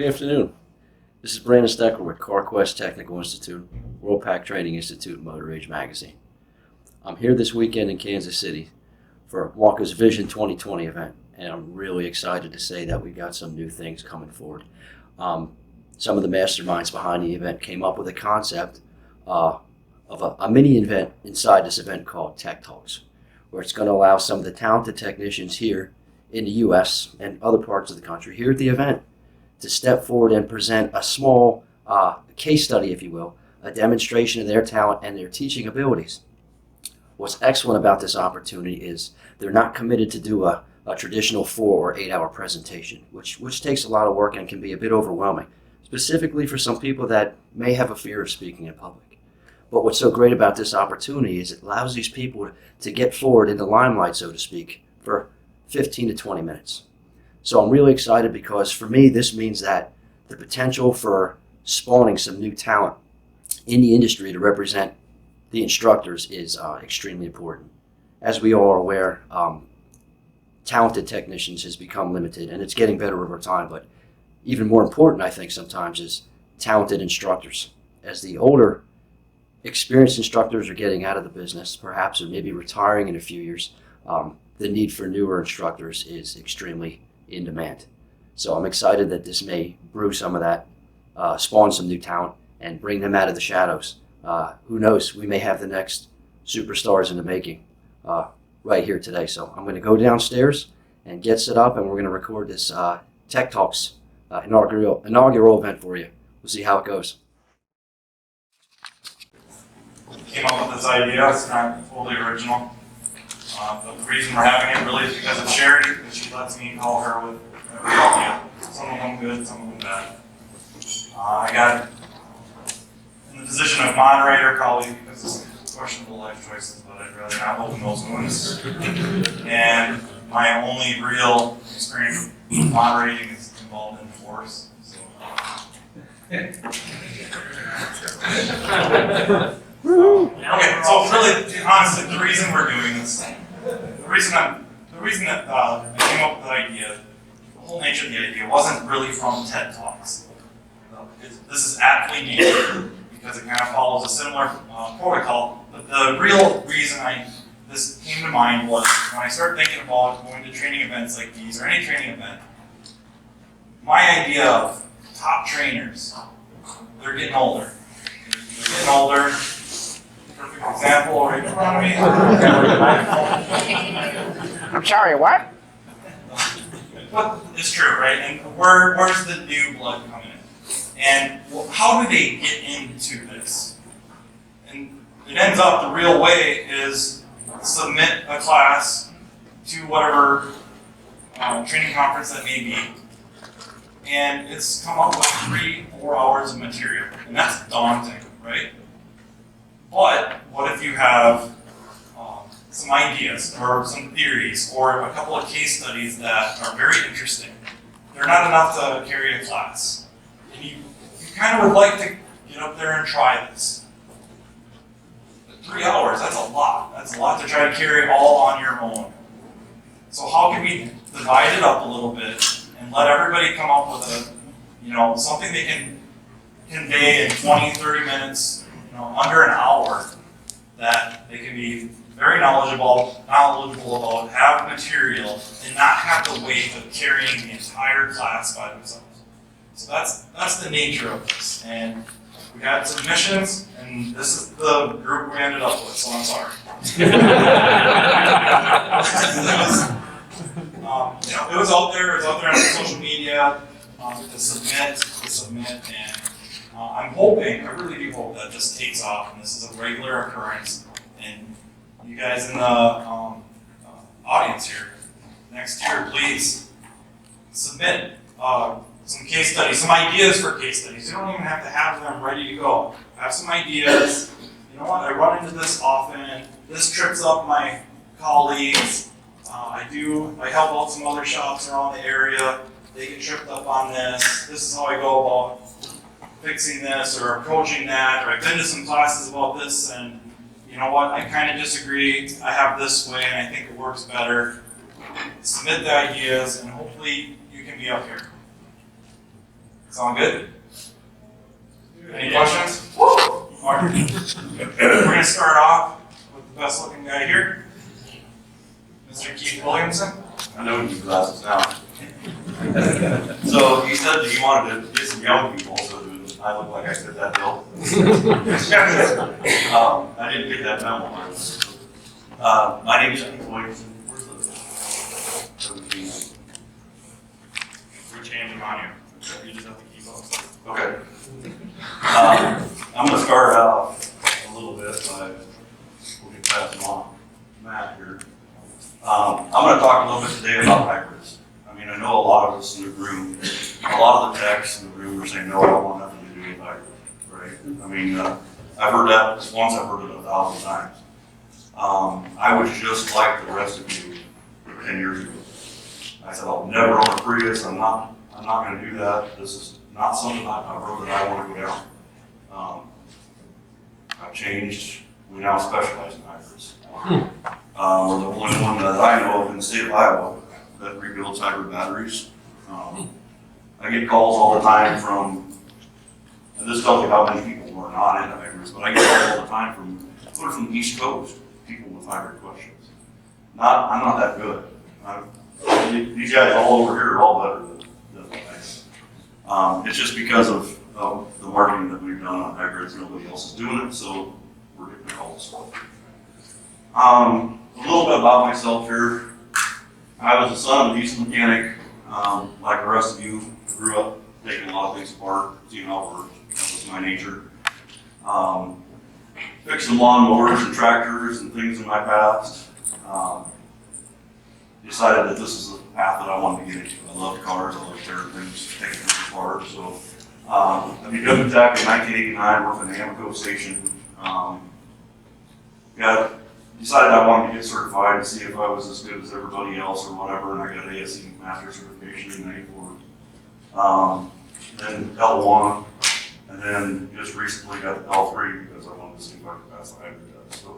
Good afternoon. This is Brandon Stecker with CarQuest Technical Institute, Worldpac Training Institute, and Motor Age Magazine. I'm here this weekend in Kansas City for Walker's Vision 2020 event, and I'm really excited to say that we've got some new things coming forward. Some of the masterminds behind the event came up with a concept of a mini event inside this event called Tech Talks, where it's going to allow some of the talented technicians here in the U.S. and other parts of the country here at the event to step forward and present a small case study, if you will, a demonstration of their talent and their teaching abilities. What's excellent about this opportunity is they're not committed to do a traditional 4 or 8 hour presentation, which takes a lot of work and can be a bit overwhelming, specifically for some people that may have a fear of speaking in public. But what's so great about this opportunity is it allows these people to get forward in the limelight, so to speak, for 15 to 20 minutes. So I'm really excited because for me, this means that the potential for spawning some new talent in the industry to represent the instructors is extremely important. As we all are aware, talented technicians has become limited, and it's getting better over time, but even more important, I think, sometimes is talented instructors. As the older, experienced instructors are getting out of the business, perhaps, or maybe retiring in a few years, the need for newer instructors is extremely in demand. So I'm excited that this may brew some of that, spawn some new talent, and bring them out of the shadows. Who knows, we may have the next superstars in the making right here today. So I'm going to go downstairs and get set up, and we're going to record this Tech Talks inaugural event for you. We'll see how it goes. Came up with this idea. It's not fully original. But the reason we're having it really is because of Sherry, because she lets me call her with every idea. Some of them good, some of them bad. I got in the position of moderator probably because it's questionable life choices, but I'd rather not open those wounds. And my only real experience moderating is involved in divorce. So. Okay, so really, honestly, the reason we're doing this, the reason that I came up with the idea, the whole nature of the idea wasn't really from TED Talks. This is aptly named because it kind of follows a similar protocol. But the real reason this came to mind was when I started thinking about going to training events like these or any training event. My idea of top trainers, they're getting older. They're getting older. Perfect example right in front of me. I'm sorry, what? But it's true, right? And where's the new blood coming in? And how do they get into this? And it ends up the real way is submit a class to whatever training conference that may be. And it's come up with 3-4 hours of material. And that's daunting, right? But what if you have some ideas or some theories or a couple of case studies that are very interesting? They're not enough to carry a class. And you kind of would like to get up there and try this. But 3 hours, that's a lot. That's a lot to try to carry all on your own. So how can we divide it up a little bit and let everybody come up with something they can convey in 20, 30 minutes, under an hour, that they can be very knowledgeable about, have material, and not have the weight of carrying the entire class by themselves. So that's the nature of this. And we had submissions, and this is the group we ended up with, so I'm sorry. It was out there on social media to submit, and I'm hoping, I really do hope that this takes off and this is a regular occurrence. And you guys in the audience here, next year, please submit some case studies, some ideas for case studies. You don't even have to have them ready to go. Have some ideas. You know what, I run into this often. This trips up my colleagues. I help out some other shops around the area. They get tripped up on this. This is how I go about fixing this or approaching that, or I've been to some classes about this and you know what, I kind of disagree. I have this way and I think it works better. Submit the ideas and hopefully you can be up here. Sound good? Any questions? All right. We're going to start off with the best looking guy here, Mr. Keith Williamson. I know you glasses now. So he said that he wanted to get some young people, so I look like I fit that bill. I didn't get that memo. My name is Keith Williamson. Where's the We're changing on you. You just have to keep up. Okay. I'm going to start out a little bit by we'll get past Matt here. I'm going to talk a little bit today about hybrids. I mean, I know a lot of us in the room, a lot of the techs in the room are saying, no, I don't want nothing to do with hybrids, right? I mean, I've heard that once, I've heard it 1,000 times. I was just like the rest of you 10 years ago. I said, I'll never own a Prius, I'm not going to do that. This is not something a road that I want to go down. I've changed, we now specialize in hybrids. We're the only one that I know of in the state of Iowa that rebuilds hybrid batteries. I get calls all the time from, and this tells you how many people are not into hybrids, but I get calls all the time from the East Coast, people with hybrid questions. I'm not that good. These guys all over here are all better than I am. It's just because of the marketing that we've done on hybrids, nobody else is doing it, so we're getting calls. A little bit about myself here. I was the son of a diesel mechanic, like the rest of you. Grew up taking a lot of things apart, seeing how it worked. That was my nature. Fixing lawnmowers and tractors and things in my past. Decided that this is the path that I wanted to get into. I love cars, I love tearing things, taking things apart. So I became a tech in 1989, worked in the Amoco station. Decided I wanted to get certified to see if I was as good as everybody else or whatever, and I got ASE master certification in '84. Then L1, and then just recently got the L3 because I wanted to see if I could pass the hybrid test. So,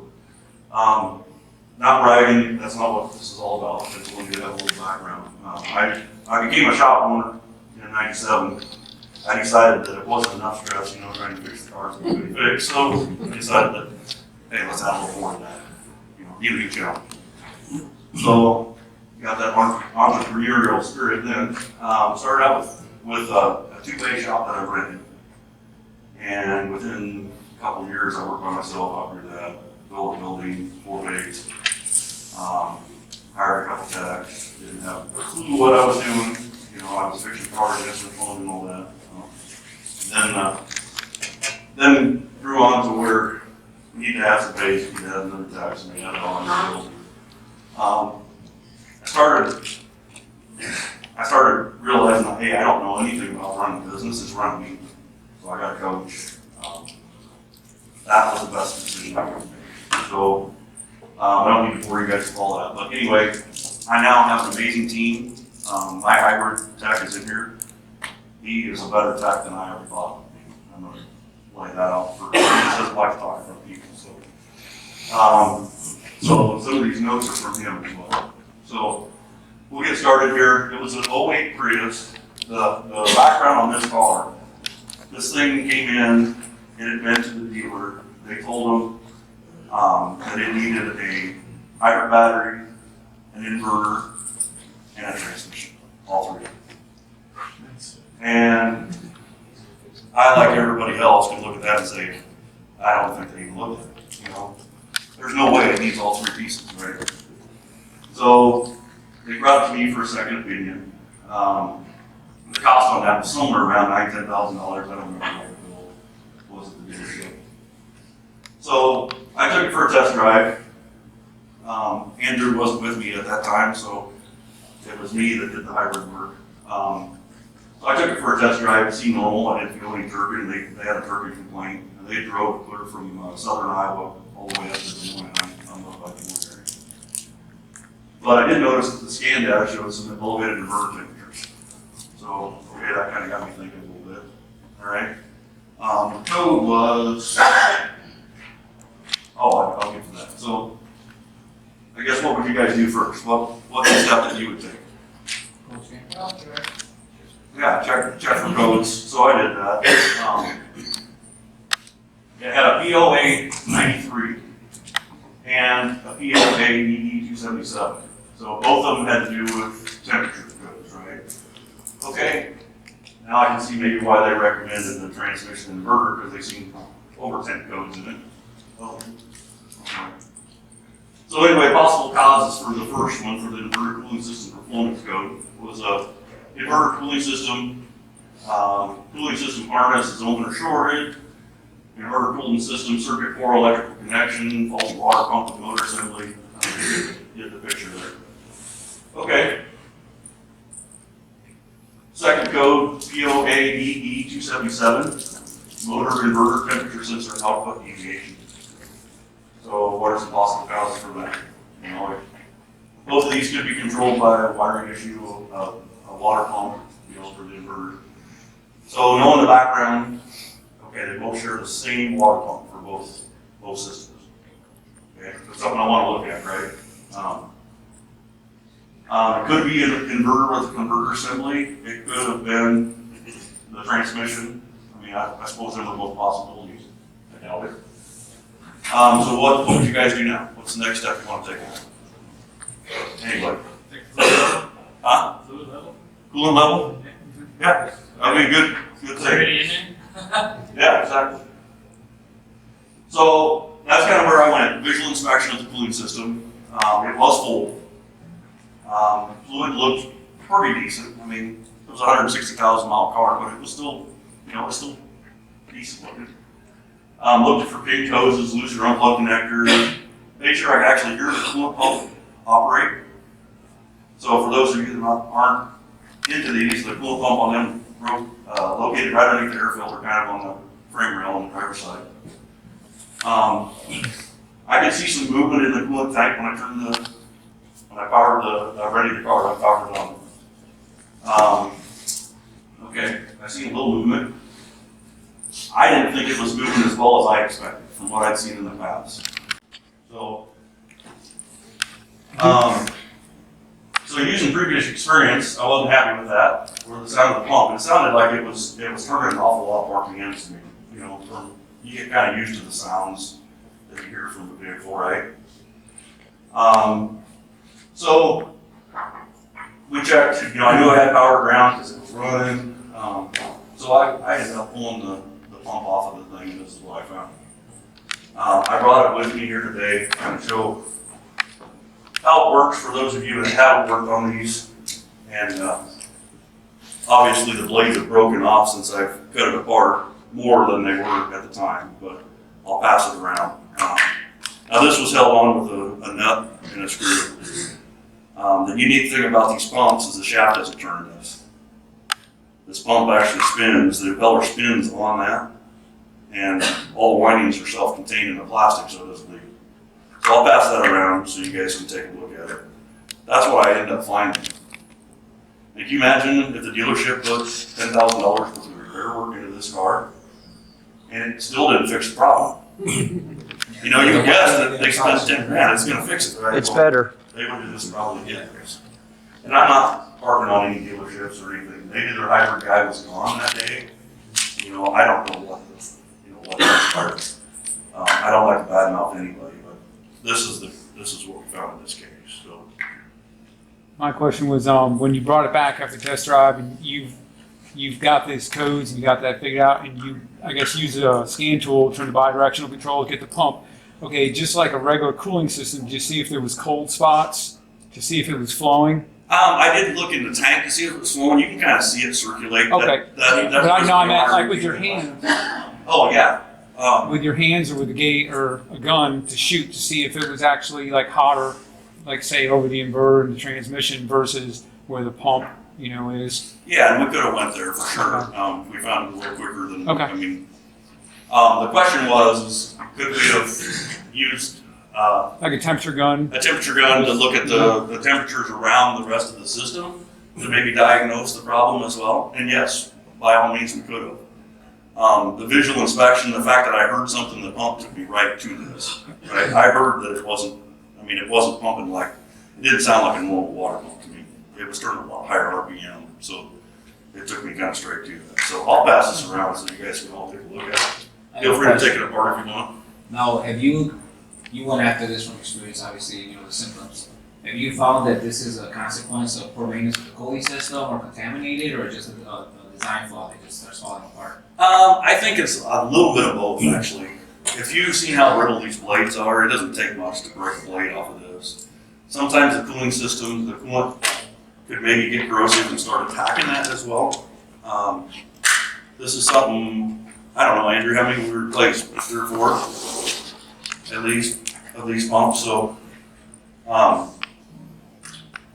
not bragging, that's not what this is all about. I just wanted to have a little background. I became a shop owner in '97. I decided that it wasn't enough stress, trying to fix the cars that we could fix. So I decided that, hey, let's add a little more than that. Give me a challenge. So, got that entrepreneurial spirit then. Started out with a 2-bay shop that I rented. And within a couple of years, I worked by myself out here that built a building, 4 bays. Hired a couple techs, didn't have a clue what I was doing. I was fixing cars, phone and all that. Then grew on to where you need to have some base, you need to have another tax, and we had it all in the building. I started realizing that, hey, I don't know anything about running a business, it's running me. So I got a coach. That was the best decision I could make. So I don't need to bore you guys with all that. But anyway, I now have an amazing team. My hybrid tech is in here. He is a better tech than I ever thought. I'm going to lay that out for his lifetime for people. So some of these notes are from him as well. So we'll get started here. It was an '08 Prius. The background on this car, this thing came in and it went to the dealer. They told him that it needed a hybrid battery, an inverter, and a transmission, all three. And I, like everybody else, can look at that and say, I don't think they even look at it, There's no way it needs all 3 pieces, right? So they brought it to me for a second opinion. The cost on that was somewhere around $9,000 to $10,000. I don't remember what the bill was at the dealership. So I took it for a test drive. Andrew wasn't with me at that time, so it was me that did the hybrid work. So I took it for a test drive. It seemed normal. I didn't feel any turping. They had a turping complaint. And they drove clear from southern Iowa all the way up to Des Moines. I'm not by the Des area. But I did notice that the scan data showed some elevated inverter temperatures. So, okay, that kind of got me thinking a little bit. All right. The code was, I'll get to that. So, I guess what would you guys do first? What's the step that you would take? Yeah, check for codes, so I did that. It had a POA 93 and a POA EE 277. So both of them had to do with temperature codes, right? Okay, now I can see maybe why they recommended the transmission inverter, because they seen over 10 codes in it. Oh. Okay. So anyway, possible causes for the first one, for the inverter cooling system performance code, was a inverter cooling system harness is open or shorted, inverter cooling system circuit core electrical connection, faulty water pump and motor assembly. Get the picture there. Okay. Second code, POA EE 277, motor inverter temperature sensor output deviation. So what is the possible causes for that? You know, both of these could be controlled by a wiring issue, a water pump, you know, for the inverter. So knowing the background, okay, they both share the same water pump for both systems. Okay, that's something I want to look at, right? It could be an inverter with a converter assembly. It could have been the transmission. I mean, I suppose there were both possibilities. I doubt it. So what would you guys do now? What's the next step you want to take? Anybody? Huh? Coolant level? Yeah. I mean, good thing. Yeah, exactly. So that's kind of where I went. Visual inspection of the cooling system. It was full. Fluid looked pretty decent. I mean, it was a 160,000 mile car, but it was still, you know, it's still decent looking. Looked for pink hoses, loose or unplugged connectors. Made sure I could actually hear the coolant pump operate. So for those of you that aren't into these, the coolant pump on them located right underneath the air filter, kind of on the frame rail on the driver's side. I could see some movement in the coolant tank when I readied the car, I powered it on. Okay, I seen a little movement. I didn't think it was moving as well as I expected from what I'd seen in the past. So using previous experience, I wasn't happy with that, or the sound of the pump. It sounded like it was turning an awful lot of RPMs to me. You know, you get kind of used to the sounds that you hear from the vehicle, right? So we checked, you know, I knew I had power ground because it was running. So I ended up pulling the pump off of the thing, and this is what I found. I brought it with me here today to kind of show how it works for those of you that haven't worked on these. And obviously the blades have broken off since I've cut it apart more than they were at the time, but I'll pass it around. Now this was held on with a nut and a screw. The unique thing about these pumps is the shaft doesn't turn this. This pump actually spins, the impeller spins on that, and all the windings are self-contained in the plastic so it doesn't leak. So I'll pass that around so you guys can take a look at it. That's what I ended up finding. And can you imagine if the dealership put $10,000 worth of repair work into this car and it still didn't fix the problem? You know, you would guess that they spent $10,000, it's going to fix it, right? It's better. They would just probably get fixed. And I'm not parking on any dealerships or anything. Maybe their hybrid guy was gone that day. You know, I don't know what transpired. I don't like to badmouth anybody, but this is what we found in this case. So. My question was, when you brought it back after test drive, and you've got these codes and you got that figured out, and you, I guess, use a scan tool, turn the bidirectional control, get the pump. Okay, just like a regular cooling system, did you see if there was cold spots, to see if it was flowing? I did look in the tank to see if it was flowing. You can kind of see it circulate. Okay, but I know I meant like with your hand. Oh yeah. With your hands or with a gate or a gun to shoot to see if it was actually like hotter, like say over the inverter and the transmission versus where the pump, you know, is. Yeah, and we could have went there for sure. Okay. We found it a little quicker than. Okay. I mean, the question was, could we have used like a temperature gun? A temperature gun to look at the temperatures around the rest of the system to maybe diagnose the problem as well? And yes, by all means we could have. The visual inspection, the fact that I heard something, the pump took me right to this. Right? I heard that it wasn't pumping like, it didn't sound like a normal water pump to me. It was turning a lot higher RPM. So it took me kind of straight to that. So I'll pass this around so you guys can all take a look at it. Feel free to take it apart if you want. Now, have you went after this from experience, obviously, the symptoms. Have you found that this is a consequence of poor maintenance of the Coil system or contaminated, or just a design flaw that just starts falling apart? I think it's a little bit of both, actually. If you've seen how brittle these blades are, it doesn't take much to break a blade off of this. Sometimes the cooling system, the coolant could maybe get corrosive and start attacking that as well. This is something, I don't know, Andrew, how many we replaced? 3 or 4, at least, of these pumps. So,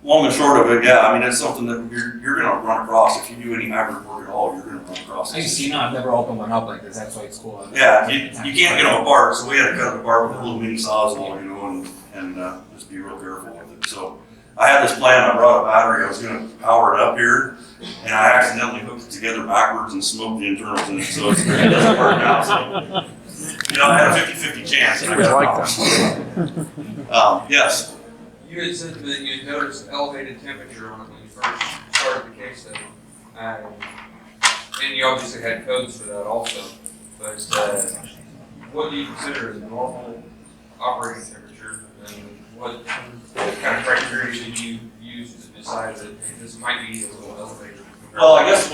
long and short of it, yeah, I mean, it's something that you're going to run across. If you do any hybrid work at all, you're going to run across I this. see, I've never opened one up like this, that's why it's cool. Yeah, you can't get them apart, so we had to cut them apart with a little mini sawzall, and just be real careful with it. So I had this plan, I brought a battery, I was gonna power it up here, and I accidentally hooked it together backwards and smoked the internals in it, so it doesn't work out. So, I had a 50-50 chance. And I got it. Yes. You had said that you had noticed elevated temperature on it when you first started the case study. And you obviously had codes for that also. But what do you consider as a normal operating temperature? And what kind of criteria did you use to decide that this might be a little elevated? Well, I guess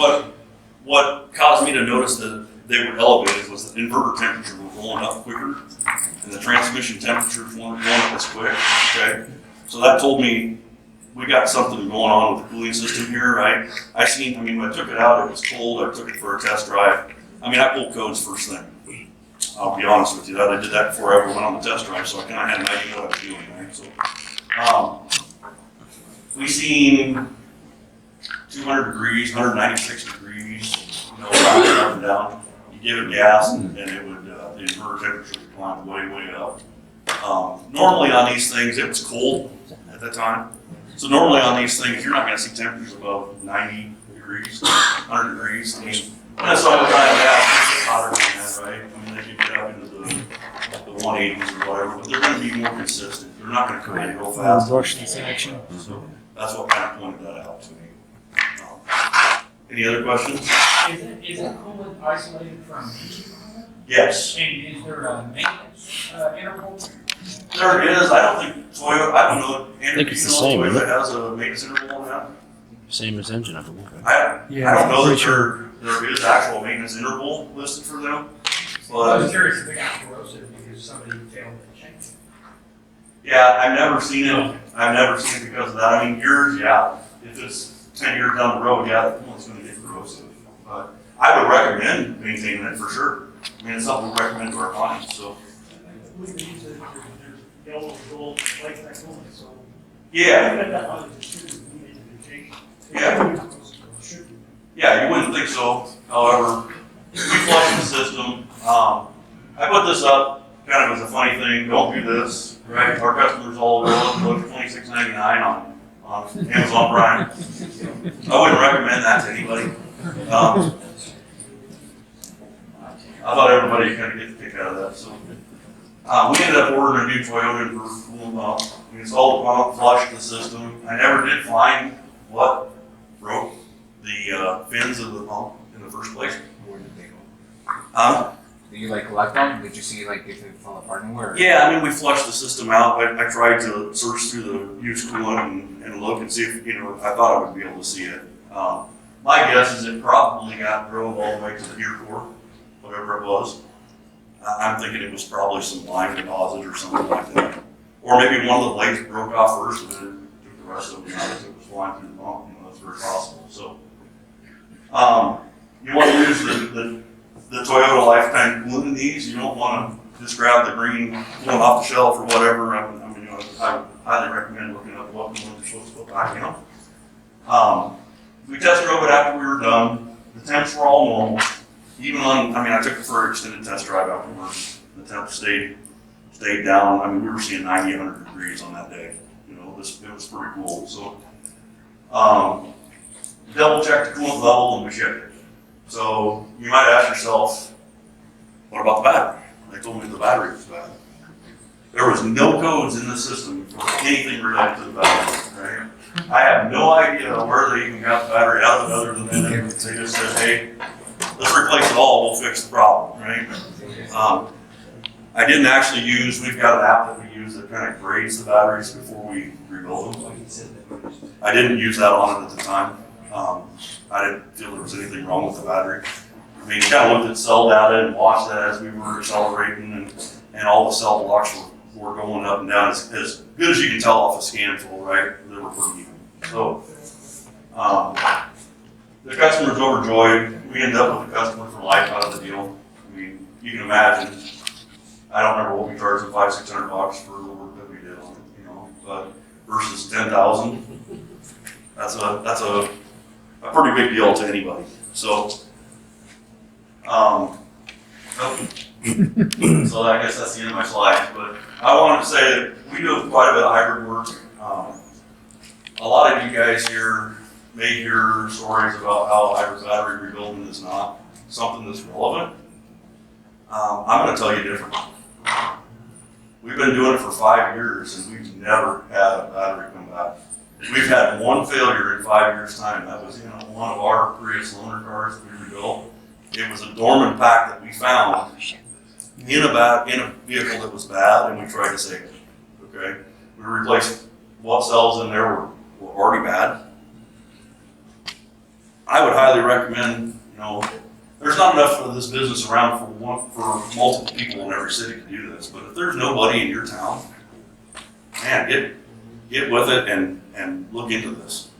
what caused me to notice that they were elevated was the inverter temperature was going up quicker, and the transmission temperature weren't going up as quick. Okay, so that told me we got something going on with the cooling system here, right? When I took it out, it was cold. I took it for a test drive. I pulled codes first thing. I'll be honest with you, I did that before I ever went on the test drive, so I kind of had an idea what I was doing, right? So, we seen 200 degrees, 196 degrees, rounded up and down. You give it gas, and it would, the inverter temperature would climb way, way up. Normally on these things, it was cold at that time. So normally on these things, you're not going to see temperatures above 90 degrees, 100 degrees. When it's summertime, gas, it's hotter than that, right? They can get up into the 180s or whatever, but they're going to be more consistent. They're not going to come in real fast. Brush this action. So that's what kind of pointed that out to me. Any other questions? Is that coolant isolated from heat? Yes. And is there a maintenance interval? There is. I don't think Toyota, I don't know. Andrew, I think it's do the you same, know if isn't Toyota has a maintenance interval on that? Same as engine, I believe. I Yeah, don't know that pretty sure. there is actual maintenance interval listed for them. I was But curious if they got corrosive because somebody failed to change it. yeah, I've never seen it. I've never seen it because of that. Yours, yeah. If it's 10 years down the road, yeah, the coolant's going to get corrosive. But I would recommend maintaining it for sure. It's something we recommend to our clients. So We can use it, there's yellow, gold, like that coolant, so. yeah. Yeah. Yeah, you wouldn't think so. However, we flush the system. I put this up kind of as a funny thing. Don't do this, right? Our customers all go look $26.99 on Amazon Prime. I wouldn't recommend that to anybody. I thought everybody kind of get the kick out of that. So we ended up ordering a new Toyota inverter coolant pump. We installed the pump, flushed the system. I never did find what broke the fins of the pump in the first place. Where did they go? Did you collect them? Did you see if it fell apart anywhere? Yeah, we flushed the system out. I tried to search through the used coolant and look and see if, I thought I would be able to see it. My guess is it probably drove all the way to the gear core, whatever it was. I'm thinking it was probably some lime deposit or something like that. Or maybe one of the blades broke off first and then took the rest of them out as it was flying through the pump. That's very possible. So, you want to use the Toyota lifetime coolant in these. You don't want to just grab the green coolant off the shelf or whatever. I highly recommend looking up what coolant you're supposed to put back in. We test drove it after we were done. The temps were all normal. Even on, I took it for an extended test drive afterwards. The temp stayed down. We were seeing 90, 100 degrees on that day. It was pretty cool. So, double checked the coolant level and we checked it. So you might ask yourself, what about the battery? They told me the battery was bad. There was no codes in the system for anything related to the battery, right? I have no idea where they even got the battery out of it, other than they just said, hey, let's replace it all, we'll fix the problem, right? I didn't actually use, we've got an app that we use that kind of grades the batteries before we rebuild them. I didn't use that on it at the time. I didn't feel there was anything wrong with the battery. I mean, you kind of looked at cell data and watched that as we were accelerating, and all the cell blocks were going up and down as good as you can tell off a scan tool, right? They were pretty even. So, the customer's overjoyed. We ended up with a customer for life out of the deal. I mean, you can imagine, I don't remember what we charged them, $500-600 for the work that we did on it, you know, but versus 10,000, that's a pretty big deal to anybody. So, so I guess that's the end of my slides, but I wanted to say that we do quite a bit of hybrid work. A lot of you guys here may hear stories about how hybrid battery rebuilding is not something that's relevant. I'm going to tell you differently. We've been doing it for 5 years and we've never had a battery come back. We've had one failure in 5 years' time. That was in one of our Prius loaner cars that we rebuilt. It was a dormant pack that we found in a vehicle that was bad, and we tried to save it. Okay, we replaced what cells in there were already bad. I would highly recommend. You know, there's not enough of this business around for multiple people in every city to do this. But if there's nobody in your town, man, get with it and look into this.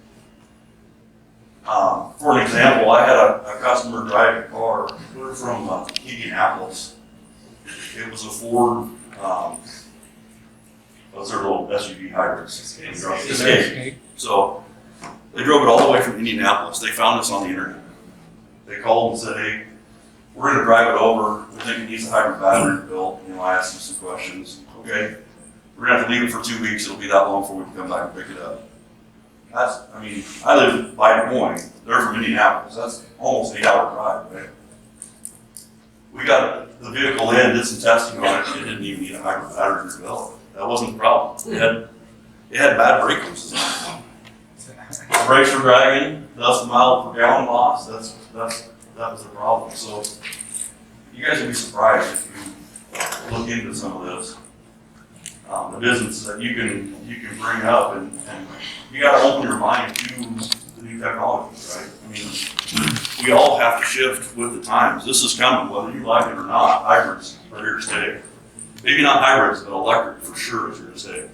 For an example, I had a customer driving a car from Indianapolis. It was a Ford, what's their little SUV hybrids? Escape. So they drove it all the way from Indianapolis. They found us on the internet. They called and said, hey, we're going to drive it over. We think it needs a hybrid battery built. You know, I asked them some questions. Okay, we're going to have to leave it for 2 weeks. It'll be that long before we can come back and pick it up. I live by Des Moines. They're from Indianapolis. That's almost an 8-hour drive, right? We got the vehicle in, did some testing on it. It didn't even need a hybrid battery to develop. That wasn't the problem. It had bad brake doses on it. The brakes were dragging, that's the mile per gallon loss. That was the problem. So you guys would be surprised if you look into some of this. The business that you can bring up, and you got to open your mind to the new technologies, right? I mean, we all have to shift with the times. This is coming, whether you like it or not. Hybrids are here to stay. Maybe not hybrids, but electric for sure is here to stay.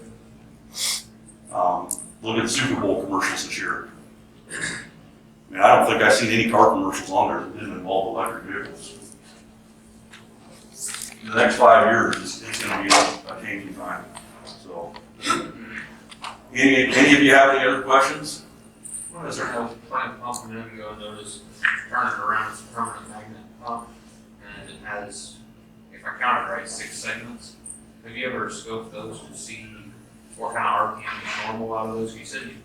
Look at the Super Bowl commercials this year. I mean, I don't think I've seen any car commercials on there that didn't involve electric vehicles. In the next 5 years, it's going to be a changing time. So, any of you have any other questions? What is there no plant pump a minute ago? Notice turn it around, it's a permanent magnet pump, and it has, if I count it right, 6 segments. Have you ever scoped those to see what kind of RPM is normal out of those? You said you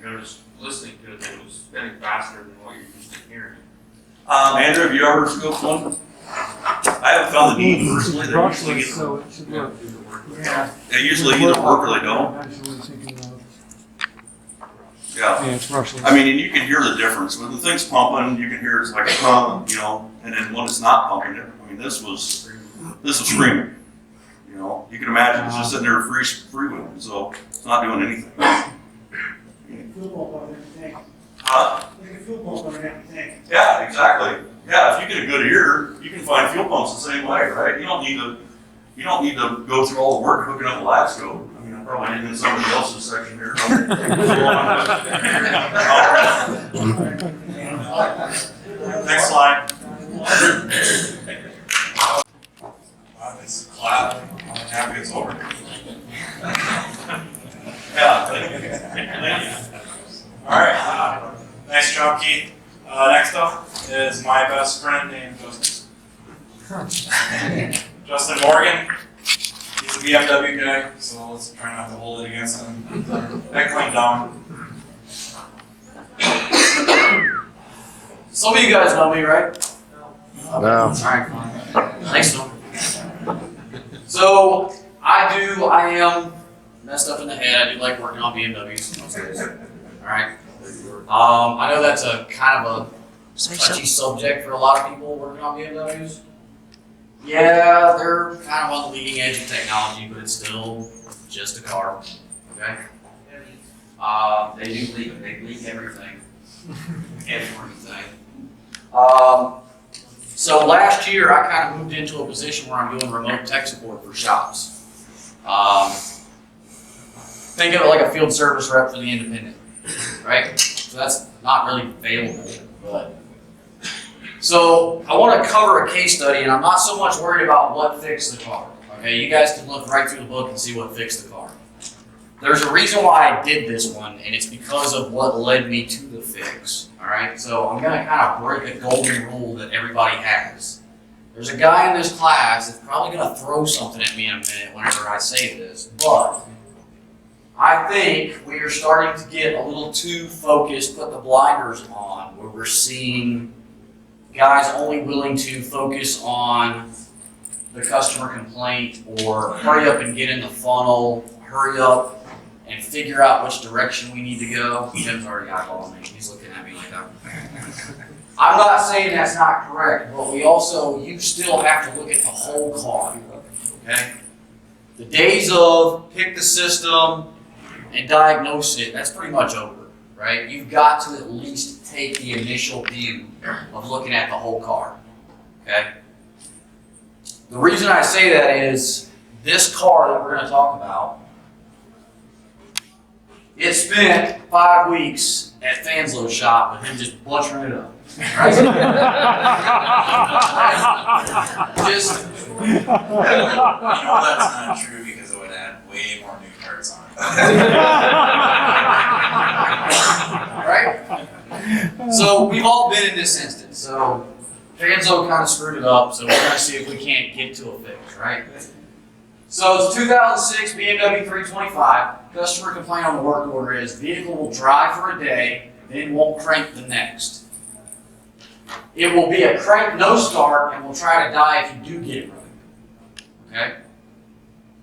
noticed listening to it that it was spinning faster than what you're used to hearing. Andrew, have you ever scoped one? I haven't found the need personally. They usually either work or they don't. Yeah, it's brushless. I mean, and you can hear the difference. When the thing's pumping, you can hear it's like a pump, you know, and then when it's not pumping, I mean, this was screaming. You know, you can imagine it's just sitting there freewheeling, so it's not doing anything. Fuel pump on an empty tank. Huh? Like a fuel pump on an empty tank. Yeah, exactly. Yeah, if you get a good ear, you can find fuel pumps the same way, right? You don't need to go through all the work hooking up a lab scope. I mean, I'm probably getting in somebody else's section here. Next slide. Wow, it's clap. I'm happy it's over. Yeah, thank you. All right. Nice job, Keith. Next up is my best friend named Justin. Justin Morgan. He's a BMW guy, so let's try not to hold it against him. Heckling down. Some of you guys know me, right? No. Alright, thanks, Tom. So, I am messed up in the head. I do like working on BMWs most days. All right. I know that's a kind of a touchy subject for a lot of people working on BMWs. Yeah, they're kind of on the leading edge of technology, but it's still just a car. Okay. They do leak. They leak everything. Everything. So last year, I kind of moved into a position where I'm doing remote tech support for shops. Think of it like a field service rep for the independent, right? So that's not really available, but. So I want to cover a case study, and I'm not so much worried about what fixed the car. Okay, you guys can look right through the book and see what fixed the car. There's a reason why I did this one, and it's because of what led me to the fix. All right, so I'm going to kind of break a golden rule that everybody has. There's a guy in this class that's probably going to throw something at me in a minute whenever I say this, but I think we are starting to get a little too focused, put the blinders on, where we're seeing guys only willing to focus on the customer complaint or hurry up and get in the funnel, hurry up and figure out which direction we need to go. Jim's already eyeballing me. He's looking at me like that. I'm not saying that's not correct, but you still have to look at the whole car, okay? The days of pick the system and diagnose it, that's pretty much over, right? You've got to at least take the initial view of looking at the whole car, okay? The reason I say that is this car that we're going to talk about, it spent 5 weeks at Fanslow's shop with him just butchering it up. Right? Just, You know that's not true because it would add way more new parts on it. right? So we've all been in this instance. So Fanslow kind of screwed it up, so we're going to see if we can't get to a fix, right? So it's 2006 BMW 325. Customer complaint on the work order is vehicle will drive for a day, then won't crank the next. It will be a crank no start and will try to die if you do get it running. Okay?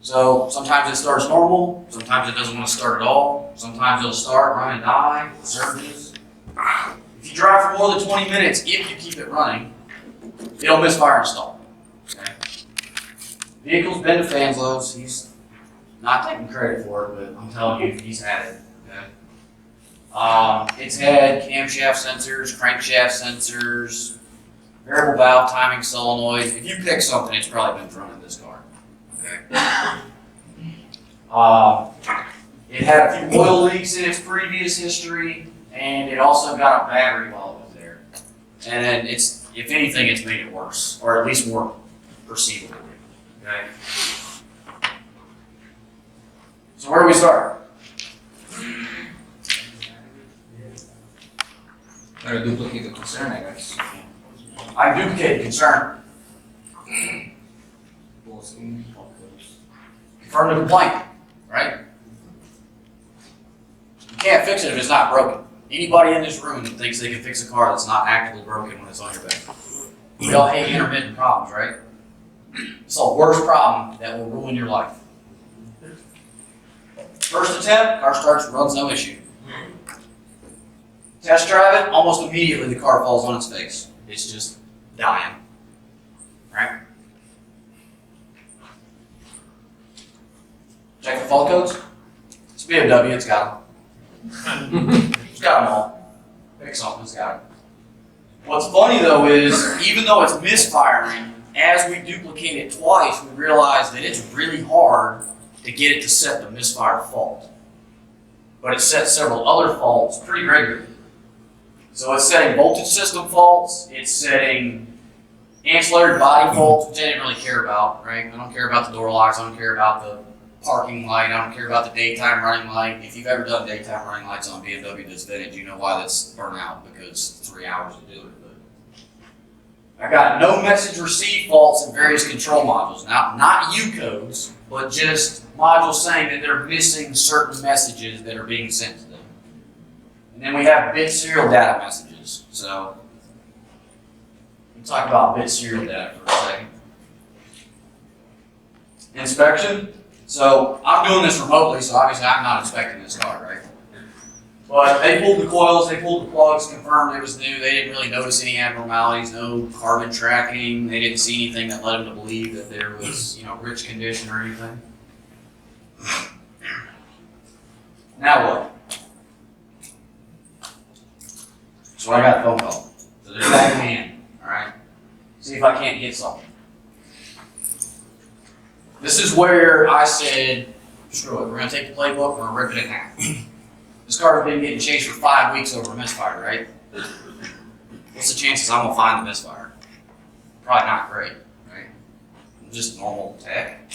So sometimes it starts normal, sometimes it doesn't want to start at all, sometimes it'll start, run and die, surges. If you drive for more than 20 minutes, if you keep it running, it'll misfire and stall. Okay? Vehicle's been to Fanslow's. He's not taking credit for it, but I'm telling you, he's had it. Okay? It's had camshaft sensors, crankshaft sensors, variable valve timing solenoid. If you pick something, it's probably been thrown in this car. Okay? It had a few oil leaks in its previous history, and it also got a battery while it was there. And then if anything, it's made it worse, or at least more perceivable. Okay. So where do we start? Better duplicate the concern, I guess. I duplicate concern. Confirm the complaint, right? You can't fix it if it's not broken. Anybody in this room that thinks they can fix a car that's not actively broken when it's on your back. We all hate intermittent problems, right? It's the worst problem that will ruin your life. First attempt, car starts, runs, no issue. Test drive it, almost immediately the car falls on its face. It's just dying, right? Check the fault codes. It's BMW, it's got them. It's got them all. Pick something, it's got them. What's funny though is, even though it's misfiring, as we duplicate it twice, we realize that it's really hard to get it to set the misfire fault. But it sets several other faults pretty regularly. So it's setting voltage system faults, it's setting ancillary body faults, which I didn't really care about, right? I don't care about the door locks, I don't care about the parking light, I don't care about the daytime running light. If you've ever done daytime running lights on BMW that's vintage, you know why that's burnt out, because 3 hours to do it. I got no message received faults in various control modules. Now, not U codes, but just modules saying that they're missing certain messages that are being sent to them. And then we have bit serial data messages. So, we'll talk about bit serial data for a second. Inspection. So, I'm doing this remotely, so obviously I'm not inspecting this car, right? But they pulled the coils, they pulled the plugs, confirmed it was new. They didn't really notice any abnormalities, no carbon tracking. They didn't see anything that led them to believe that there was, rich condition or anything. Now what? So I got a phone call. So they're tagging me in, alright? See if I can't get something. This is where I said, screw it, we're gonna take the playbook, we're gonna rip it in half. This car's been getting chased for 5 weeks over a misfire, right? What's the chances I'm gonna find the misfire? Probably not great, right? Just normal tech.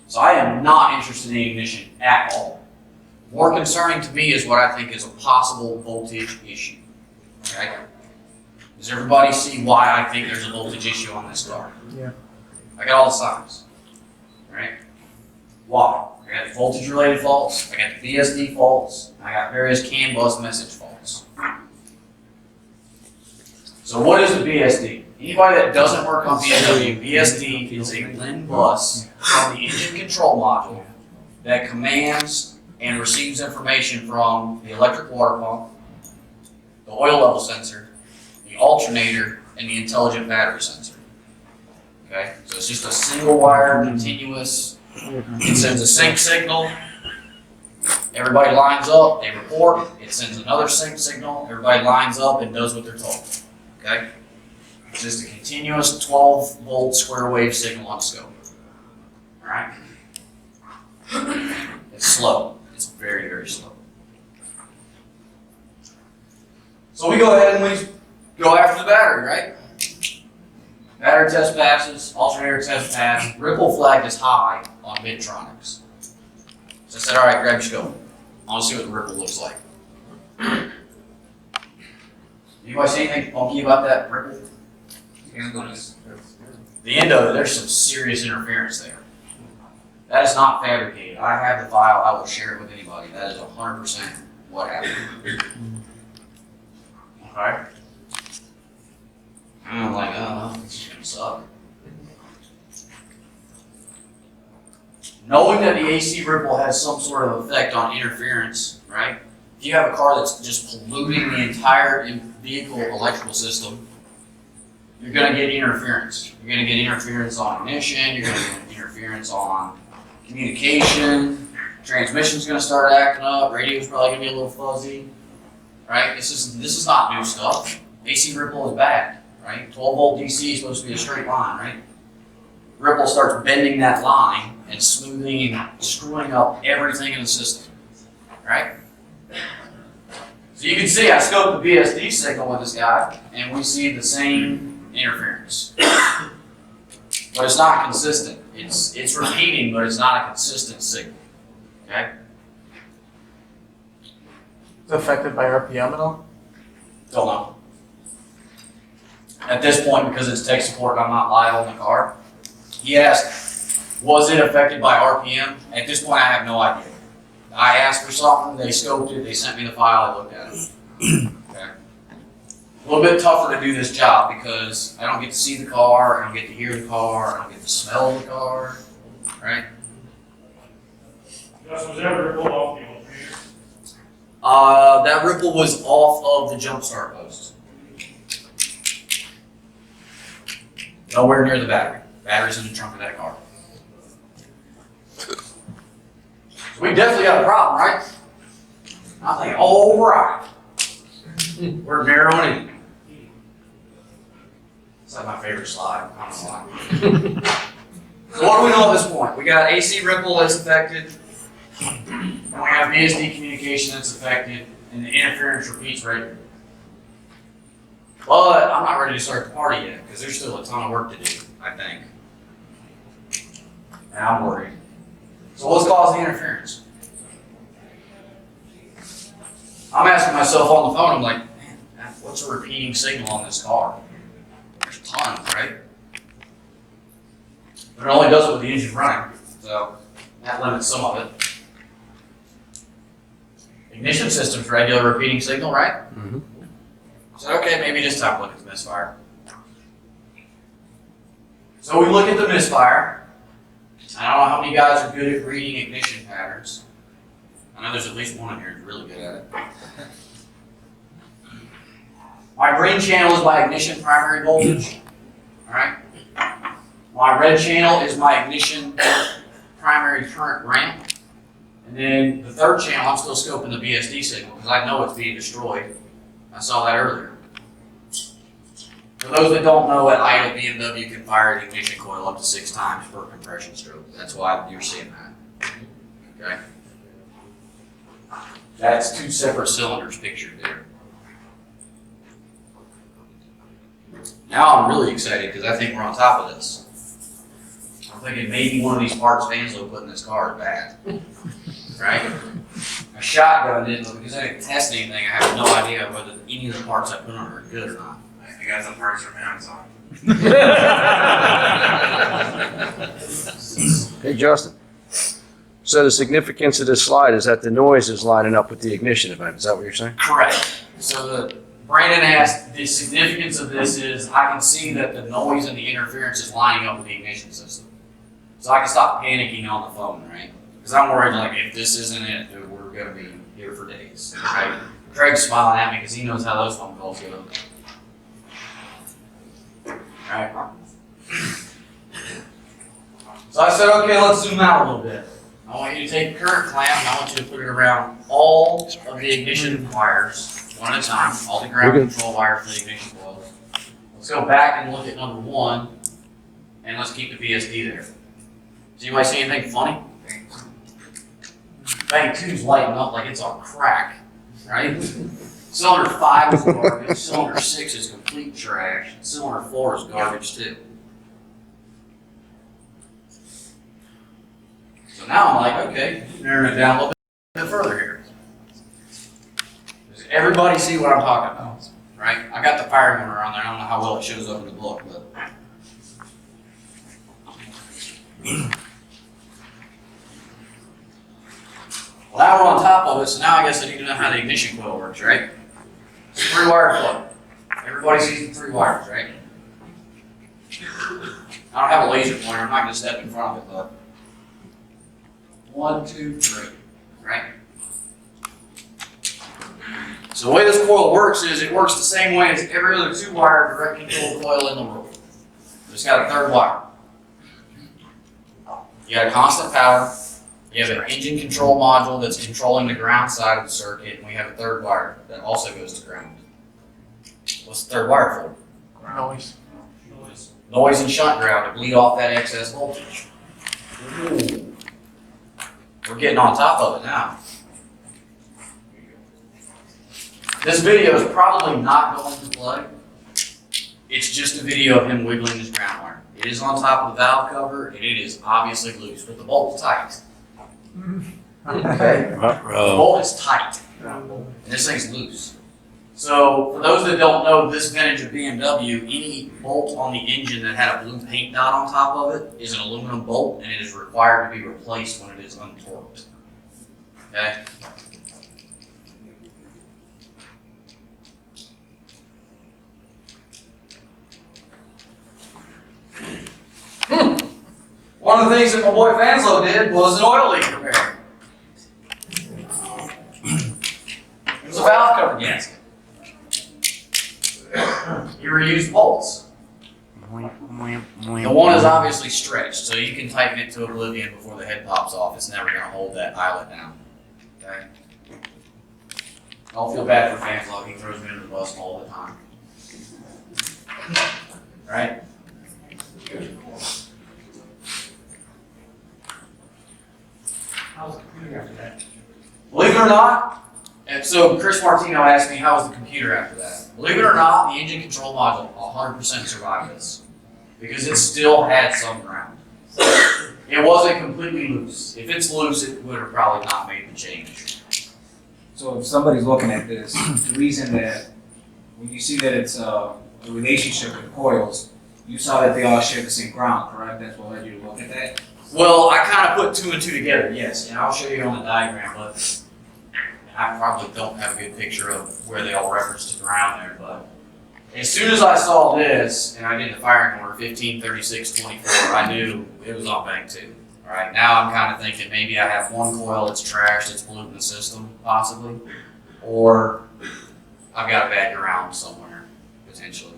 So I am not interested in ignition at all. More concerning to me is what I think is a possible voltage issue. Okay? Does everybody see why I think there's a voltage issue on this car? Yeah. I got all the signs. Right? Why? I got voltage related faults, I got the VSD faults, I got various CAN bus message faults. So what is the VSD? Anybody that doesn't work on BMW, VSD is a blend bus from the engine control module that commands and receives information from the electric water pump, the oil level sensor, the alternator, and the intelligent battery sensor. Okay, so it's just a single wire, continuous. It sends a sync signal. Everybody lines up, they report. It sends another sync signal. Everybody lines up and does what they're told. Okay, it's just a continuous 12-volt square wave signal on scope. All right, it's slow. It's very, very slow. So we go ahead and we go after the battery, right? Battery test passes, alternator test pass, ripple flag is high on Midtronics. So I said, all right, grab your scope. I want to see what the ripple looks like. Anybody see anything funky about that ripple? The end of it, there's some serious interference there. That is not fabricated. I have the file, I will share it with anybody. That is 100% what happened. Okay? I'm like, oh, this is gonna suck. Knowing that the AC ripple has some sort of effect on interference, right? If you have a car that's just polluting the entire vehicle electrical system, you're gonna get interference. You're gonna get interference on ignition, you're gonna get interference on communication, transmission's gonna start acting up, radio's probably gonna be a little fuzzy, right? This is not new stuff. AC ripple is bad. Right? 12-volt DC is supposed to be a straight line, right? Ripple starts bending that line and smoothing and screwing up everything in the system, right? So you can see I scoped the VSD signal with this guy, and we see the same interference. But it's not consistent. It's repeating, but it's not a consistent signal, okay? It's affected by RPM at all? Don't know. At this point, because it's tech support and I'm not live on the car, he asked, was it affected by RPM? At this point, I have no idea. I asked for something, they scoped it, they sent me the file, I looked at it. Okay. A little bit tougher to do this job because I don't get to see the car, I don't get to hear the car, I don't get to smell the car, right? Gus, was that ripple off the alternator? That ripple was off of the jump start post. Nowhere near the battery. Battery's in the trunk of that car. So we definitely got a problem, right? I'm thinking, all right. We're narrowing in. It's like my favorite slide. I don't know why. So what do we know at this point? We got AC ripple that's affected. And we have VSD communication that's affected. And the interference repeats regularly. But I'm not ready to start the party yet, because there's still a ton of work to do, I think. And I'm worried. So what's causing the interference? I'm asking myself on the phone, I'm like, man, what's a repeating signal on this car? There's tons, right? But it only does it with the engine running, so that limits some of it. Ignition system's regular repeating signal, right? Mm-hmm. So okay, maybe just time to look at the misfire. So we look at the misfire. I don't know how many guys are good at reading ignition patterns. I know there's at least one in here who's really good at it. My green channel is my ignition primary voltage. All right. My red channel is my ignition primary current ramp. And then the third channel, I'm still scoping the VSD signal because I know it's being destroyed. I saw that earlier. For those that don't know, at idle, BMW can fire an ignition coil up to 6 times per compression stroke. That's why you're seeing that. Okay? That's 2 separate cylinders pictured there. Now I'm really excited because I think we're on top of this. I'm thinking maybe one of these parts Vanslo put in this car is bad. Right? I shotgunned it, but because I didn't test anything, I have no idea whether any of the parts I put on are good or not. You guys have parts from Amazon. Hey, Justin. So the significance of this slide is that the noise is lining up with the ignition event. Is that what you're saying? Correct. So Brandon asked, the significance of this is I can see that the noise and the interference is lining up with the ignition system. So I can stop panicking on the phone, right? Because I'm worried, like, if this isn't it, dude, we're going to be here for days, right? Craig's smiling at me because he knows how those phone calls go. Right. So I said, okay, let's zoom out a little bit. I want you to take the current clamp and I want you to put it around all of the ignition wires, one at a time, all the ground control wires for the ignition coils. Let's go back and look at number 1, and let's keep the VSD there. Does anybody see anything funny? Bank 2's lighting up like it's on crack, right? Cylinder 5 is garbage, cylinder 6 is complete trash, cylinder 4 is garbage too. So now I'm like, okay, narrowing it down a little bit further here. Does everybody see what I'm talking about? Right? I got the fire motor on there, I don't know how well it shows up in the book, but. Well, now we're on top of it, so now I guess I need to know how the ignition coil works, right? It's a 3-wire plug. Everybody sees the 3 wires, right? I don't have a laser pointer, I'm not going to step in front of it, but 1, 2, 3, right? So the way this coil works is it works the same way as every other 2-wire direct control coil in the world. It's got a 3rd wire. You got a constant power. You have an engine control module that's controlling the ground side of the circuit, and we have a 3rd wire that also goes to ground. What's the 3rd wire for? Noise. Noise and shunt ground to bleed off that excess voltage. Ooh. We're getting on top of it now. This video is probably not going to play. It's just a video of him wiggling his ground wire. It is on top of the valve cover, and it is obviously loose, but the bolt's tight. Okay? The bolt is tight, and this thing's loose. So, for those that don't know, this vintage of BMW, any bolt on the engine that had a blue paint dot on top of it is an aluminum bolt, and it is required to be replaced when it is untorqued. Okay? One of the things that my boy Vanslo did was an oil leak repair. It was a valve cover gasket. He reused bolts. The one is obviously stretched, so you can tighten it to oblivion before the head pops off. It's never going to hold that eyelet down. Okay? Don't feel bad for Vanslo. He throws me under the bus all the time. Right? How's the computer after that? Believe it or not, and so Chris Martino asked me, how was the computer after that? Believe it or not, the engine control module 100% survived this because it still had some ground. It wasn't completely loose. If it's loose, it would have probably not made the change. So if somebody's looking at this, the reason that when you see that it's a relationship with coils, you saw that they all share the same ground, correct? That's what led you to look at that? Well, I kind of put 2 and 2 together, yes, and I'll show you on the diagram, but I probably don't have a good picture of where they all reference to ground there, but as soon as I saw this, and I did the firing order 15, 36, 24, I knew it was on bank 2, All right, now I'm kind of thinking maybe I have one coil that's trashed, that's polluting the system, possibly, or I've got a bad ground somewhere, potentially.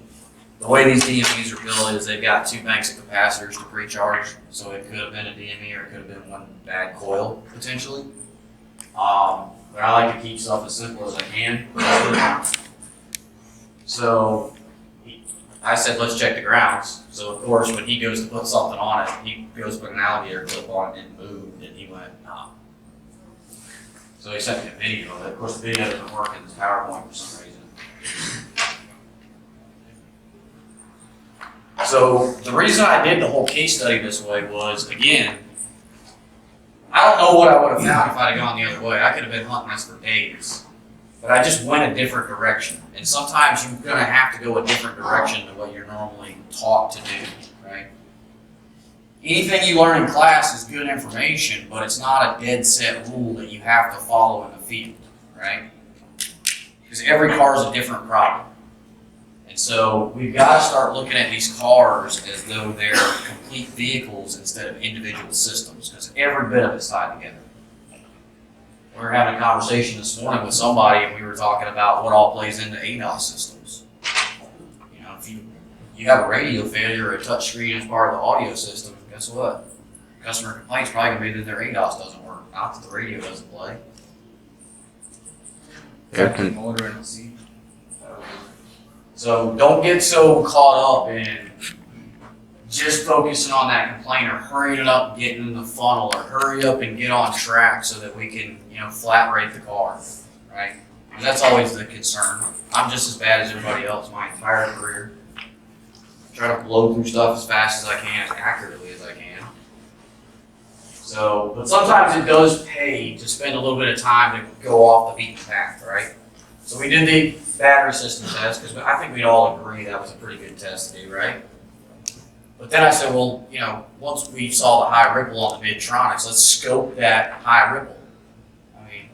The way these DMEs are built is they've got two banks of capacitors to pre-charge, so it could have been a DME or it could have been one bad coil, potentially. But I like to keep stuff as simple as I can. So I said, let's check the grounds. So of course, when he goes to put something on it, he goes to put an alligator clip on it and it moved, and he went, nah. So he sent me a video of it. Of course, the video doesn't work in this PowerPoint for some reason. So the reason I did the whole case study this way was, again, I don't know what I would have found if I'd have gone the other way. I could have been hunting this for days. But I just went a different direction. And sometimes you're going to have to go a different direction than what you're normally taught to do, right? Anything you learn in class is good information, but it's not a dead set rule that you have to follow in the field, right? Because every car is a different problem. And so we've got to start looking at these cars as though they're complete vehicles instead of individual systems, because every bit of it's tied together. We were having a conversation this morning with somebody, and we were talking about what all plays into ADAS systems. You know, if you have a radio failure or a touch screen as part of the audio system, guess what? Customer complaint's probably going to be that their ADAS doesn't work, not that the radio doesn't play. Motor and seat. So don't get so caught up in just focusing on that complaint or hurrying it up and getting in the funnel or hurry up and get on track so that we can, flat rate the car, right? Because that's always the concern. I'm just as bad as everybody else my entire career. Try to blow through stuff as fast as I can, as accurately as I can. So, but sometimes it does pay to spend a little bit of time to go off the beaten path, right? So we did the battery system test because I think we'd all agree that was a pretty good test to do, right? But then I said, well, once we saw the high ripple on the Midtronics, let's scope that high ripple. I mean,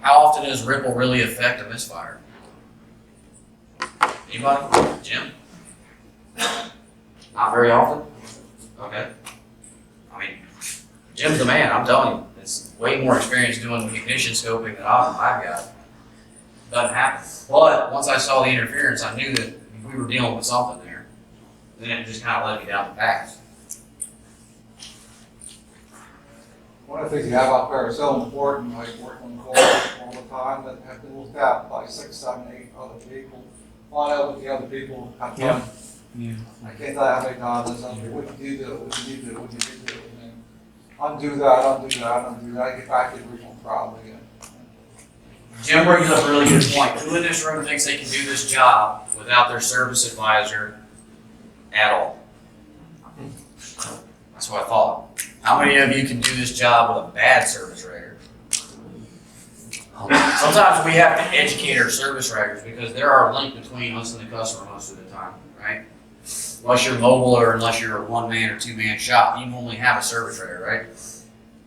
how often does ripple really affect a misfire? Anybody? Jim? Not very often? Okay. I mean, Jim's the man, I'm telling you. It's way more experience doing ignition scoping than I've got. Doesn't happen. But once I saw the interference, I knew that we were dealing with something there. Then it just kind of led me down the path. One of the things you have out there is so important, like working on cars all the time, that have been looked at by 6, 7, 8 other people. Find out what the other people have done. Yeah. I can't tell you how many times I said, what you do, what you do, what you do, and then undo that, I get back to the original problem again. Jim brings up a really good point. Who in this room thinks they can do this job without their service advisor at all? That's what I thought. How many of you can do this job with a bad service writer? Sometimes we have to educate our service writers because there are a link between us and the customer most of the time, right? Unless you're mobile or unless you're a one-man or two-man shop, you normally have a service writer, right?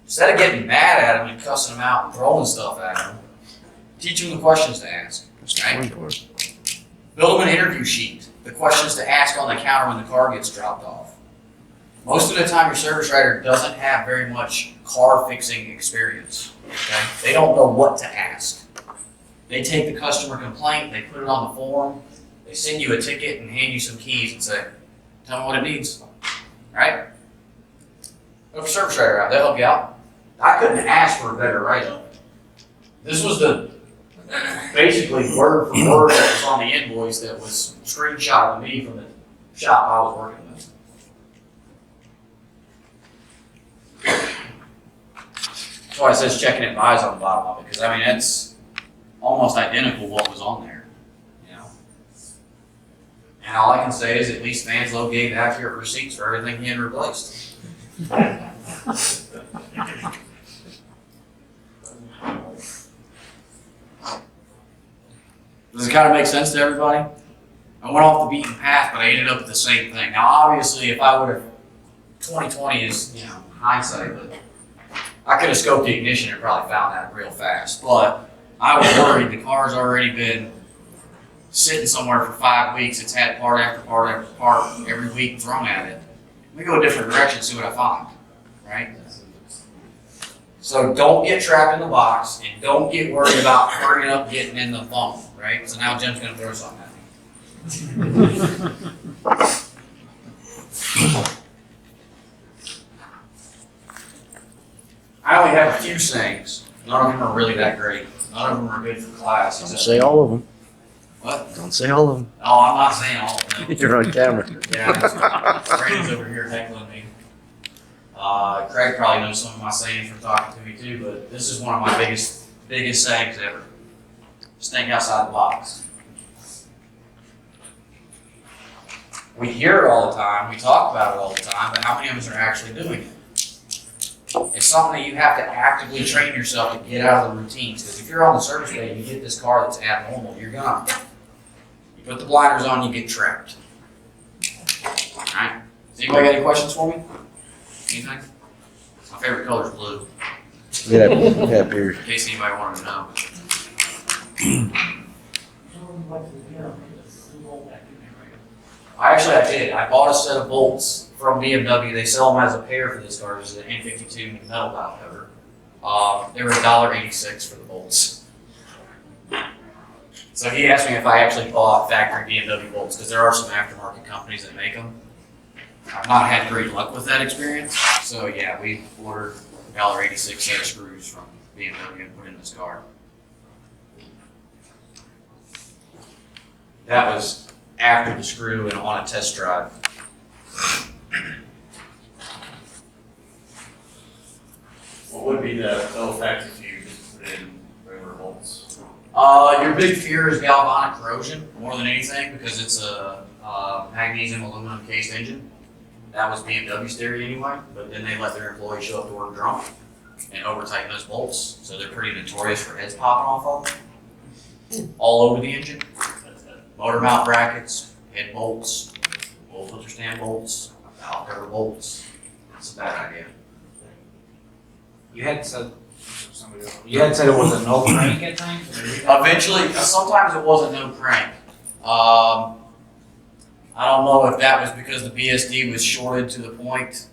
Instead of getting mad at them and cussing them out and throwing stuff at them, teach them the questions to ask, right? Build them an interview sheet, the questions to ask on the counter when the car gets dropped off. Most of the time, your service writer doesn't have very much car fixing experience, okay? They don't know what to ask. They take the customer complaint, they put it on the form, they send you a ticket and hand you some keys and say, tell me what it needs, right? Look for service writer out, they'll help you out. I couldn't ask for a better write-up. This was basically word for word that was on the invoice that was screenshot of me from the shop I was working with. That's why it says checking advise on the bottom of it, because I mean it's almost identical what was on there, And all I can say is at least Manslow gave accurate receipts for everything he had replaced. Does it kind of make sense to everybody? I went off the beaten path, but I ended up with the same thing. Now, obviously, if I would have, 2020 is, hindsight, but I could have scoped the ignition and probably found that real fast. But I was worried. The car's already been sitting somewhere for 5 weeks. It's had part after part after part every week thrown at it. Let me go a different direction and see what I find. right? So don't get trapped in the box and don't get worried about hurrying up getting in the funnel, right? So now Jim's gonna throw something at me. I only have a few sayings. None of them are really that great. None of them are good for class. Don't say all of them. What? Don't say all of them. No, I'm not saying all of them. You're on camera. Yeah, Brandon's over here heckling me. Craig probably knows some of my sayings from talking to me too, but this is one of my biggest sayings ever. Just think outside the box. We hear it all the time, we talk about it all the time, but how many of us are actually doing it? It's something that you have to actively train yourself to get out of the routines, because if you're on the service bay and you get this car that's abnormal, you're gonna. You put the blinders on, you get trapped. Alright? Does anybody got any questions for me? Anything? My favorite color is blue, Yeah, beard. in case anybody wanted to know. I did. I bought a set of bolts from BMW. They sell them as a pair for this car. This is an N52 metal valve cover. They were $1.86 for the bolts. So he asked me if I actually bought factory BMW bolts, because there are some aftermarket companies that make them. I've not had great luck with that experience. So yeah, we ordered $1.86 set of screws from BMW and put in this car. That was after the screw and on a test drive. What would be the ill effect if you just put in regular bolts? Your big fear is galvanic corrosion more than anything, because it's a magnesium aluminum cased engine. That was BMW's theory anyway, but then they let their employees show up to work drunk and over tighten those bolts, so they're pretty notorious for heads popping off of them. All over the engine. Motor mount brackets, head bolts, oil filter stand bolts, valve cover bolts. It's a bad idea. You had said it was a no crank at times? Eventually, sometimes it wasn't no crank. I don't know if that was because the BSD was shorted to the point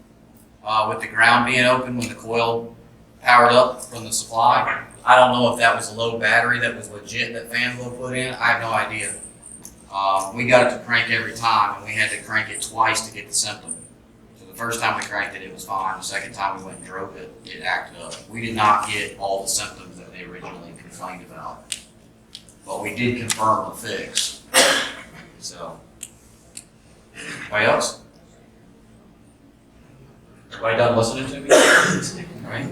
with the ground being open when the coil powered up from the supply. I don't know if that was a low battery that was legit that Fanville put in. I have no idea. We got it to crank every time, and we had to crank it twice to get the symptom. So the first time we cranked it, it was fine. The second time we went and drove it, it acted up. We did not get all the symptoms that they originally complained about, but we did confirm the fix. So, anybody else? Everybody done listening to me? Right?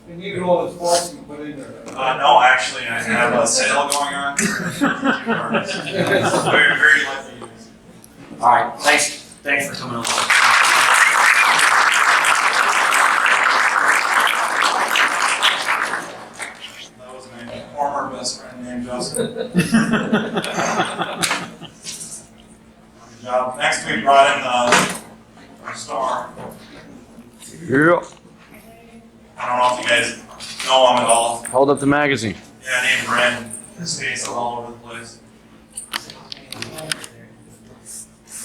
And you know all the parts you put in there. No, actually, I have a sale going on. Very, very lucky. All right, thanks for coming along. That was my former best friend named Justin. Good job. Next, we brought in our star. Yeah. I don't know if you guys know him at all. Hold up the magazine. Yeah, named Brandon. His face is all over the place.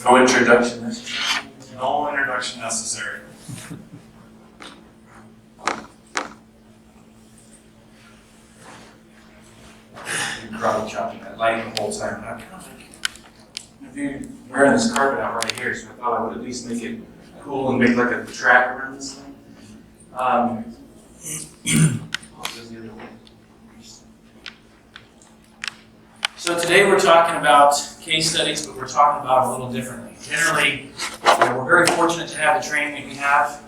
No introduction necessary. No introduction necessary. You're probably chopping that light the whole time. And I kind of like, if you're wearing this carpet out right here, so I thought I would at least make it cool and make like a track around this thing. I'll just the other way. So today we're talking about case studies, but we're talking about it a little differently. Generally, we're very fortunate to have the training that we have.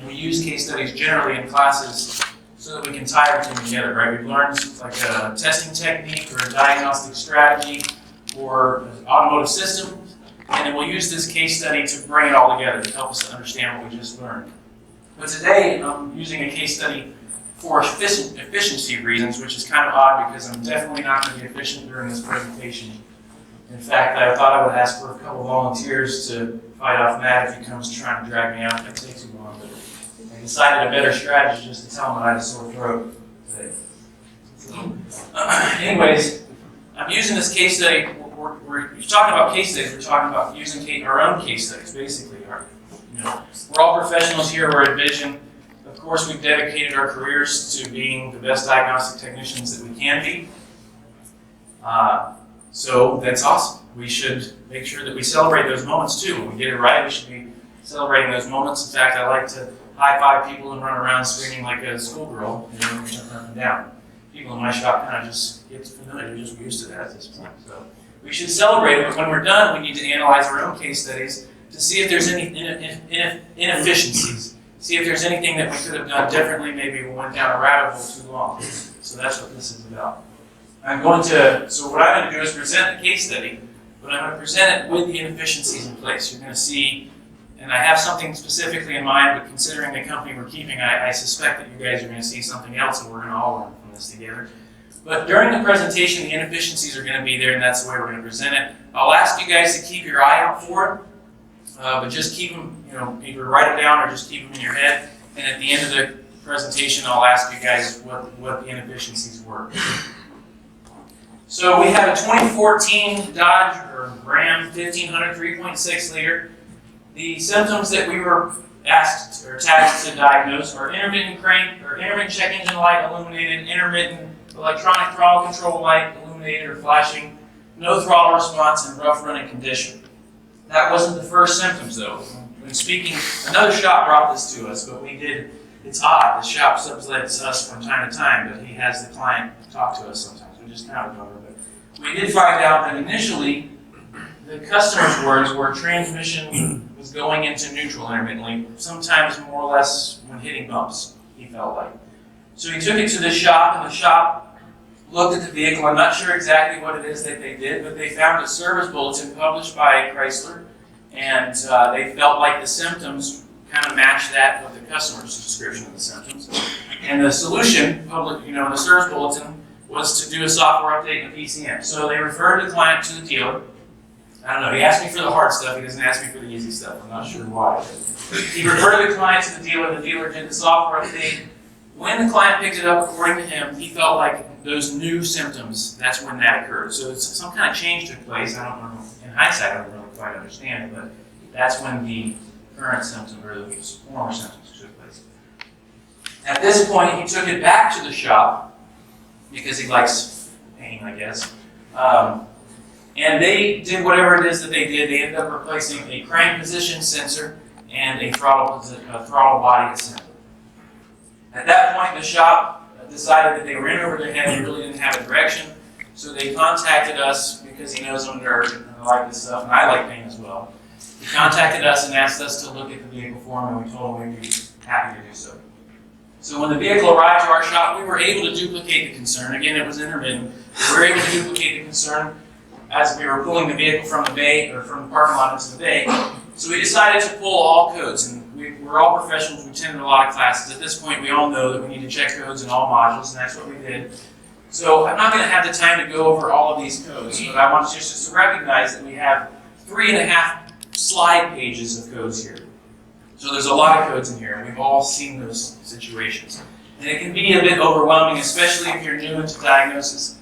We use case studies generally in classes so that we can tie everything together, right? We've learned like a testing technique or a diagnostic strategy or an automotive system, and then we'll use this case study to bring it all together to help us understand what we just learned. But today, I'm using a case study for efficiency reasons, which is kind of odd because I'm definitely not going to be efficient during this presentation. In fact, I thought I would ask for a couple volunteers to fight off Matt if he comes trying to drag me out. It might take too long, but I decided a better strategy just to tell him that I had a sore throat today. Anyways, I'm using this case study. We're we're talking about case studies, we're talking about using our own case studies, basically. We're all professionals here, we're at Vision. Of course, we've dedicated our careers to being the best diagnostic technicians that we can be. So that's awesome. We should make sure that we celebrate those moments too. When we get it right, we should be celebrating those moments. In fact, I like to high-five people and run around screaming like a schoolgirl, jump up and down. People in my shop kind of just get familiar, they're just used to that at this point. So we should celebrate it, but when we're done, we need to analyze our own case studies to see if there's any inefficiencies. See if there's anything that we could have done differently. Maybe we went down a rabbit hole too long. So that's what this is about. So what I'm going to do is present the case study, but I'm going to present it with the inefficiencies in place. You're going to see, and I have something specifically in mind, but considering the company we're keeping, I suspect that you guys are going to see something else, and we're going to all learn from this together. But during the presentation, the inefficiencies are going to be there, and that's the way we're going to present it. I'll ask you guys to keep your eye out for it, but just keep them, either write them down or just keep them in your head. And at the end of the presentation, I'll ask you guys what the inefficiencies were. So we have a 2014 Dodge or Ram 1500 3.6 liter. The symptoms that we were asked or tasked to diagnose are intermittent crank or intermittent check engine light illuminated, intermittent electronic throttle control light illuminated or flashing, no throttle response, and rough running condition. That wasn't the first symptoms though. When speaking, another shop brought this to us, but it's odd. The shop sublets us from time to time, but he has the client talk to us sometimes. We just kind of ignore it. But we did find out that initially, the customer's words were transmission was going into neutral intermittently, sometimes more or less when hitting bumps, he felt like. So he took it to the shop, and the shop looked at the vehicle. I'm not sure exactly what it is that they did, but they found a service bulletin published by Chrysler, and they felt like the symptoms kind of matched that with the customer's description of the symptoms. And the solution, in the service bulletin, was to do a software update in the PCM. So they referred the client to the dealer. I don't know, he asked me for the hard stuff, he doesn't ask me for the easy stuff. I'm not sure why. He referred the client to the dealer did the software update. When the client picked it up, according to him, he felt like those new symptoms, that's when that occurred. So some kind of change took place. I don't know, in hindsight, I don't really quite understand it, but that's when the current symptoms, or the former symptoms, took place. At this point, he took it back to the shop, because he likes pain, I guess. And they did whatever it is that they did. They ended up replacing a crank position sensor and a throttle body assembly. At that point, the shop decided that they were in over their head. They really didn't have a direction. So they contacted us, because he knows I'm a nerd and I like this stuff, and I like pain as well. He contacted us and asked us to look at the vehicle for him, and we told him we'd be happy to do so. So when the vehicle arrived to our shop, we were able to duplicate the concern. Again, it was intermittent. We were able to duplicate the concern as we were pulling the vehicle from the bay, or from the parking lot into the bay. So we decided to pull all codes, and we're all professionals. We attended a lot of classes. At this point, we all know that we need to check codes in all modules, and that's what we did. So I'm not going to have the time to go over all of these codes, but I want you just to recognize that we have 3.5 slide pages of codes here. So there's a lot of codes in here, and we've all seen those situations. And it can be a bit overwhelming, especially if you're new into diagnosis.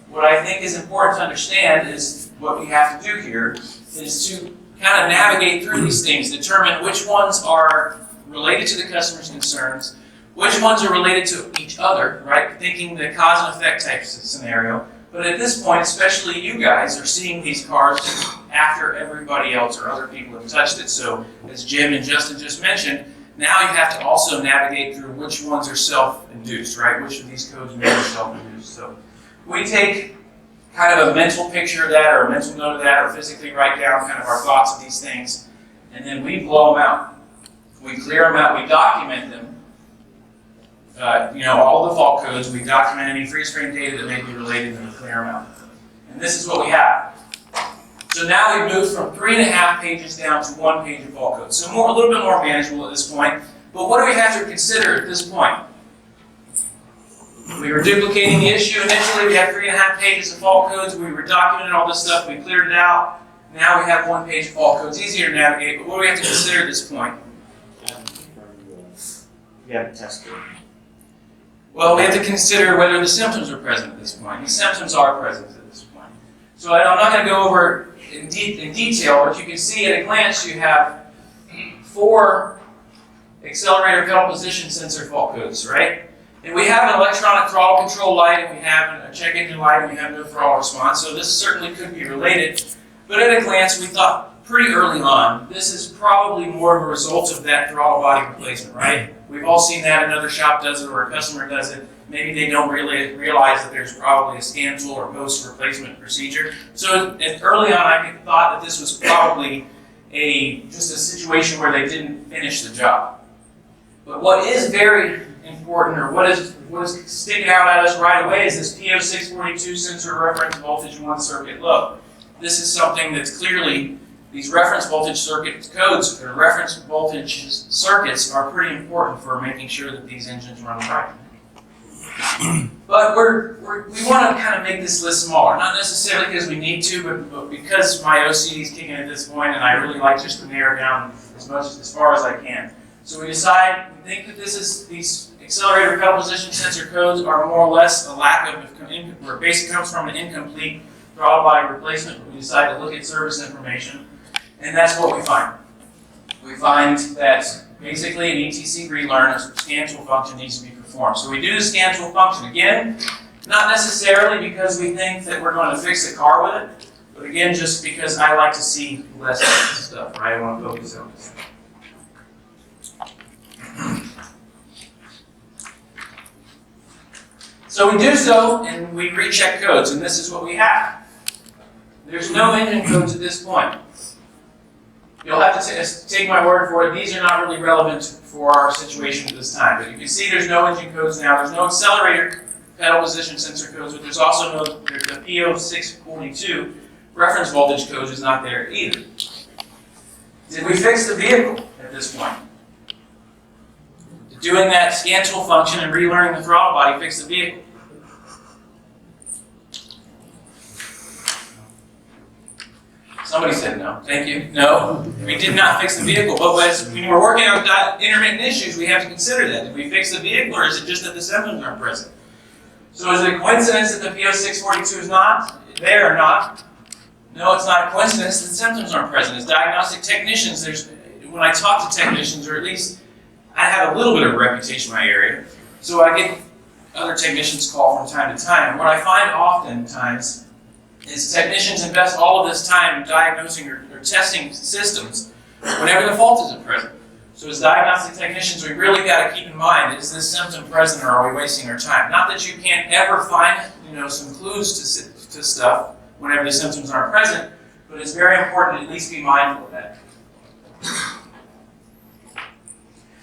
What I think is important to understand is what we have to do here is to kind of navigate through these things, determine which ones are related to the customer's concerns, which ones are related to each other, right? Thinking the cause and effect type scenario. But at this point, especially you guys are seeing these cars after everybody else or other people have touched it. So as Jim and Justin just mentioned, now you have to also navigate through which ones are self-induced, right? Which of these codes are self-induced. So we take kind of a mental picture of that, or a mental note of that, or physically write down kind of our thoughts of these things, and then we blow them out. We clear them out, we document them. All the fault codes, we document any freeze frame data that may be related, and we clear them out. And this is what we have. So now we've moved from 3.5 pages down to 1 page of fault codes. So a little bit more manageable at this point. But what do we have to consider at this point? We were duplicating the issue. Initially, we had 3.5 pages of fault codes. We were documenting all this stuff. We cleared it out. Now we have 1 page of fault codes. Easier to navigate, but what do we have to consider at this point? You have to test it. Well, we have to consider whether the symptoms are present at this point. The symptoms are present at this point. So I'm not going to go over in detail, but you can see at a glance you have 4 accelerator pedal position sensor fault codes, right? And we have an electronic throttle control light, and we have a check engine light, and we have no throttle response, so this certainly could be related. But at a glance, we thought pretty early on, this is probably more of a result of that throttle body replacement, right? We've all seen that, another shop does it, or a customer does it. Maybe they don't really realize that there's probably a scan tool or post replacement procedure. So early on, I thought that this was probably just a situation where they didn't finish the job. But what is very important, or what is sticking out at us right away, is this P0642 sensor reference voltage 1 circuit low. This is something that's clearly, these reference voltage circuit codes, or reference voltage circuits, are pretty important for making sure that these engines run right. But we want to kind of make this list smaller, not necessarily because we need to, but because my OCD is kicking at this point, and I really like just to narrow down as far as I can. So we think that these accelerator pedal position sensor codes are more or less a lack of, or basically comes from an incomplete throttle body replacement. But we decide to look at service information, and that's what we find. We find that basically an ETC relearn, a scan tool function, needs to be performed. So we do the scan tool function again, not necessarily because we think that we're going to fix the car with it, but again, just because I like to see less stuff, right? I want to focus on this. So we do so, and we recheck codes, and this is what we have. There's no engine codes at this point. You'll have to take my word for it. These are not really relevant for our situation at this time. But you can see there's no engine codes now. There's no accelerator pedal position sensor codes, but there's also no, the P0642 reference voltage code is not there either. Did we fix the vehicle at this point? Did doing that scan tool function and relearning the throttle body fix the vehicle? Somebody said no. Thank you. No, we did not fix the vehicle. But when we're working on intermittent issues, we have to consider that. Did we fix the vehicle, or is it just that the symptoms aren't present? So is it a coincidence that the P0642 is not there or not? No, it's not a coincidence that the symptoms aren't present. As diagnostic technicians, when I talk to technicians, or at least I have a little bit of a reputation in my area, so I get other technicians call from time to time. And what I find oftentimes is technicians invest all of this time diagnosing or testing systems whenever the fault isn't present. So as diagnostic technicians, we really got to keep in mind, is this symptom present, or are we wasting our time? Not that you can't ever find some clues to stuff whenever the symptoms aren't present, but it's very important to at least be mindful of that.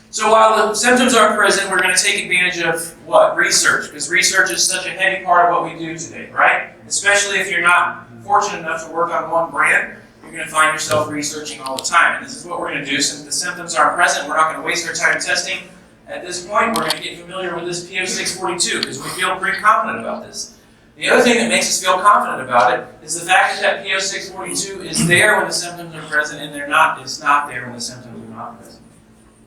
So while the symptoms aren't present, we're going to take advantage of what? Research, because research is such a heavy part of what we do today, right? Especially if you're not fortunate enough to work on one brand, you're going to find yourself researching all the time. And this is what we're going to do. Since the symptoms aren't present, we're not going to waste our time testing. At this point, we're going to get familiar with this P0642 because we feel pretty confident about this. The other thing that makes us feel confident about it is the fact that P0642 is there when the symptoms are present, and it's not there when the symptoms are not present.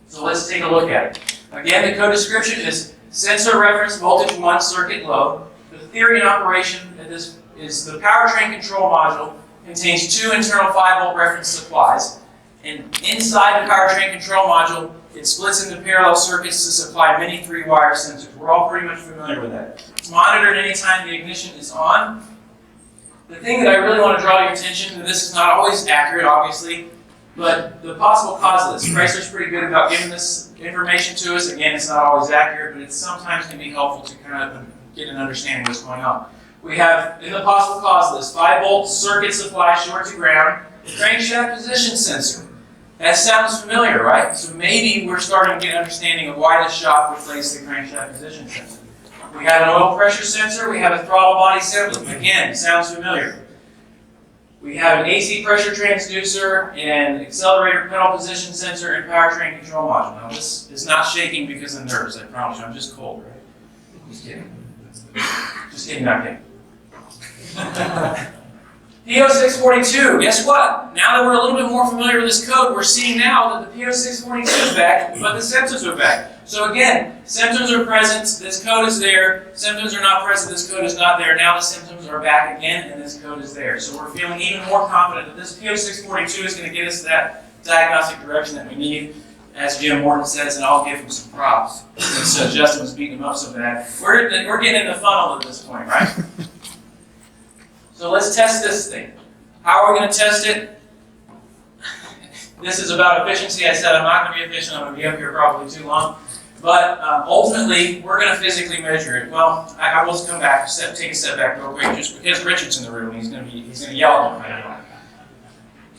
So let's take a look at it. Again, the code description is sensor reference voltage 1 circuit low. The theory and operation of this is the powertrain control module contains 2 internal 5-volt reference supplies. And inside the powertrain control module, it splits into parallel circuits to supply many 3-wire sensors. We're all pretty much familiar with that. It's monitored anytime the ignition is on. The thing that I really want to draw your attention to, and this is not always accurate, obviously, but the possible cause list. Chrysler's pretty good about giving this information to us. Again, it's not always accurate, but it sometimes can be helpful to kind of get an understanding of what's going on. We have, in the possible cause list, 5-volt circuit supply short to ground, crankshaft position sensor. That sounds familiar, right? So maybe we're starting to get an understanding of why the shop replaced the crankshaft position sensor. We have an oil pressure sensor. We have a throttle body assembly. Again, sounds familiar. We have an AC pressure transducer, and accelerator pedal position sensor, and powertrain control module. Now this is not shaking because of nerves, I promise you. I'm just cold, right? Just kidding. Just kidding, not kidding. P0642, guess what? Now that we're a little bit more familiar with this code, we're seeing now that the P0642 is back, but the symptoms are back. So again, symptoms are present, this code is there. Symptoms are not present, this code is not there. Now the symptoms are back again, and this code is there. So we're feeling even more confident that this P0642 is going to get us to that diagnostic direction that we need, as Jim Morton says, and I'll give him some props. Since Justin was beating him up so bad. We're getting in the funnel at this point, right? So let's test this thing. How are we going to test it? This is about efficiency. I said I'm not going to be efficient. I'm going to be up here probably too long. But ultimately, we're going to physically measure it. Well, I will come back, take a step back real quick, just because Richard's in the room. He's going to yell at me right now.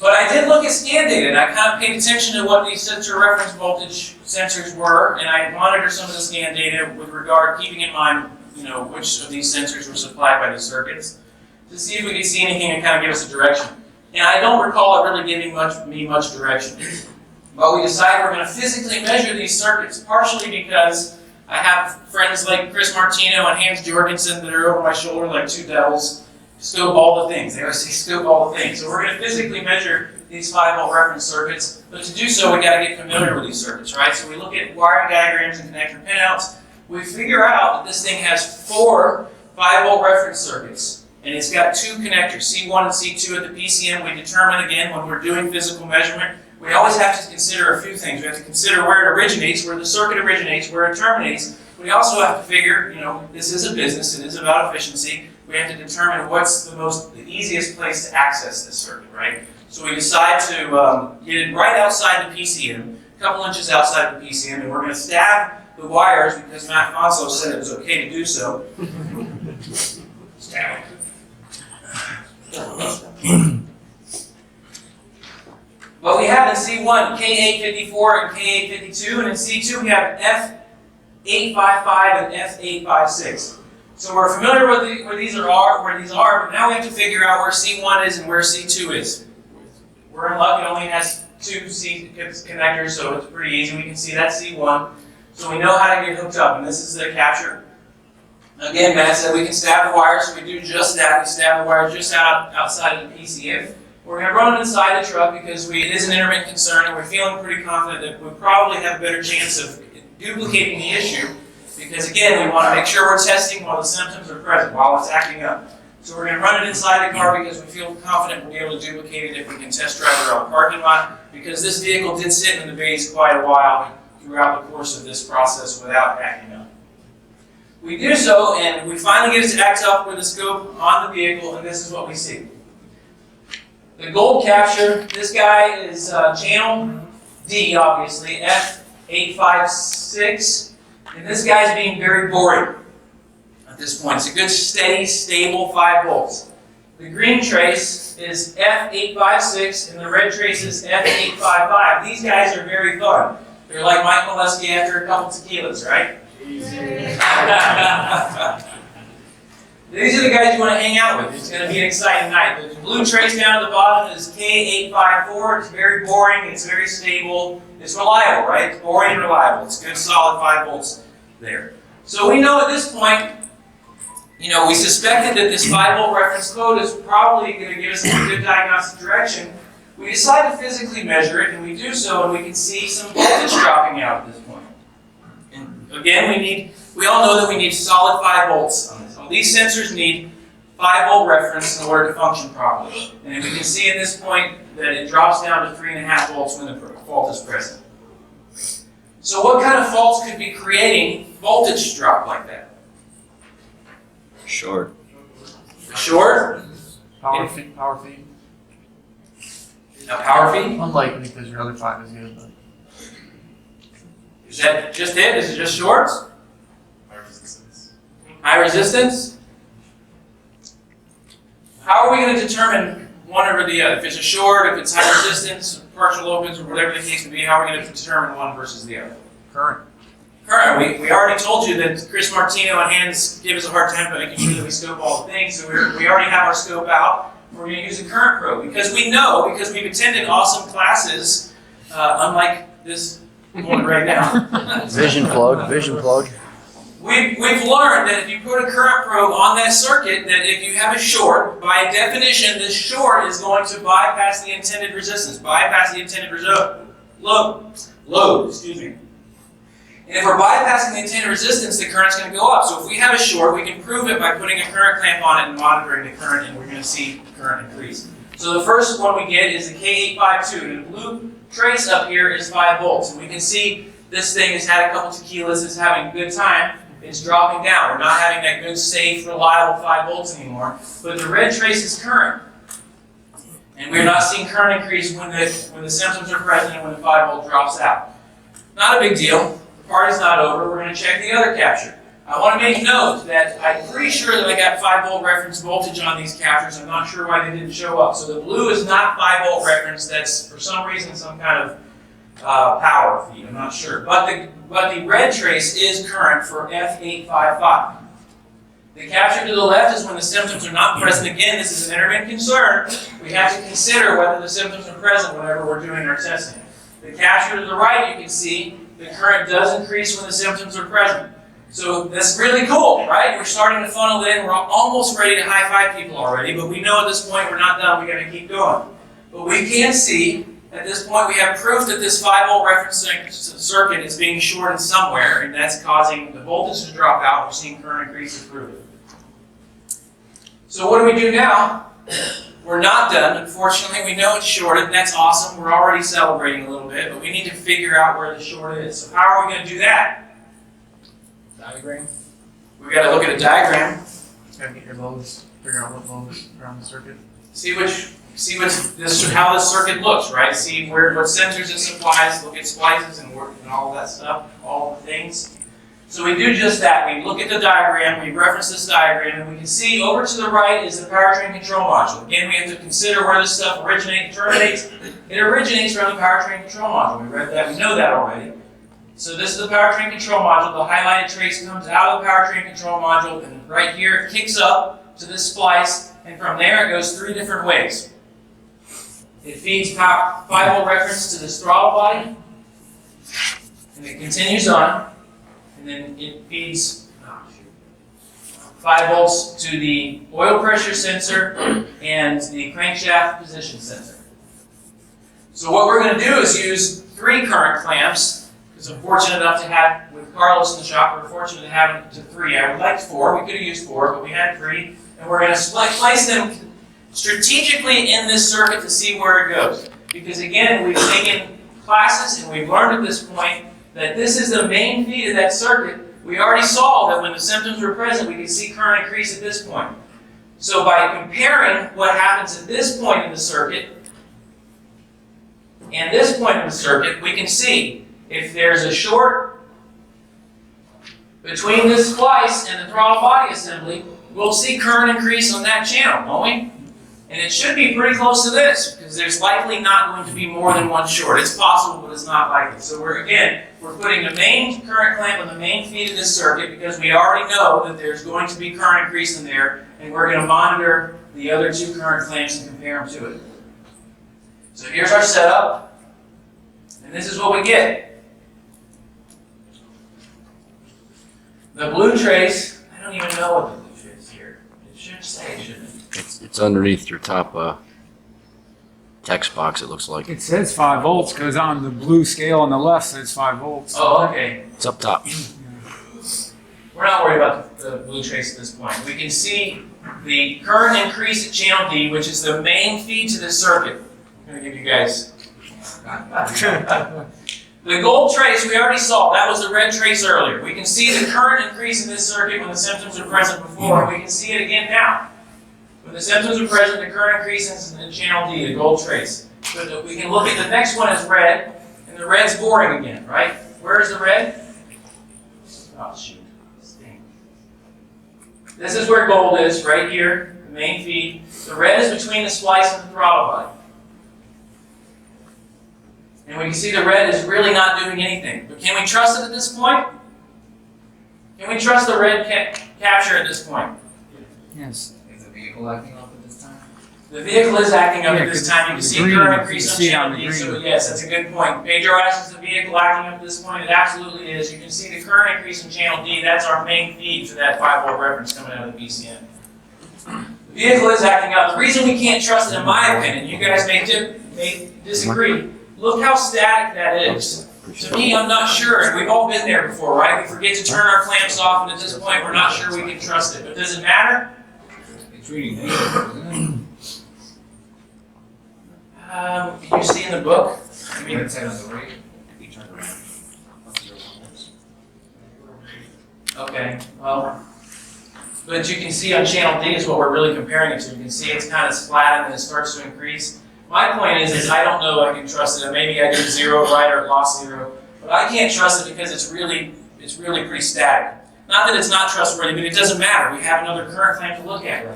But I did look at scan data, and I kind of paid attention to what these sensor reference voltage sensors were, and I monitored some of the scan data with regard, keeping in mind, which of these sensors were supplied by these circuits, to see if we could see anything to kind of give us a direction. And I don't recall it really giving me much direction. But we decided we're going to physically measure these circuits, partially because I have friends like Chris Martino and Hans Jorgensen that are over my shoulder like two devils. Scope all the things. They always say scope all the things. So we're going to physically measure these 5-volt reference circuits. But to do so, we got to get familiar with these circuits, right? So we look at wiring diagrams and connector pinouts. We figure out that this thing has 4 5-volt reference circuits. And it's got 2 connectors, C1 and C2 at the PCM. We determine, again, when we're doing physical measurement, we always have to consider a few things. We have to consider where it originates, where the circuit originates, where it terminates. We also have to figure, this is a business, it is about efficiency. We have to determine what's the easiest place to access this circuit, right? So we decide to get it right outside the PCM, a couple inches outside the PCM, and we're going to stab the wires because Matt Fonso said it was okay to do so. Stab it. But we have in C1 K854 and K852, and in C2 we have F855 and F856. So we're familiar with where these are, but now we have to figure out where C1 is and where C2 is. We're in luck, it only has 2 C connectors, so it's pretty easy. We can see that's C1. So we know how to get hooked up, and this is the capture. Again, Matt said we can stab the wires, so we do just that. We stab the wires just outside of the PCM. We're going to run it inside the truck because it is an intermittent concern, and we're feeling pretty confident that we probably have a better chance of duplicating the issue. Because again, we want to make sure we're testing while the symptoms are present, while it's acting up. So we're going to run it inside the car because we feel confident we'll be able to duplicate it if we can test drive it around the parking lot. Because this vehicle did sit in the bays quite a while throughout the course of this process without acting up. We do so, and we finally get it to act up with the scope on the vehicle, and this is what we see. The gold capture, this guy is channel D, obviously, F856. And this guy's being very boring at this point. It's a good, steady, stable 5 volts. The green trace is F856, and the red trace is F855. These guys are very fun. They're like Mike Molesky after a couple tequilas, right? These are the guys you want to hang out with. It's going to be an exciting night. The blue trace down at the bottom is K854. It's very boring. It's very stable. It's reliable, right? It's boring and reliable. It's good, solid 5 volts there. So we know at this point, we suspected that this 5-volt reference code is probably going to give us a good diagnostic direction. We decide to physically measure it, and we do so, and we can see some voltage dropping out at this point. And again, we all know that we need solid 5 volts on this. All these sensors need 5-volt reference in order to function properly. And we can see at this point that it drops down to 3.5 volts when the fault is present. So what kind of faults could be creating voltage drop like that? Short. Short? Power feed. A power feed? Unlikely because your other 5 is good, but. Is that just it? Is it just shorts? High resistance. High resistance? How are we going to determine one over the other? If it's a short, if it's high resistance, partial opens, or whatever the case may be, how are we going to determine one versus the other? Current. Current. We already told you that Chris Martino and Hans give us a hard time by making sure that we scope all the things, so we already have our scope out. We're going to use a current probe because we know, because we've attended awesome classes, unlike this one right now. Vision plug. We've learned that if you put a current probe on that circuit, that if you have a short, by definition, this short is going to bypass the intended resistance, bypass the intended load. And if we're bypassing the intended resistance, the current's going to go up. So if we have a short, we can prove it by putting a current clamp on it and monitoring the current, and we're going to see current increase. So the first one we get is the K852. And the blue trace up here is 5 volts. And we can see this thing has had a couple tequilas, it's having a good time. It's dropping down. We're not having that good, safe, reliable 5 volts anymore. But the red trace is current. And we're not seeing current increase when the symptoms are present and when the 5 volt drops out. Not a big deal. The party's not over. We're going to check the other capture. I want to make note that I'm pretty sure that I got 5 volt reference voltage on these captures. I'm not sure why they didn't show up. So the blue is not 5 volt reference. That's, for some reason, some kind of power feed. I'm not sure. But the red trace is current for F855. The capture to the left is when the symptoms are not present. Again, this is an intermittent concern. We have to consider whether the symptoms are present whenever we're doing our testing. The capture to the right, you can see the current does increase when the symptoms are present. So that's really cool, right? We're starting to funnel in. We're almost ready to high-five people already, but we know at this point we're not done. We've got to keep going. But we can see at this point we have proof that this 5 volt reference circuit is being shorted somewhere, and that's causing the voltage to drop out. We're seeing current increase and prove it. So what do we do now? We're not done. Unfortunately, we know it's shorted, and that's awesome. We're already celebrating a little bit, but we need to figure out where the short is. So how are we going to do that? Diagram. We've got to look at a diagram. Gotta get your loads, figure out what loads are on the circuit. See how this circuit looks, right? See what sensors it supplies, look at splices and all that stuff, all the things. So we do just that. We look at the diagram, we reference this diagram, and we can see over to the right is the powertrain control module. Again, we have to consider where this stuff originates and terminates. It originates from the powertrain control module. We read that, we know that already. So this is the powertrain control module. The highlighted trace comes out of the powertrain control module, and right here it kicks up to this splice, and from there it goes 3 different ways. It feeds 5 volt reference to this throttle body, and it continues on, and then it feeds 5 volts to the oil pressure sensor and the crankshaft position sensor. So what we're going to do is use 3 current clamps, because I'm fortunate enough to have, with Carlos in the shop, we're fortunate to have it to 3. I would like 4, we could have used 4, but we had 3, and we're going to place them strategically in this circuit to see where it goes. Because again, we've taken classes and we've learned at this point that this is the main feed of that circuit. We already saw that when the symptoms were present, we could see current increase at this point. So by comparing what happens at this point in the circuit and this point in the circuit, we can see if there's a short between this splice and the throttle body assembly, we'll see current increase on that channel, won't we? And it should be pretty close to this, because there's likely not going to be more than one short. It's possible, but it's not likely. So we're putting the main current clamp on the main feed of this circuit, because we already know that there's going to be current increase in there, and we're going to monitor the other 2 current clamps and compare them to it. So here's our setup, and this is what we get. The blue trace, I don't even know what the blue trace is here. It should say, shouldn't it? It's underneath your top text box, it looks like. It says 5 volts because on the blue scale on the left says 5 volts. Oh, okay. It's up top. We're not worried about the blue trace at this point. We can see the current increase at channel D, which is the main feed to this circuit. I'm going to give you guys. The gold trace we already saw. That was the red trace earlier. We can see the current increase in this circuit when the symptoms were present before. We can see it again now. When the symptoms are present, the current increases in channel D, the gold trace. But we can look at the next one as red, and the red's boring again, right? Where is the red? Oh, shoot. This is where gold is, right here, the main feed. The red is between the splice and the throttle body. And we can see the red is really not doing anything. But can we trust it at this point? Can we trust the red capture at this point? Yes. Is the vehicle acting up at this time? The vehicle is acting up Yeah, at this time. You can see green, current you increase see it on on the channel D. So green. yes, that's a good point. Pedro asks, is the vehicle acting up at this point? It absolutely is. You can see the current increase in channel D. That's our main feed for that 5 volt reference coming out of the BCM. The vehicle is acting up. The reason we can't trust it, in my opinion, you guys may disagree. Look how static that is. Appreciate To me, I'm not sure, and we've all been there before, right? We forget to turn our clamps off, and at this point, we're not sure we can trust it. But does it matter? It's really dangerous, isn't You see in the book? I it? mean, Right side on the right. You turn around. okay, well, but you can see on channel D is what we're really comparing it to. You can see it's kind of flat and then it starts to increase. My point is I don't know if I can trust it. Maybe I did 0 right or lost 0, but I can't trust it because it's really pretty static. Not that it's not trustworthy, but it doesn't matter. We have another current clamp to look at.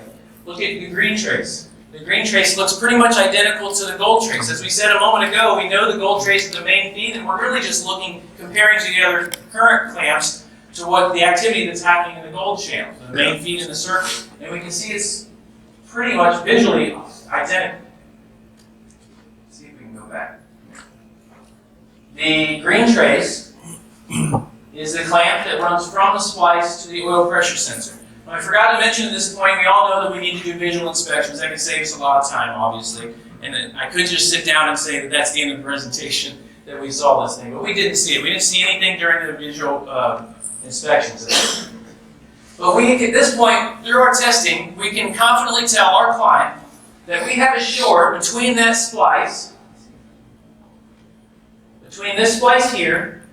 Look at the green trace. The green trace looks pretty much identical to the gold trace. As we said a moment ago, we know the gold trace is the main feed, and we're really just comparing to the other current clamps to what the activity that's happening in the gold channel, the main feed in the circuit. And we can see it's pretty much visually identical. Let's see if we can go back. The green trace is the clamp that runs from the splice to the oil pressure sensor. I forgot to mention at this point, we all know that we need to do visual inspections. That can save us a lot of time, obviously. And I could just sit down and say that that's the end of the presentation, that we saw this thing. But we didn't see it. We didn't see anything during the visual inspections. But we, at this point, through our testing, we can confidently tell our client that we have a short between that splice, between this splice here,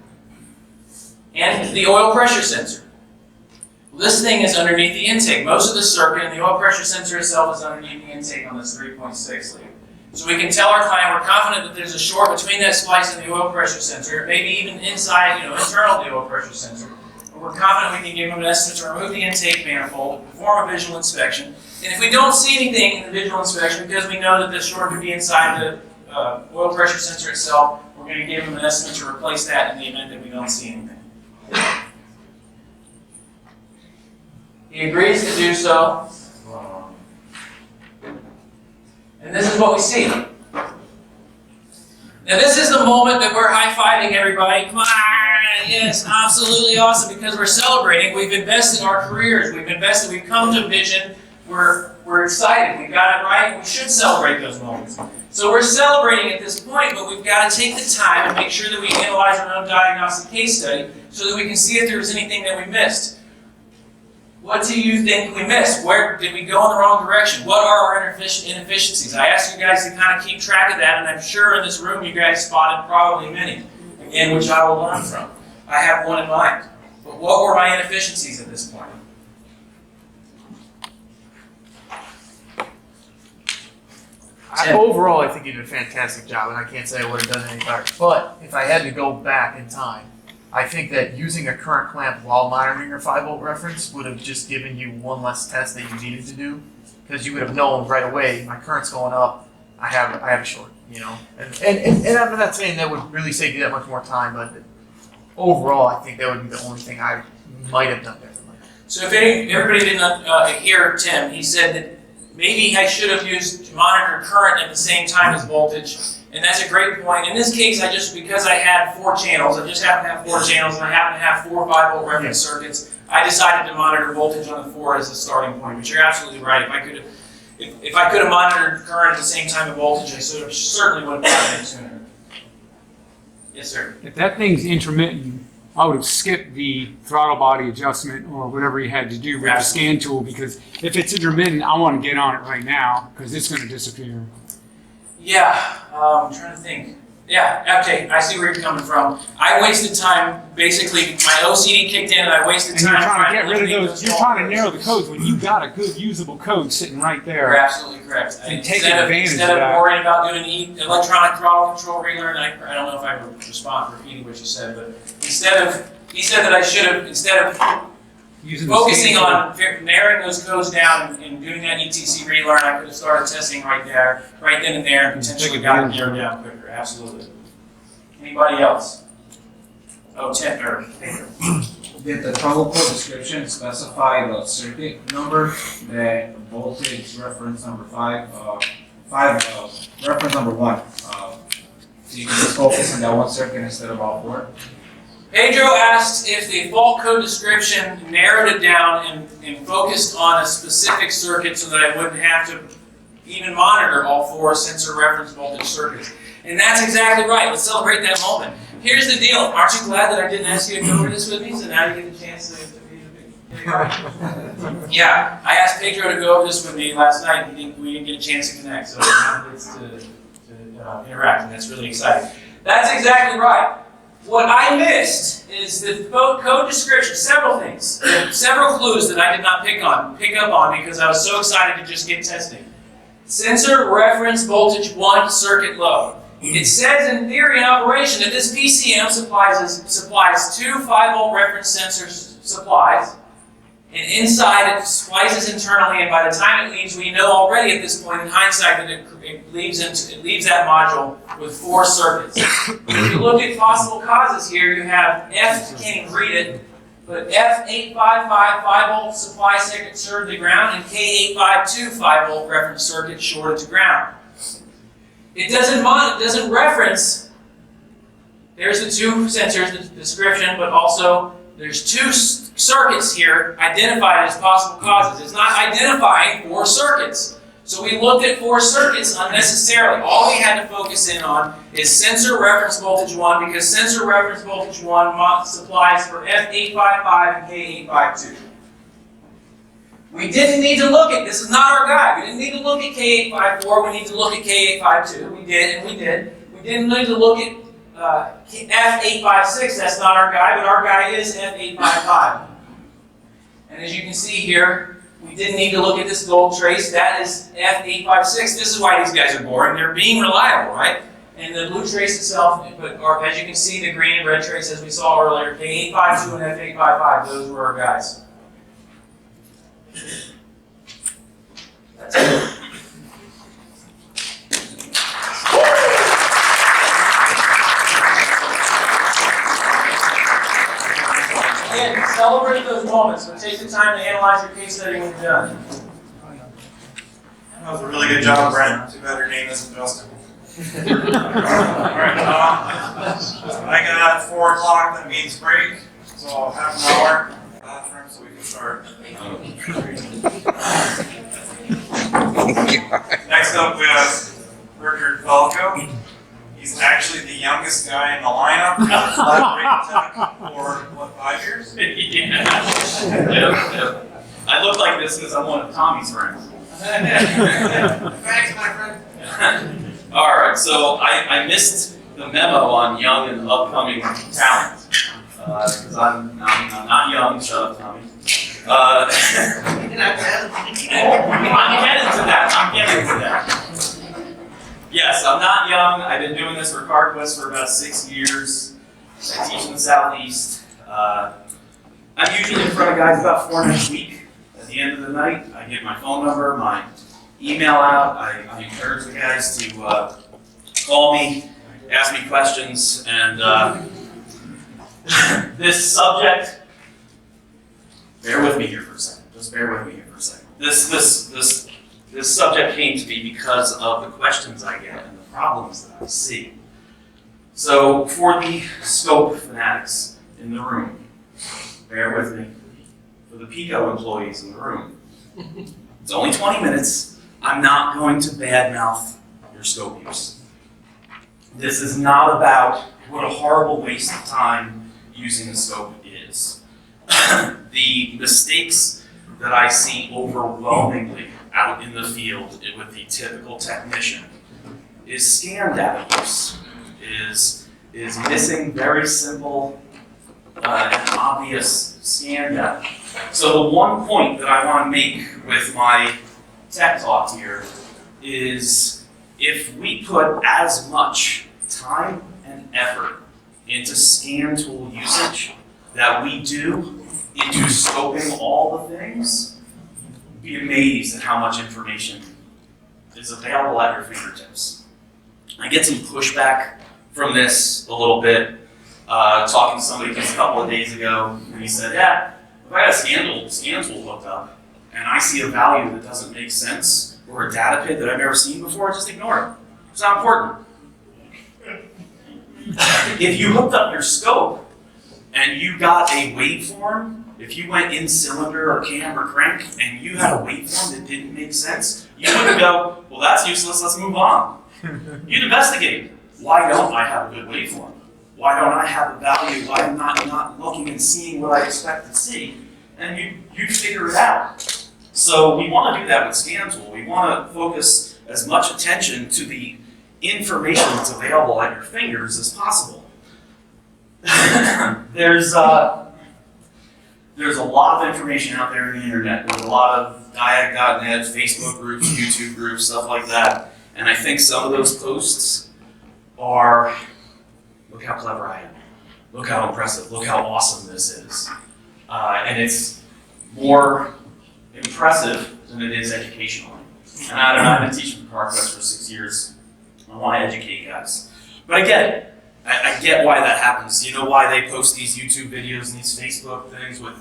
and the oil pressure sensor. This thing is underneath the intake. Most of the circuit and the oil pressure sensor itself is underneath the intake on this 3.6 lead. So we can tell our client we're confident that there's a short between that splice and the oil pressure sensor, maybe even inside, internal the oil pressure sensor. And we're confident we can give them an estimate to remove the intake manifold, perform a visual inspection. And if we don't see anything in the visual inspection, because we know that the short could be inside the oil pressure sensor itself, we're going to give them an estimate to replace that in the event that we don't see anything. He agrees to do so. And this is what we see. Now this is the moment that we're high-fiving everybody. Come on, yes, absolutely awesome, because we're celebrating. We've invested our careers. We've come to vision. We're excited. We got it right. We should celebrate those moments. So we're celebrating at this point, but we've got to take the time and make sure that we analyze our own diagnostic case study so that we can see if there's anything that we missed. What do you think we missed? Where did we go in the wrong direction? What are our inefficiencies? I asked you guys to kind of keep track of that, and I'm sure in this room you guys spotted probably many, again, which I will learn from. I have one in mind. But what were my inefficiencies at this point? Overall, I think you did a fantastic job, and I can't say I would have done any better. But if I had to go back in time, I think that using a current clamp while monitoring your 5-volt reference would have just given you one less test that you needed to do, because you would have known right away, my current's going up, I have a short, And I'm not saying that would really save you that much more time, but overall, I think that would be the only thing I might have done differently. So if everybody didn't hear Tim, he said that maybe I should have used monitor current at the same time as voltage. And that's a great point. In this case, because I had 4 channels, I just happen to have 4 channels, and I happen to have 4 5-volt reference circuits, I decided to monitor voltage on the 4 as a starting point. But you're absolutely right. If I could have monitored current at the same time as voltage, I certainly would have gotten it sooner. Yes, sir. If that thing's intermittent, I would have skipped the throttle body adjustment or whatever you had to do with the scan tool, because if it's intermittent, I want to get on it right now because it's going to disappear. Yeah, I'm trying to think. Yeah, okay, I see where you're coming from. I wasted time, basically, my OCD kicked in and I wasted time. And you're trying to get rid of those, you're trying to narrow the codes when you've got a good usable code sitting right there. You're absolutely correct. And take advantage of that. Instead of worrying about doing electronic throttle control relearn, I don't know if I would respond repeating what you said, but he said that I should have, instead of focusing on narrowing those codes down and doing that ETC relearn, I could have started testing right then and there, and potentially got it narrowed down quicker. Absolutely. Anybody else? Oh, Tim or Pedro. Did the trouble code description specify the circuit number, the voltage reference number 5, reference number 1? So you can just focus on that one circuit instead of all 4? Pedro asked if the fault code description narrowed it down and focused on a specific circuit so that I wouldn't have to even monitor all 4 sensor reference voltage circuits. And that's exactly right. Let's celebrate that moment. here's the deal. Aren't you glad that I didn't ask you to go over this with me? So now you get the chance to be the Yeah, I asked Pedro to go over this with me last night. We didn't get a chance to connect, so now he gets to interact, and that's really exciting. That's exactly right. What I missed is the code description, several things, several clues that I did not pick up on because I was so excited to just get testing. Sensor reference voltage 1 circuit low. It says in theory and operation that this PCM supplies two 5-volt reference sensor supplies, and inside it splices internally, and by the time it leaves, we know already at this point in hindsight that it leaves that module with 4 circuits. If you look at possible causes here, you have F, you can't even read it, but F855 5-volt supply circuit shorted to ground, and K852 5-volt reference circuit shorted to ground. It doesn't reference, there's the 2 sensors, the description, but also there's 2 circuits here identified as possible causes. It's not identifying 4 circuits. So we looked at 4 circuits unnecessarily. All we had to focus in on is sensor reference voltage 1, because sensor reference voltage 1 supplies for F855 and K852. We didn't need to look at, this is not our guide, we didn't need to look at K854, we need to look at K852. We did, and we did. We didn't need to look at F856, that's not our guy, but our guy is F855. And as you can see here, we didn't need to look at this gold trace, that is F856. This is why these guys are boring, they're being reliable, right? And the blue trace itself, or as you can see, the green and red trace as we saw earlier, K852 and F855, those were our guys. That's it. Again, celebrate those moments, but take the time to analyze your case study when you're done. That was a really good job, Brent. Too bad your name isn't Justin. Alright, I got at 4 o'clock, that means break. So half an hour bathroom so we can start. Next up we have Richard Falco. He's actually the youngest guy in the lineup. For what, 5 years? Yeah. I look like this because I'm one of Tommy's friends. Thanks, my friend. All right, so I missed the memo on young and upcoming talent because I'm not young. Shut up, Tommy. I'm getting to that. Yes, I'm not young. I've been doing this for CarQuest for about 6 years. I teach in the Southeast. I'm usually in front of guys about 4 nights a week. At the end of the night, I get my phone number, my email out. I encourage the guys to call me, ask me questions, and this subject, bear with me here for a second. Just bear with me here for a second. This subject came to me because of the questions I get and the problems that I see. So for the scope fanatics in the room, bear with me. For the Pico employees in the room, it's only 20 minutes. I'm not going to badmouth your scope use. This is not about what a horrible waste of time using the scope is. The mistakes that I see overwhelmingly out in the field with the typical technician is scan data use, is missing very simple and obvious scan data. So the one point that I want to make with my tech talk here is if we put as much time and effort into scan tool usage that we do into scoping all the things, you'd be amazed at how much information is available at your fingertips. I get some pushback from this a little bit. Talking to somebody just a couple of days ago, and he said, yeah, if I got a scan tool hooked up, and I see a value that doesn't make sense, or a data pit that I've never seen before, just ignore it. It's not important. If you hooked up your scope, and you got a waveform, if you went in cylinder or cam or crank, and you had a waveform that didn't make sense, you wouldn't go, well, that's useless, let's move on. You'd investigate. Why don't I have a good waveform? Why don't I have a value? Why am I not looking and seeing what I expect to see? And you figure it out. So we want to do that with Scan Tool. We want to focus as much attention to the information that's available at your fingers as possible. There's a lot of information out there in the internet. There's a lot of Diag.net, Facebook groups, YouTube groups, stuff like that. And I think some of those posts are, look how clever I am. Look how impressive. Look how awesome this is. And it's more impressive than it is educational. And I don't know, I've been teaching CarQuest for 6 years. I want to educate guys. But I get it. I get why that happens. You know why they post these YouTube videos and these Facebook things with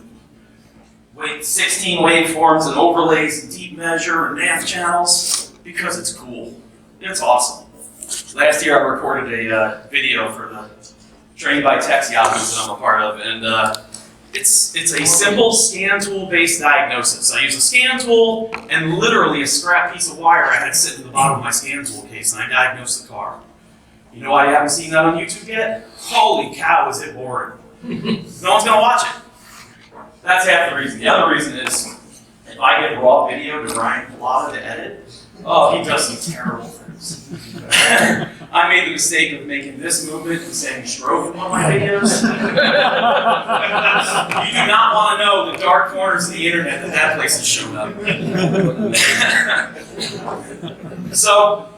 16 waveforms and overlays and deep measure and math channels? Because it's cool. It's awesome. Last year I recorded a video for the Trained by Techs Yahoos that I'm a part of, and it's a simple scan tool based diagnosis. I use a scan tool and literally a scrap piece of wire I had sitting at the bottom of my scan tool case, and I diagnosed the car. You know why you haven't seen that on YouTube yet? Holy cow, is it boring. No one's gonna watch it. That's half the reason. The other reason is, if I get raw video to Brian Pilata to edit, oh, he does some terrible things. I made the mistake of making this movement and saying stroke in one of my videos. You do not want to know the dark corners of the internet that place has shown up. So,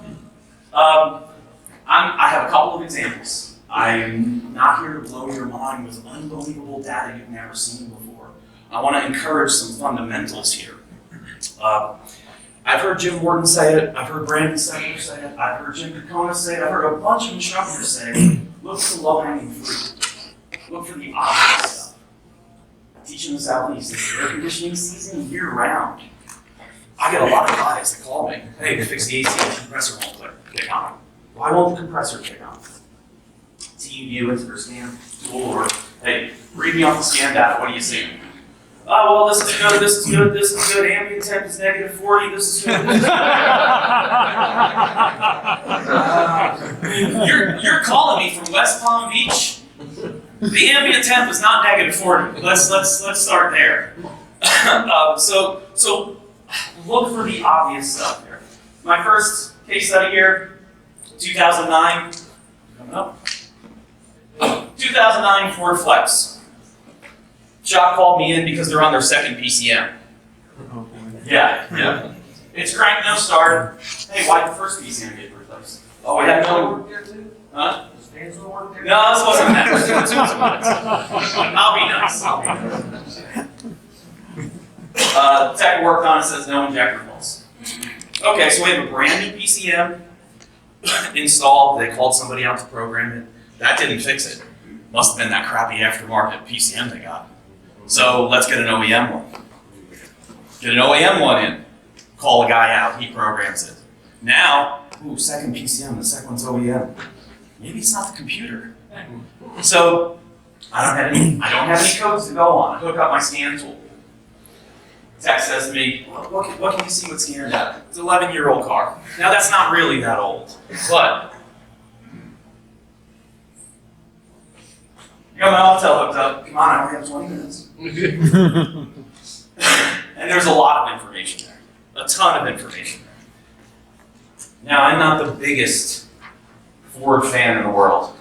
I have a couple of examples. I'm not here to blow your mind with unbelievable data you've never seen before. I want to encourage some fundamentals here. I've heard Jim Warden say it, I've heard Brandon Stecker say it, I've heard Jim Kekona say it, I've heard a bunch of instructors say, look for the low-hanging fruit. Look for the obvious stuff. I teach in the Southeast, it's air conditioning season year-round. I get a lot of guys that call me, hey, we fixed the AC, the compressor won't kick on. Why won't the compressor kick on? Team view into their scan tool, or hey, read me off the scan data, what do you see? Oh, well, this is good, this is good, this is good, ambient temp is negative 40, this is good, this is good. You're calling me from West Palm Beach? The ambient temp is not negative 40. Let's start there. So look for the obvious stuff here. My first case study here, 2009, coming up. 2009 Ford Flex. Shop called me in because they're on their second PCM. Yeah. It's crank, no start. Hey, why'd the first PCM get replaced? Oh, we had no work there too? Huh? No, this wasn't that. I'll be nice. Tech worked on it, says no injector pulse. Okay, so we have a brand new PCM installed. They called somebody out to program it. That didn't fix it. Must have been that crappy aftermarket PCM they got. So let's get an OEM one. Get an OEM one in. Call a guy out, he programs it. Now, second PCM, the second one's OEM. Maybe it's not the computer. So I don't have any codes to go on. I hook up my scan tool. Tech says to me, what can you see with scanner data? It's an 11-year-old car. Now that's not really that old, but you got my Autel hooked up. Come on, I only have 20 minutes. And there's a lot of information there. A ton of information there. Now, I'm not the biggest Ford fan in the world.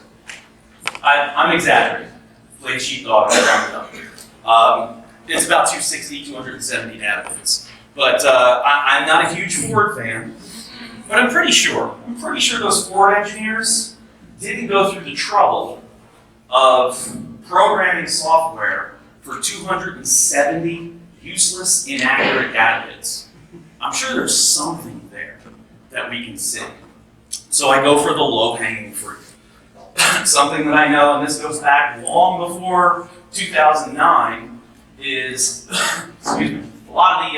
I'm exaggerating. Played sheepdog, I rounded up. It's about 260, 270 data points. But I'm not a huge Ford fan. But I'm pretty sure those Ford engineers didn't go through the trouble of programming software for 270 useless, inaccurate data bits. I'm sure there's something there that we can see. So I go for the low-hanging fruit. Something that I know, and this goes back long before 2009, is excuse me, a lot of the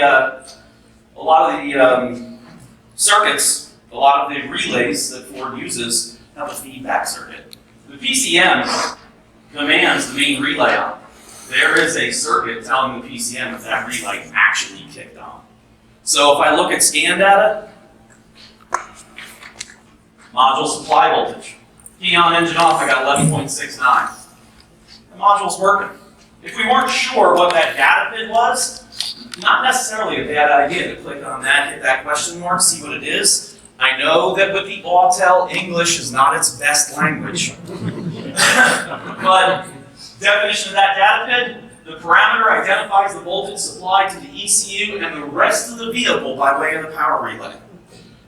circuits, a lot of the relays that Ford uses have a feedback circuit. The PCM demands the main relay on. There is a circuit telling the PCM if that relay actually kicked on. So if I look at scan data, module supply voltage, Key on, engine off, I got 11.69. The module's working. If we weren't sure what that data bit was, not necessarily a bad idea to click on that, hit that question mark, see what it is. I know that with the Autel, English is not its best language. But definition of that data bit, the parameter identifies the voltage supplied to the ECU and the rest of the vehicle by way of the power relay.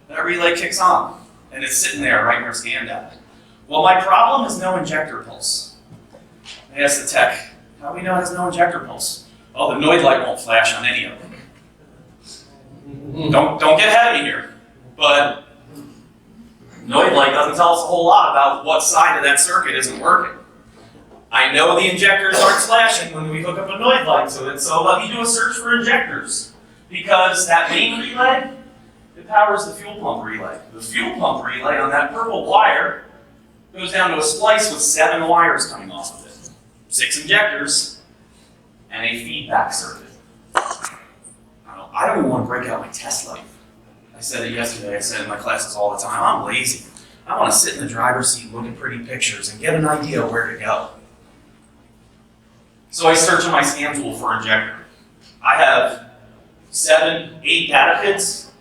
That relay kicks on, and it's sitting there right in our scan data. Well, my problem is no injector pulse. I asked the tech, how do we know it has no injector pulse? Oh, the Noid light won't flash on any of them. Don't get ahead of me here, but Noid light doesn't tell us a whole lot about what side of that circuit isn't working. I know the injectors aren't flashing when we hook up a Noid light to it, so let me do a search for injectors. Because that main relay, it powers the fuel pump relay. The fuel pump relay on that purple wire goes down to a splice with 7 wires coming off of it. 6 injectors, and a feedback circuit. I don't even want to break out my test light. I said it yesterday, I said in my classes all the time, I'm lazy. I want to sit in the driver's seat, look at pretty pictures, and get an idea of where to go. So I search on my scan tool for injector. I have 7, 8 data pits.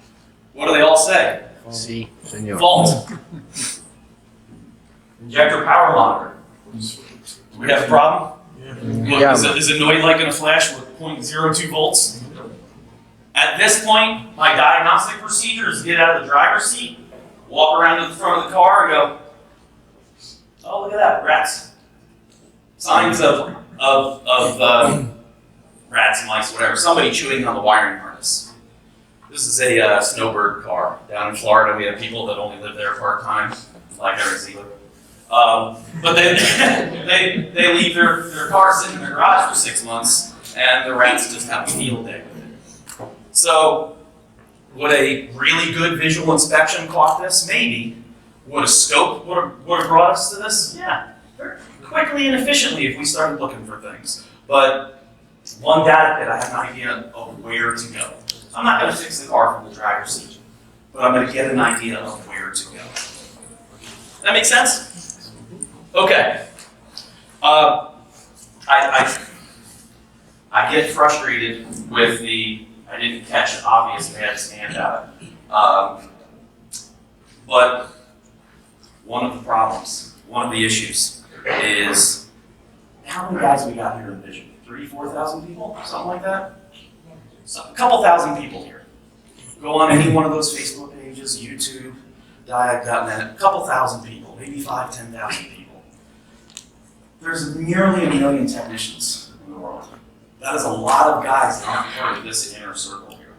What do they all say? See, senor. Fault. Injector power monitor. Do we have a problem? Look, Yeah. is a Noid light going to flash with 0.02 volts? At this point, my diagnostic procedure is to get out of the driver's seat, walk around to the front of the car, and go, oh, look at that, rats. Signs of rats, mice, whatever. Somebody chewing on the wiring harness. This is a snowbird car. Down in Florida, we have people that only live there part-time, like Eric Ziegler. But they leave their car sitting in their garage for 6 months, and the rats just have a field day with it. So, would a really good visual inspection caught this? Maybe. Would a scope would have brought us to this? Yeah, very quickly and efficiently if we started looking for things. But one data pit, I have an idea of where to go. I'm not going to fix the car from the driver's seat, but I'm going to get an idea of where to go. That make sense? Okay. I get frustrated with I didn't catch an obvious bad scan data. But one of the problems, one of the issues is how many guys we got here in Vision? 3,000, 4,000 people? Something like that? So, a couple thousand people here. Go on any one of those Facebook pages, YouTube, Diag.net, a couple thousand people, maybe 5,000, 10,000 people. There's nearly 1 million technicians in the world. That is a lot of guys that aren't part of this inner circle here.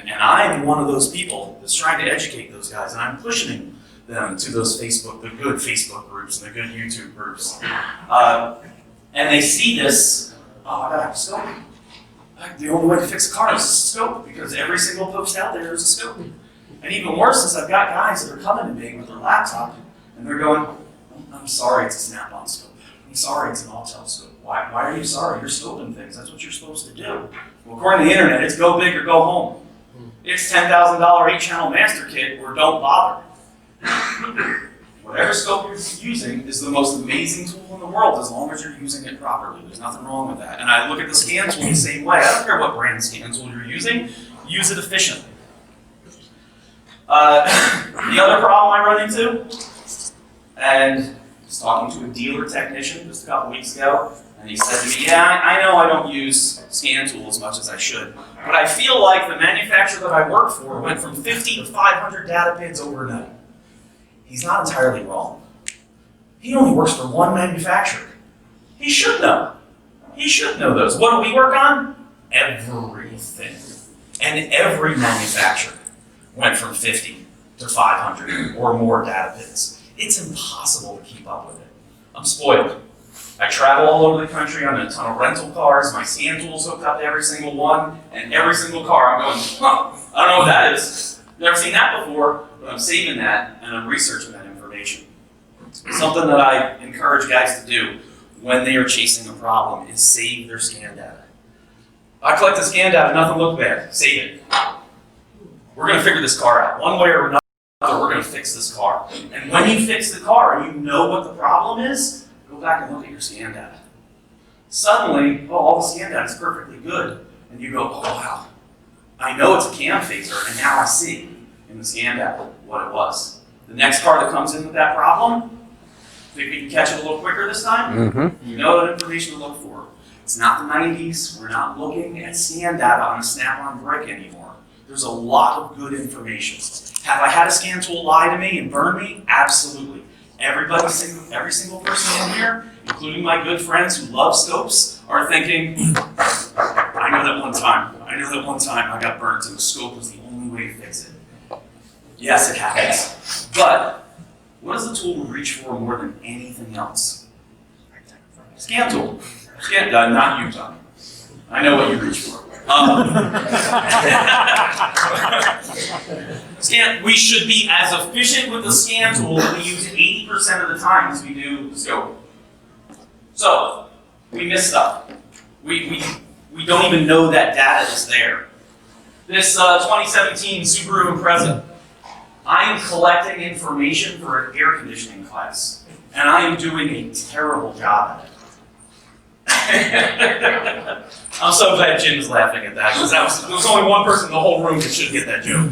And I'm one of those people that's trying to educate those guys, and I'm pushing them to those the good Facebook groups and the good YouTube groups. And they see this, oh, I gotta have a scope. The only way to fix a car is a scope, because every single post out there is a scope. And even worse is I've got guys that are coming to me with their laptop, and they're going, I'm sorry, it's a snap-on scope. I'm sorry, it's an Autel scope. Why are you sorry? You're scoping things. That's what you're supposed to do. Well, according to the internet, it's go big or go home. It's $10,000 8-channel master kit, or don't bother. Whatever scope you're using is the most amazing tool in the world as long as you're using it properly. There's nothing wrong with that. And I look at the scan tool the same way. I don't care what brand scan tool you're using, use it efficiently. The other problem I run into, and I was talking to a dealer technician just a couple weeks ago, and he said to me, yeah, I know I don't use scan tool as much as I should, but I feel like the manufacturer that I work for went from 50 to 500 data pins overnight. He's not entirely wrong. He only works for one manufacturer. He should know. He should know those. What do we work on? Everything. And every manufacturer went from 50 to 500 or more data pins. It's impossible to keep up with it. I'm spoiled. I travel all over the country on a ton of rental cars. My scan tool's hooked up to every single one, and every single car I'm going, I don't know what that is. Never seen that before, but I'm saving that and I'm researching that information. Something that I encourage guys to do when they are chasing a problem is save their scan data. I collect the scan data, nothing looked bad. Save it. We're going to figure this car out. One way or another, we're going to fix fix this car. And when you fix the car and you know what the problem is, go back and look at your scan data. Suddenly, oh, all the scan data is perfectly good. And you go, oh wow, I know it's a cam phaser, and now I see in the scan data what it was. The next car that comes in with that problem, think we can catch it a little quicker this time? You know what information to look for. It's not the 90s. We're not looking at scan data on a Snap-on brick anymore. There's a lot of good information. Have I had a scan tool lie to me and burn me? Absolutely. Every single person in here, including my good friends who love scopes, are thinking, I know that one time I got burnt and the scope was the only way to fix it. Yes, it happens. But what is the tool we reach for more than anything else? Scan tool. Not you, Tom. I know what you reach for. We should be as efficient with the scan tool that we use 80% of the time as we do the scope. So, we miss stuff. We don't even know that data is there. This 2017 Subaru Impreza, I am collecting information for an air conditioning class, and I am doing a terrible job at it. I'm so glad Jim was laughing at that, because there was only one person in the whole room that should get that joke.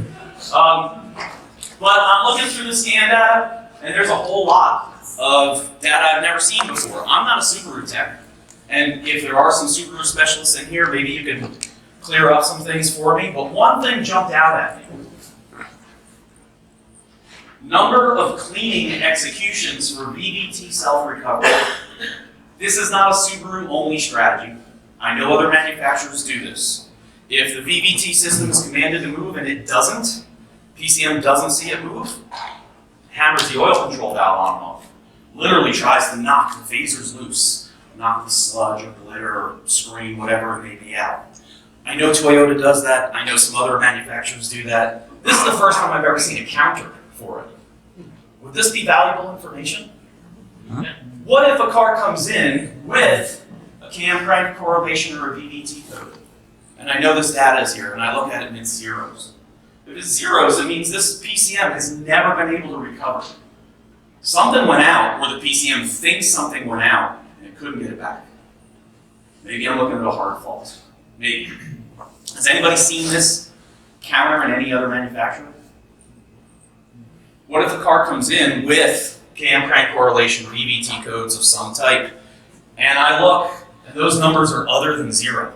But I'm looking through the scan data, and there's a whole lot of data I've never seen before. I'm not a Subaru tech, and if there are some Subaru specialists in here, maybe you can clear up some things for me. But one thing jumped out at me. Number of cleaning executions for VVT self-recovery. This is not a Subaru-only strategy. I know other manufacturers do this. If the VVT system is commanded to move and it doesn't, PCM doesn't see it move, hammers the oil control valve on and off. Literally tries to knock the phasers loose, knock the sludge or glitter or screen, whatever it may be out. I know Toyota does that. I know some other manufacturers do that. This is the first time I've ever seen a counter for it. Would this be valuable information? What if a car comes in with a cam crank correlation or a VVT code? And I know this data is here, and I look at it and it's zeros. If it's zeros, it means this PCM has never been able to recover. Something went out, or the PCM thinks something went out, and it couldn't get it back. Maybe I'm looking at a hard fault. Maybe. Has anybody seen this counter in any other manufacturer? What if the car comes in with cam crank correlation VVT codes of some type, and I look, and those numbers are other than zero?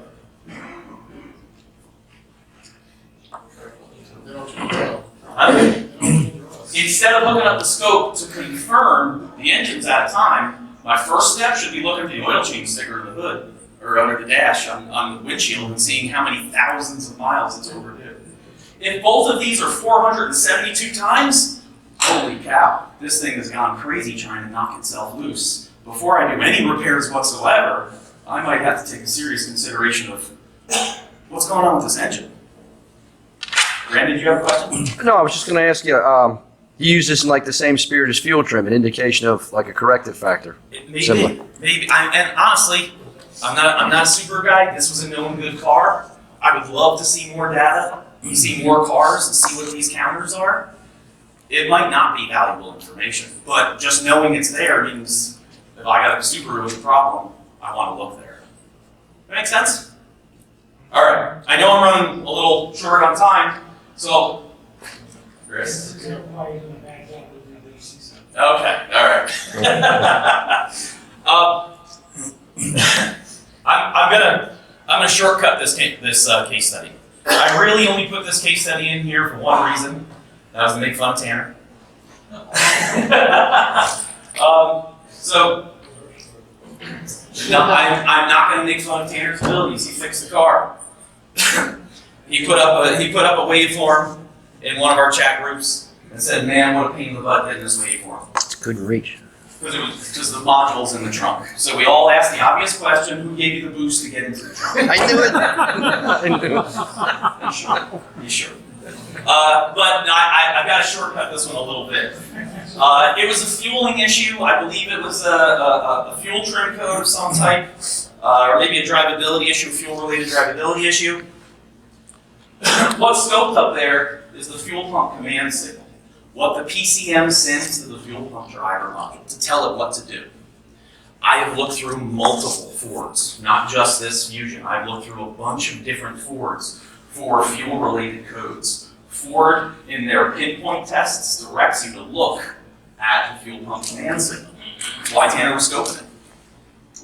Instead of looking up the scope to confirm the engine's out of time, my first step should be looking at the oil change sticker in the hood, or under the dash on the windshield, and seeing how many thousands of miles it's overdue. If both of these are 472 times, holy cow, this thing has gone crazy trying to knock itself loose. Before I do any repairs whatsoever, I might have to take a serious consideration of what's going on with this engine. Brandon, did you have a question? No, I was just going to ask you, you use this in like the same spirit as fuel trim, an indication of like a corrective factor. Maybe. And honestly, I'm not a super guy. This was a known good car. I would love to see more data, see more cars, and see what these counters are. It might not be valuable information, but just knowing it's there means if I got a Subaru with a problem, I want to look there. That make sense? All right. I know I'm running a little short on time, so Chris. Okay. All right. I'm gonna shortcut this case study. I really only put this case study in here for one reason. That was to make fun of Tanner. No, I'm not going to make fun of Tanner's abilities. He fixed the car. He put up a waveform in one of our chat groups and said, "Man, what a pain in the butt getting this waveform." Couldn't reach. Because the module's in the trunk. So we all asked the obvious question: who gave you the boost to get into the trunk? I knew it. I knew it. You sure? But no, I've got to shortcut this one a little bit. It was a fueling issue. I believe it was a fuel trim code of some type, or maybe a drivability issue, fuel-related drivability issue. What's scoped up there is the fuel pump command signal. what the PCM sends to the fuel pump driver module to tell it what to do. I have looked through multiple Fords, not just this Fusion. I've looked through a bunch of different Fords for fuel-related codes. Ford, in their pinpoint tests, directs you to look at the fuel pump command signal. That's why Tanner was scoping it.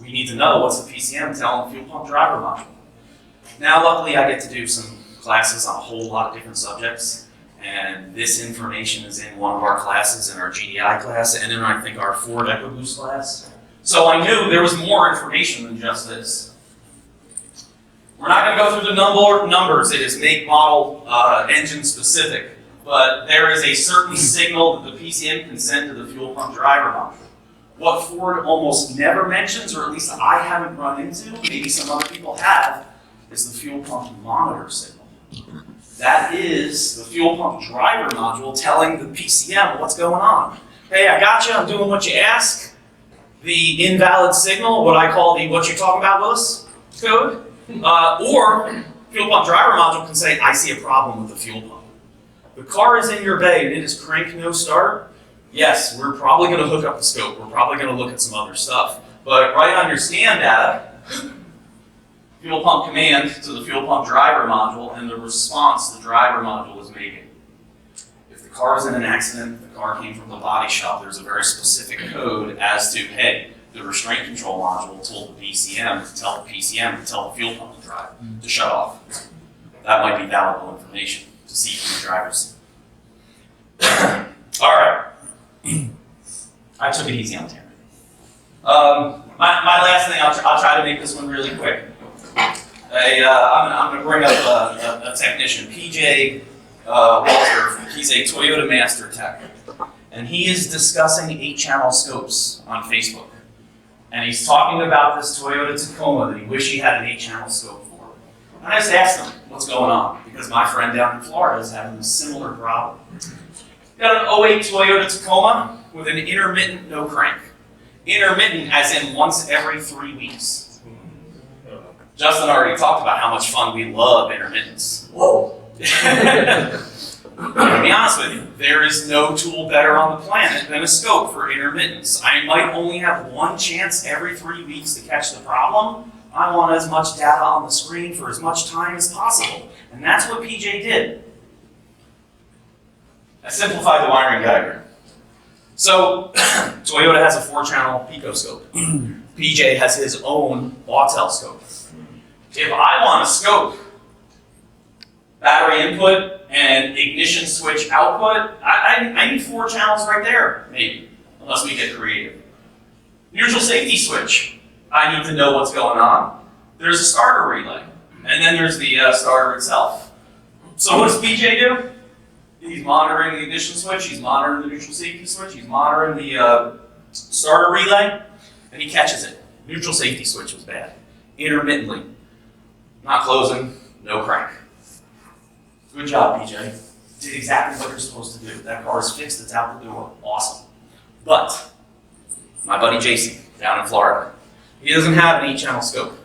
We need to know what's the PCM telling the fuel pump driver module. Now, luckily, I get to do some classes on a whole lot of different subjects, and this information is in one of our classes, in our GDI class, and in, I think, our Ford EcoBoost class. So I knew there was more information than just this. We're not going to go through the numbers. It is make, model, engine specific, but there is a certain signal that the PCM can send to the fuel pump driver module. What Ford almost never mentions, or at least I haven't run into, maybe some other people have, is the fuel pump monitor signal. That is the fuel pump driver module telling the PCM what's going on. Hey, I got you, I'm doing what you ask. The invalid signal, what I call the what you're talking about, Willis, code, or fuel pump driver module can say, I see a problem with the fuel pump. The car is in your bay and it is crank no start. Yes, we're probably going to hook up the scope. We're probably going to look at some other stuff. But write on your scan data, fuel pump command to the fuel pump driver module and the response the driver module is making. If the car is in an accident, the car came from the body shop, there's a very specific code as to, hey, the restraint control module told the PCM to tell the PCM to tell the fuel pump to drive, to shut off. That might be valuable information to see from the driver's seat. All right. I took it easy on Tanner. My last thing, I'll try to make this one really quick. I'm going to bring up a technician, PJ Walter. He's a Toyota Master Tech, and he is discussing 8-channel scopes on Facebook. And he's talking about this Toyota Tacoma that he wished he had an 8-channel scope for. And I just asked him what's going on, because my friend down in Florida is having a similar problem. Got an 08 Toyota Tacoma with an intermittent no crank. Intermittent as in once every 3 weeks. Justin already talked about how much fun we love intermittence. Whoa! To be honest with you, there is no tool better on the planet than a scope for intermittence. I might only have one chance every 3 weeks to catch the problem. I want as much data on the screen for as much time as possible. And that's what PJ did. I simplified the wiring diagram. So, Toyota has a 4-channel picoscope. PJ has his own Autel scope. If I want a scope, battery input and ignition switch output, I need 4 channels right there, maybe, unless we get creative. Neutral safety switch, I need to know what's going on. There's a starter relay, and then there's the starter itself. So what does PJ do? He's monitoring the ignition switch, he's monitoring the neutral safety switch, he's monitoring the starter relay, and he catches it. Neutral safety switch was bad. Intermittently. Not closing, no crank. Good job, PJ. Did exactly what you're supposed to do. That car is fixed, it's out the door. Awesome. But, my buddy Jason, down in Florida, he doesn't have an 8-channel scope.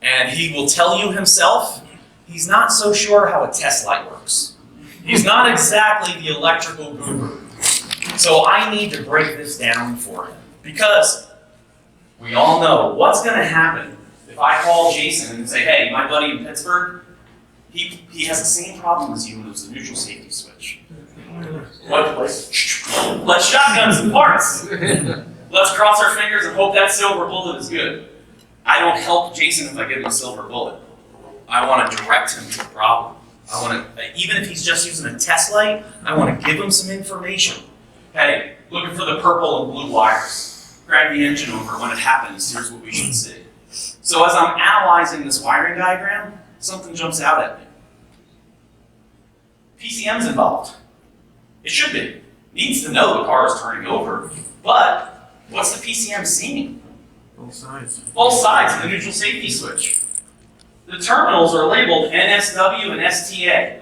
And he will tell you himself, he's not so sure how a test light works. He's not exactly the electrical guru. So I need to break this down for him. Because we all know what's going to happen if I call Jason and say, hey, my buddy in Pittsburgh, he has the same problem as you, and it was the neutral safety switch. Let's shotgun some parts. Let's cross our fingers and hope that silver bullet is good. I don't help Jason if I give him a silver bullet. I want to direct him to the problem. I want to, even if he's just using a test light, I want to give him some information. Hey, looking for the purple and blue wires. Grab the engine over. When it happens, here's what we should see. So as I'm analyzing this wiring diagram, something jumps out at me. PCM's involved. It should be. It needs to know the car is turning over. But what's the PCM seeing? Both sides. Both sides of the neutral safety switch. The terminals are labeled NSW and STA.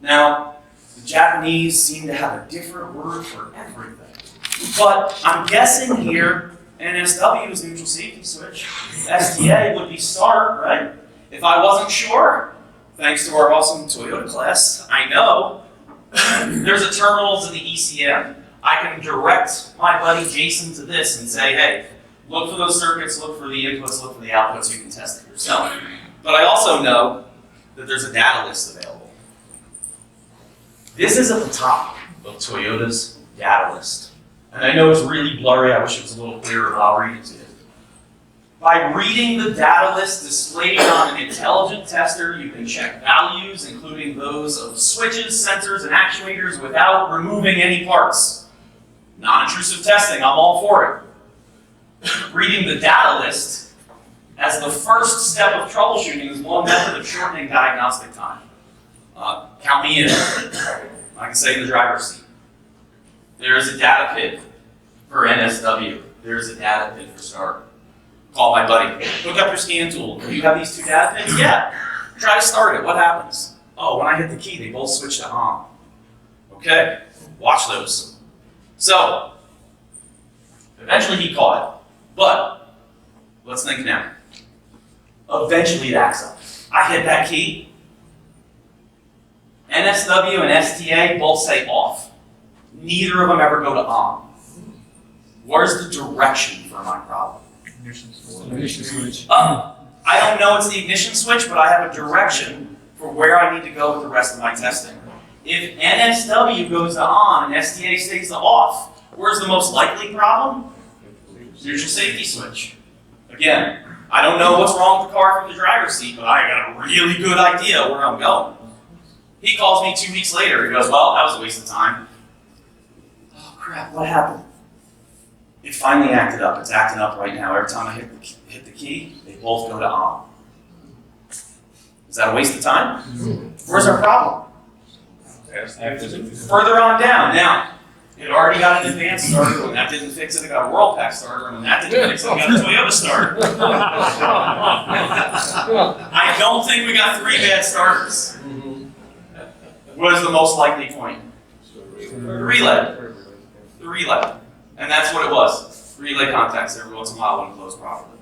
Now, the Japanese seem to have a different word for everything. But I'm guessing here, NSW is neutral safety switch. STA would be start, right? If I wasn't sure, thanks to our awesome Toyota class, I know there's a terminals in the ECM. I can direct my buddy Jason to this and say, hey, look for those circuits, look for the inputs, look for the outputs, you can test it yourself. But I also know that there's a data list available. This is at the top of Toyota's data list. And I know it's really blurry, I wish it was a little clearer, but I'll read it to you. By reading the data list displayed on an intelligent tester, you can check values, including those of switches, sensors, and actuators without removing any parts. Non-intrusive testing, I'm all for it. Reading the data list as the first step of troubleshooting is one method of shortening diagnostic time. Count me in. I can say in the driver's seat. There is a data pin for NSW. There is a data pin for start. Call my buddy. Hook up your scan tool. Do you have these two data pins? Yeah. Try to start it. What happens? Oh, when I hit the key, they both switch to on. Okay. Watch those. So, eventually he caught it. But, let's think now. Eventually it acts up. I hit that key. NSW and STA both say off. Neither of them ever go to on. Where's the direction for my problem? Ignition switch. I don't know it's the ignition switch, but I have a direction for where I need to go with the rest of my testing. If NSW goes to on and STA stays to off, where's the most likely problem? There's your safety switch. Again, I don't know what's wrong with the car from the driver's seat, but I got a really good idea where I'm going. He calls me 2 weeks later. He goes, well, that was a waste of time. Oh, crap, what happened? It finally acted up. It's acting up right now. Every time I hit the key, they both go to on. Is that a waste of time? Where's our problem? Further on down. Now, it already got an advanced starter. When that didn't fix it, it got a World Pack starter. And when that didn't fix it, it got a Toyota starter. I don't think we got 3 bad starters. What is the most likely point? The relay. The relay. And that's what it was. Relay contacts every once in a while wouldn't close properly.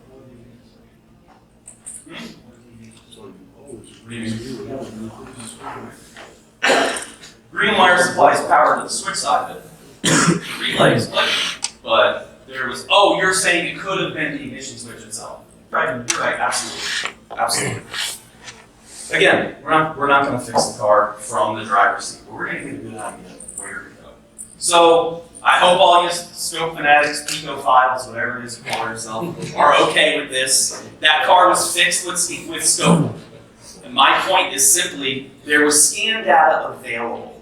Green wire supplies power to the switch side of it. Relay is like, but there was, oh, you're saying it could have been the ignition switch itself. Right, you're right, absolutely. Absolutely. Again, we're not going to fix the car from the driver's seat, but we're going to get a good idea of where to go. So, I hope all you scope fanatics, Pico files, whatever it is you call yourself, are okay with this. That car was fixed with scope. And my point is simply, there was scan data available.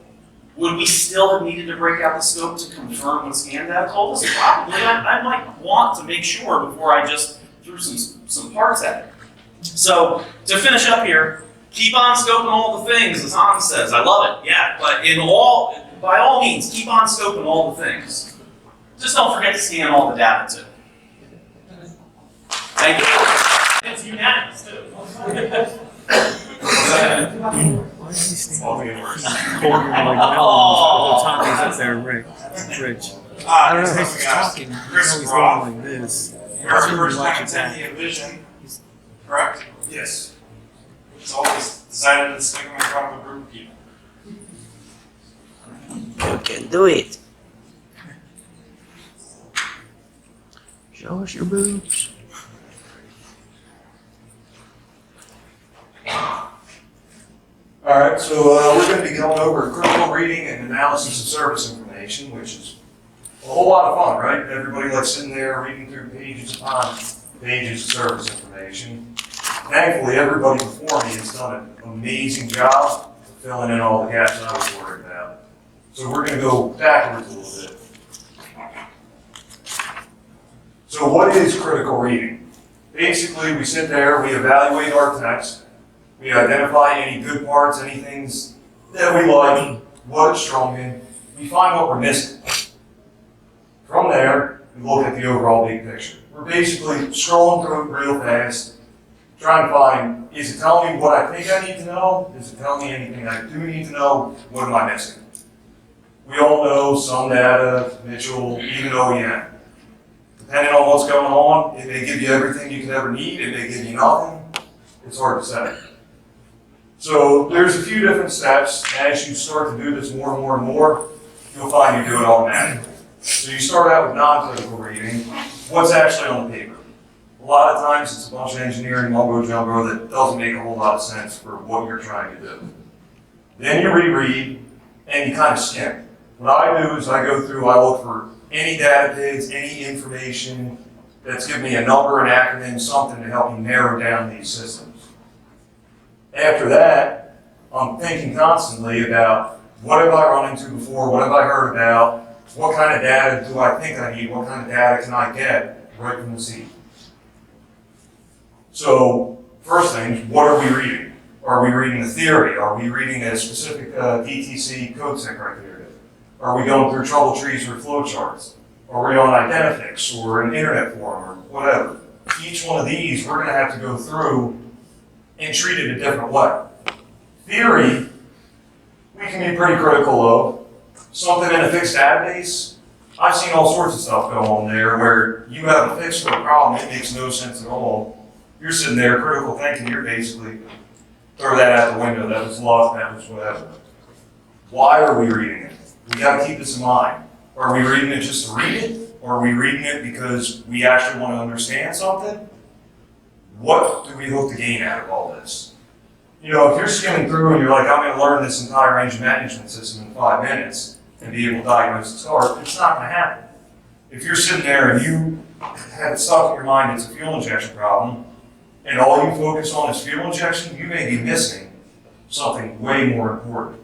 Would we still have needed to break out the scope to confirm what scan data told us? Probably. I might want to make sure before I just threw some parts at it. So, to finish up here, keep on scoping all the things, as Hans says. I love it, yeah. But by all means, keep on scoping all the things. Just don't forget to scan all the data too. Thank you. It's unanimous too. Why is he standing there? Holding like melons the whole time he's up there, Rich. I don't know, he's just talking. You know he's going like this. Here's your first time attending a vision, correct? Yes. It's always decided to stick them in front of a group of people. You can do it. Show us your boobs. All right, so we're going to be going over critical reading and analysis of service information, which is a whole lot of fun, right? Everybody likes sitting there reading through pages upon pages of service information. Thankfully, everybody before me has done an amazing job of filling in all the gaps I was worried about. So we're going to go backwards a little bit. So what is critical reading? Basically, we sit there, we evaluate our text, we identify any good parts, any things that we like, what it's strong in, we find what we're missing. From there, we look at the overall big picture. We're basically scrolling through it real fast, trying to find, is it telling me what I think I need to know? Is it telling me anything I do need to know? What am I missing? We all know some data, Mitchell, even OEM. Depending on what's going on, it may give you everything you could ever need, it may give you nothing. It's hard to say. So there's a few different steps. As you start to do this more and more and more, you'll find you do it automatically. So you start out with non-clinical reading. What's actually on the paper? A lot of times it's a bunch of engineering mumbo jumbo that doesn't make a whole lot of sense for what you're trying to do. Then you reread and you kind of skim. What I do is I go through, I look for any data bids, any information that's giving me a number, an acronym, something to help me narrow down these systems. After that, I'm thinking constantly about what have I run into before, what have I heard about, what kind of data do I think I need, what kind of data can I get right from the seat. So, first thing, what are we reading? Are we reading the theory? Are we reading a specific DTC code set criteria? Are we going through trouble trees or flowcharts? Are we on Identifix or an internet forum or whatever? Each one of these we're going to have to go through and treat it a different way. Theory, we can be pretty critical of. Something in a fixed database, I've seen all sorts of stuff go on there where you have a fix for a problem, it makes no sense at all. You're sitting there critical thinking, you're basically, throw that out the window, that was lost, that was whatever. Why are we reading it? We got to keep this in mind. Are we reading it just to read it? Or are we reading it because we actually want to understand something? What do we hope to gain out of all this? You know, if you're skimming through and you're like, I'm going to learn this entire engine management system in 5 minutes and be able to diagnose the start, it's not going to happen. If you're sitting there and you have it stuck in your mind it's a fuel injection problem, and all you focus on is fuel injection, you may be missing something way more important.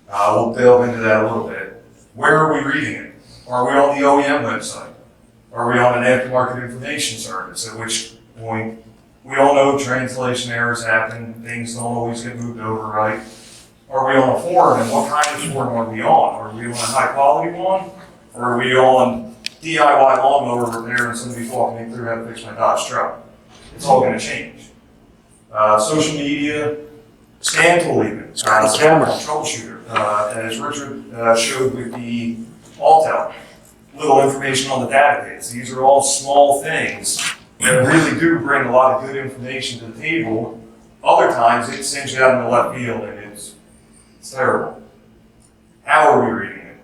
We'll delve into that a little bit. Where are we reading it? Are we on the OEM website? Are we on an aftermarket information service? At which point, we all know translation errors happen, things don't always get moved over right. Are we on a forum, and what kind of forum are we on? Are we on a high quality one? Or are we on DIY lawnmower repair and somebody's walking me through how to fix my Dodge truck? It's all going to change. Social media, scan tool even. Camera troubleshooter, as Richard showed with the Altel. Little information on the database. These are all small things that really do bring a lot of good information to the table. Other times it sends you out in the left field and it's terrible. How are we reading it?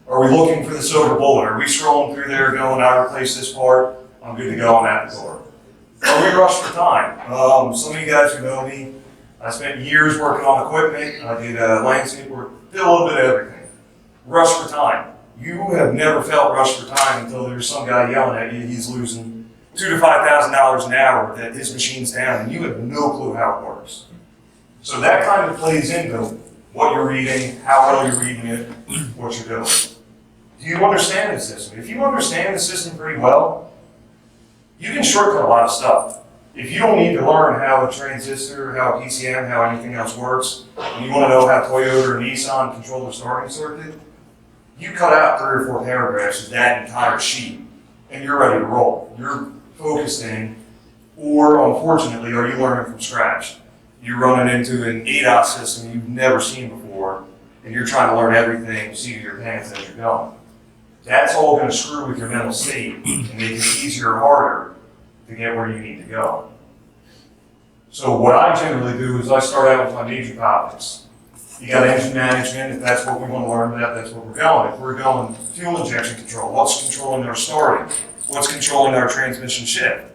Are we looking for the silver bullet? Are we scrolling through there going, I replace this part, I'm good to go on that door? Are we rushed for time? Some of you guys who know me, I spent years working on equipment. I did landscape work, did a little bit of everything. Rush for time. You have never felt rushed for time until there's some guy yelling at you, he's losing $2,000 to $5,000 an hour, that his machine's down, and you have no clue how it works. So that kind of plays into what you're reading, how well you're reading it, what you're doing. Do you understand the system? If you understand the system pretty well, you can shortcut a lot of stuff. If you don't need to learn how a transistor, how a PCM, how anything else works, and you want to know how Toyota or Nissan control their starting circuit, you cut out 3 or 4 paragraphs of that entire sheet, and you're ready to roll. You're focused in, or unfortunately, are you learning from scratch? You're running into an ADAS system you've never seen before, and you're trying to learn everything, seat of your pants as you're going. That's all going to screw with your mental state and make it easier or harder to get where you need to go. So what I generally do is I start out with my major topics. You got engine management, if that's what we want to learn about, that's what we're going. If we're going fuel injection control, what's controlling our starting? What's controlling our transmission shift?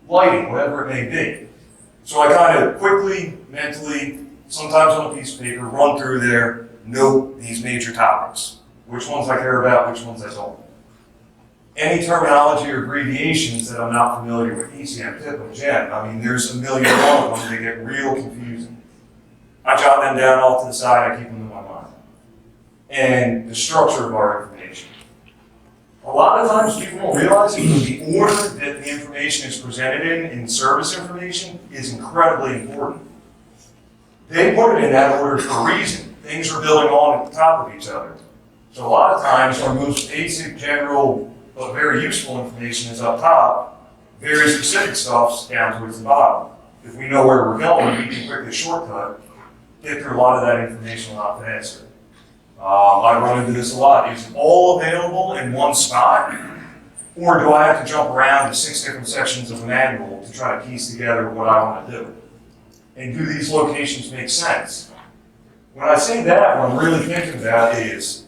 Lighting, whatever it may be. So I kind of quickly, mentally, sometimes on a piece of paper, run through there, note these major topics. Which ones I care about, which ones I don't. Any terminology or abbreviations that I'm not familiar with, ECM, tip, and gen, I mean, there's a million of them, they get real confusing. I jot them down off to the side, I keep them in my mind. And the structure of our information. A lot of times people don't realize it, but the order that the information is presented in service information is incredibly important. They put it in that order for a reason. Things are building on at the top of each other. So a lot of times our most basic, general, but very useful information is up top. Very specific stuff's down towards the bottom. If we know where we're going, we can quickly shortcut, get through a lot of that information a lot faster. I run into this a lot. Is it all available in one spot? Or do I have to jump around to 6 different sections of the manual to try to piece together what I want to do? And do these locations make sense? When I say that, what I'm really thinking about is,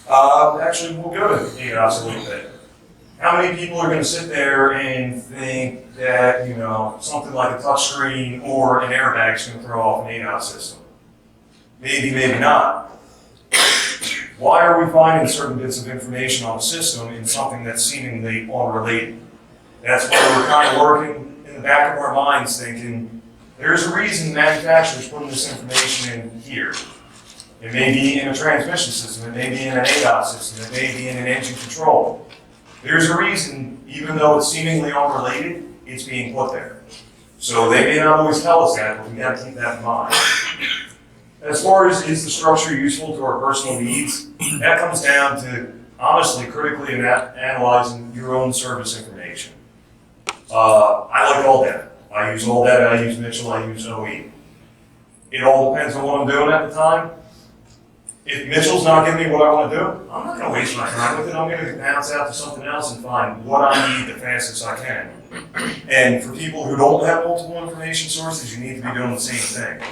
actually, we'll go to ADOS a little bit. How many people are going to sit there and think that, you know, something like a touchscreen or an airbag is going to throw off an ADOS system? Maybe, maybe not. Why are we finding certain bits of information on the system in something that's seemingly unrelated? That's why we're kind of working in the back of our minds thinking, there's a reason the manufacturer's putting this information in here. It may be in a transmission system, it may be in an ADOS system, it may be in an engine control. There's a reason, even though it's seemingly unrelated, it's being put there. So they may not always tell us that, but we gotta keep that in mind. As far as is the structure useful to our personal needs, that comes down to honestly critically analyzing your own service information. I like all data. I use all data, I use Mitchell, I use OE. It all depends on what I'm doing at the time. If Mitchell's not giving me what I want to do, I'm not going to waste my time with it. I'm going to bounce out to something else and find what I need the fastest I can. And for people who don't have multiple information sources, you need to be doing the same thing.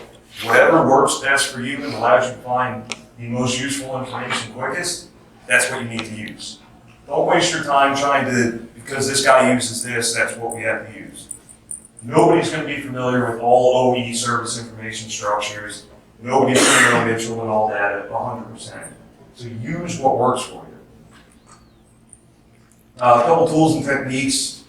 Whatever works best for you and allows you to find the most useful information quickest, that's what you need to use. Don't waste your time trying to, because this guy uses this, that's what we have to use. Nobody's going to be familiar with all OE service information structures. Nobody's going to know Mitchell and all that 100%. So use what works for you. A couple tools and techniques.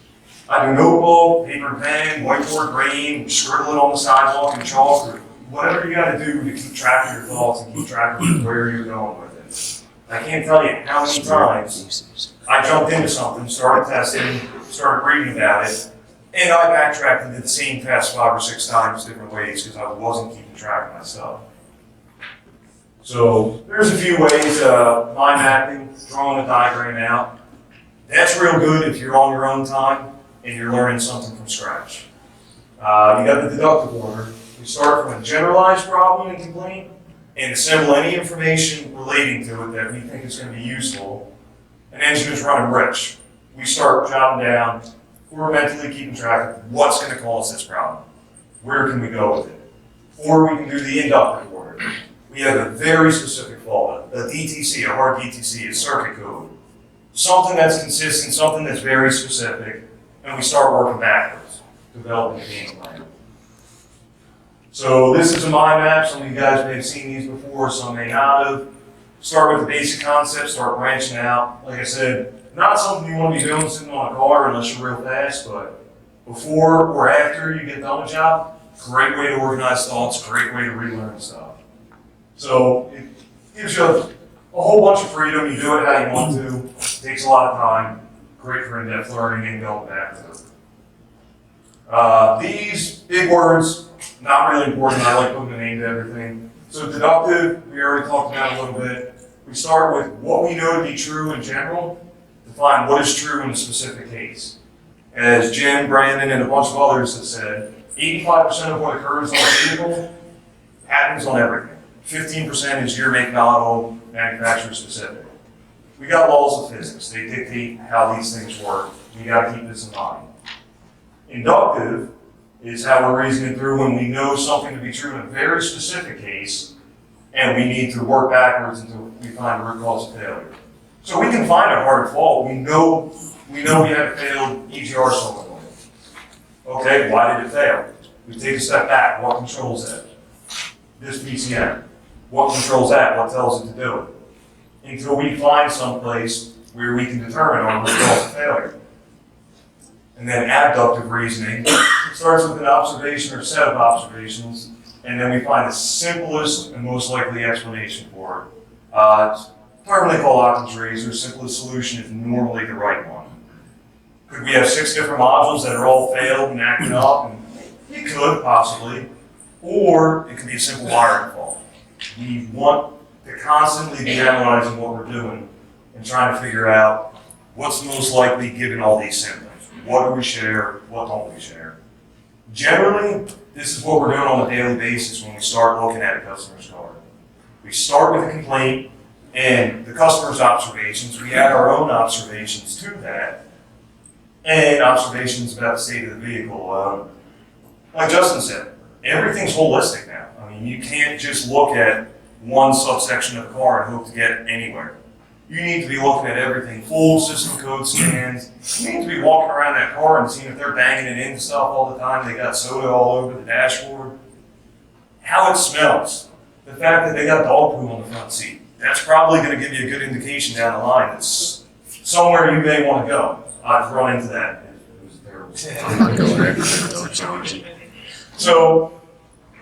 I do notebook, paper and pen, whiteboard, grain, scribble it on the sidewalk and chalk, or whatever you got to do to keep track of your thoughts and keep track of where you're going with it. I can't tell you how many times I jumped into something, started testing, started reading about it, and I backtracked and did the same test 5 or 6 times different ways because I wasn't keeping track of my stuff. So there's a few ways, mind mapping, drawing a diagram out. That's real good if you're on your own time and you're learning something from scratch. You got the deductive order. We start from a generalized problem and complaint and assemble any information relating to it that we think is going to be useful. An engineer's running rich. We start jotting down, we're mentally keeping track of what's going to cause this problem. Where can we go with it? Or we can do the inductive order. We have a very specific fault, a DTC, a hard DTC, a circuit code. Something that's consistent, something that's very specific, and we start working backwards, developing a game plan. So this is a mind map. Some of you guys may have seen these before, some may not have. Start with the basic concept, start branching out. Like I said, not something you want to be doing sitting on a car unless you're real fast, but before or after you get done with the job, great way to organize thoughts, great way to relearn stuff. So it gives you a whole bunch of freedom. You do it how you want to. It takes a lot of time. Great for in-depth learning and going back to it. These big words, not really important. I like putting a name to everything. So deductive, we already talked about a little bit. We start with what we know to be true in general, to find what is true in a specific case. As Jim, Brandon, and a bunch of others have said, 85% of what occurs on a vehicle happens on everything. 15% is year, make, model, manufacturer specific. We got laws of physics. They dictate how these things work. We got to keep this in mind. Inductive is how we're reasoning through when we know something to be true in a very specific case, and we need to work backwards until we find the root cause of failure. So we can find a hard fault. We know we had a failed EGR solenoid. Okay, why did it fail? We take a step back. What controls that? This PCM. What controls that? What tells it to do it? Until we find some place where we can determine our root cause of failure. And then abductive reasoning starts with an observation or set of observations, and then we find the simplest and most likely explanation for it. It's terminally called Occam's razor. Simplest solution is normally the right one. Could we have 6 different modules that are all failed and acting up? And it could, possibly. Or it could be a simple wiring fault. We want to constantly be analyzing what we're doing and trying to figure out what's most likely given all these symptoms. What do we share? What don't we share? Generally, this is what we're doing on a daily basis when we start looking at a customer's car. We start with a complaint and the customer's observations. We add our own observations to that and observations about the state of the vehicle. like Justin said, everything's holistic now. I mean, you can't just look at one subsection of the car and hope to get anywhere. You need to be looking at everything, full system code scans. You need to be walking around that car and seeing if they're banging it into stuff all the time. They got soda all over the dashboard. How it smells. The fact that they got dog poo on the front seat. That's probably going to give you a good indication down the line. It's somewhere you may want to go. I've run into that. It was terrible. So,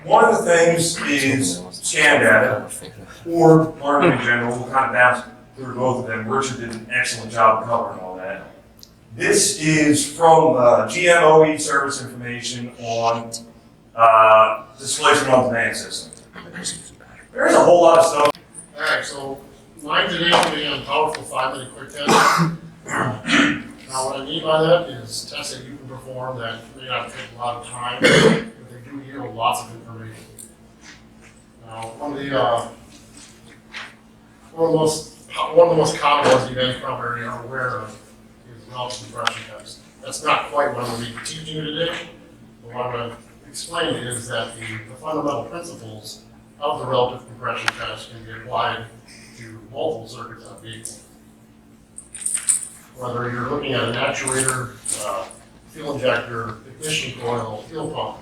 one of the things is scan data, or learning in general. We'll kind of bounce through both of them. Richard did an excellent job of covering all that. This is from GMOE service information on displacement on demand system. There's a whole lot of stuff. All right, so mine today will be on powerful 5-minute quick test. Now what I mean by that is tests that you can perform that may not take a lot of time, but they do yield lots of information. Now one of the most common ones you guys probably are aware of is relative compression test. That's not quite what I'm going to be teaching you today, but what I'm going to explain is that the fundamental principles of the relative compression test can be applied to multiple circuits on a vehicle. Whether you're looking at an actuator, fuel injector, ignition coil, fuel pump,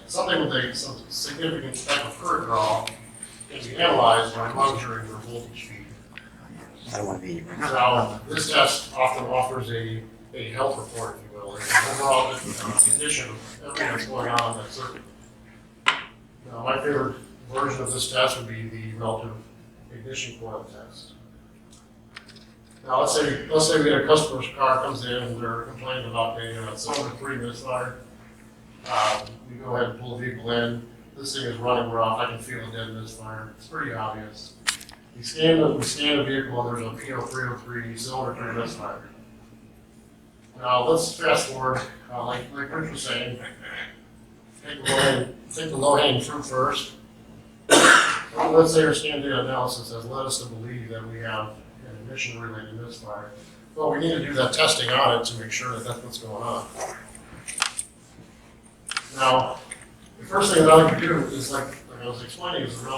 something with some significant type of current draw can be analyzed by monitoring their voltage feed. I don't want to be. Now, this test often offers a health report, if you will, an overall condition of everything that's going on in that circuit. Now, my favorite version of this test would be the relative ignition coil test. Now, let's say we had a customer's car comes in and they're complaining about a cylinder 3 misfire. We go ahead and pull the vehicle in. This thing is running rough. I can feel a dead misfire. It's pretty obvious. We scan the vehicle and there's a P0303 cylinder 3 misfire. Now let's fast forward, like Rich was saying, take the low-hanging fruit first. Let's say our scan data analysis has led us to believe that we have an ignition-related misfire. Well, we need to do that testing on it to make sure that that's what's going on. Now, the first thing that I like to do is, like I was explaining, is the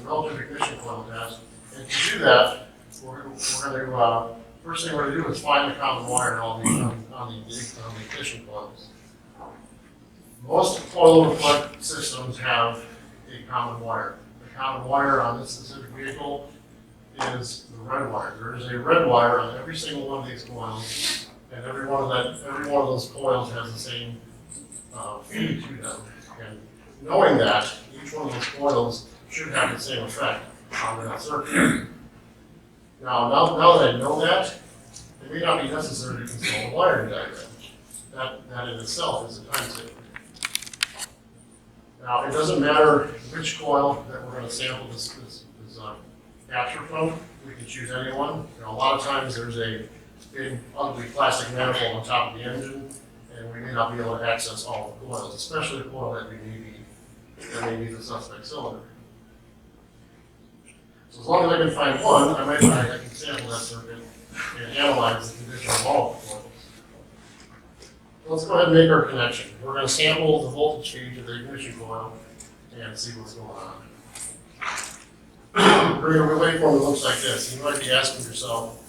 relative ignition coil test. And to do that, we're going to first thing we're going to do is find the common wire on the ignition coils. Most coil plug systems have a common wire. The common wire on this specific vehicle is the red wire. There is a red wire on every single one of these coils, and every one of those coils has the same feed to them. And knowing that, each one of those coils should have the same effect on that circuit. Now that I know that, it may not be necessary to consult a wiring diagram. That in itself is a time saver. Now, it doesn't matter which coil that we're going to sample this capture from. We can choose any one. A lot of times there's a big, ugly plastic manifold on top of the engine, and we may not be able to access all the coils, especially the coil that may be the suspect cylinder. So as long as I can find one, I can sample that circuit and analyze the condition of all the coils. Let's go ahead and make our connection. We're going to sample the voltage feed to the ignition coil and see what's going on. We're going to relay form that looks like this. You might be asking yourself,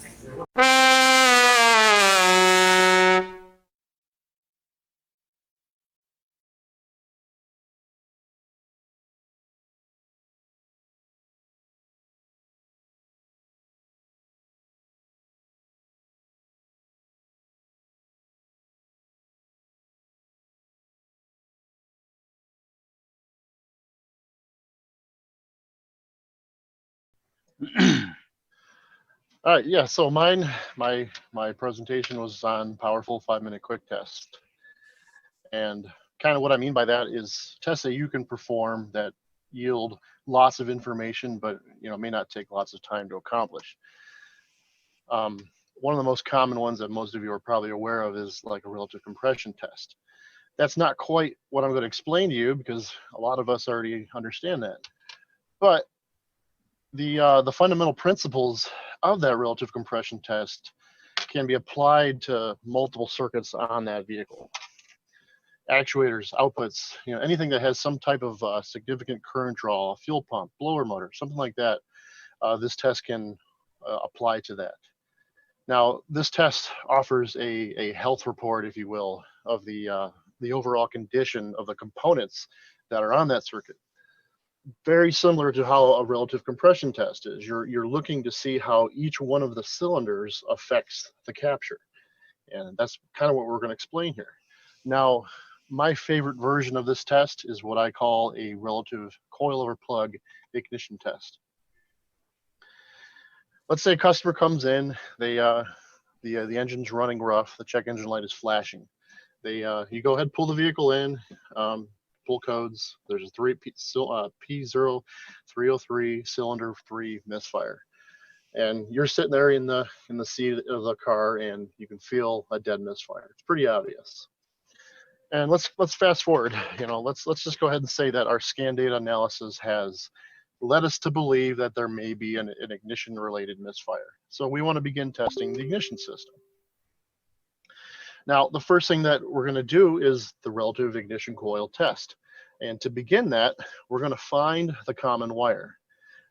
all right, yeah, so my presentation was on powerful 5-minute quick test. And kind of what I mean by that is tests that you can perform that yield lots of information, but may not take lots of time to accomplish. One of the most common ones that most of you are probably aware of is like a relative compression test. That's not quite what I'm going to explain to you because a lot of us already understand that. But the fundamental principles of that relative compression test can be applied to multiple circuits on that vehicle. actuators, outputs, anything that has some type of significant current draw, a fuel pump, blower motor, something like that, this test can apply to that. Now, this test offers a health report, if you will, of the overall condition of the components that are on that circuit. Very similar to how a relative compression test is. You're looking to see how each one of the cylinders affects the capture. And that's kind of what we're going to explain here. Now, my favorite version of this test is what I call a relative coil over plug ignition test. Let's say a customer comes in, the engine's running rough, the check engine light is flashing. You go ahead, pull the vehicle in, pull codes. There's a P0303 cylinder 3 misfire, and you're sitting there in the seat of the car, and you can feel a dead misfire. It's pretty obvious. And let's fast forward. Let's just go ahead and say that our scan data analysis has led us to believe that there may be an ignition-related misfire. So we want to begin testing the ignition system. Now, the first thing that we're going to do is the relative ignition coil test. And to begin that, we're going to find the common wire.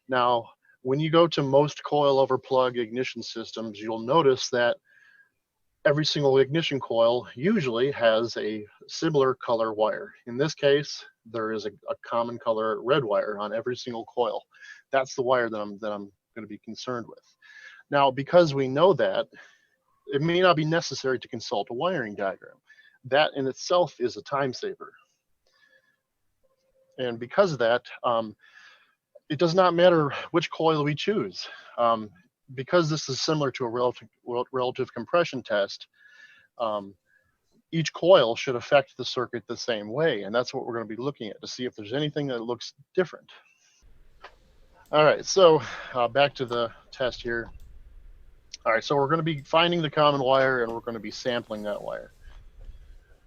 Now, when you go to most coil over plug ignition systems, you'll notice that every single ignition coil usually has a similar color wire. In this case, there is a common color red wire on every single coil. That's the wire that I'm going to be concerned with. Now, because we know that, it may not be necessary to consult a wiring diagram. That in itself is a time saver. And because of that, it does not matter which coil we choose. Because this is similar to a relative compression test, each coil should affect the circuit the same way. And that's what we're going to be looking at to see if there's anything that looks different. All right, so back to the test here. All right, so we're going to be finding the common wire, and we're going to be sampling that wire.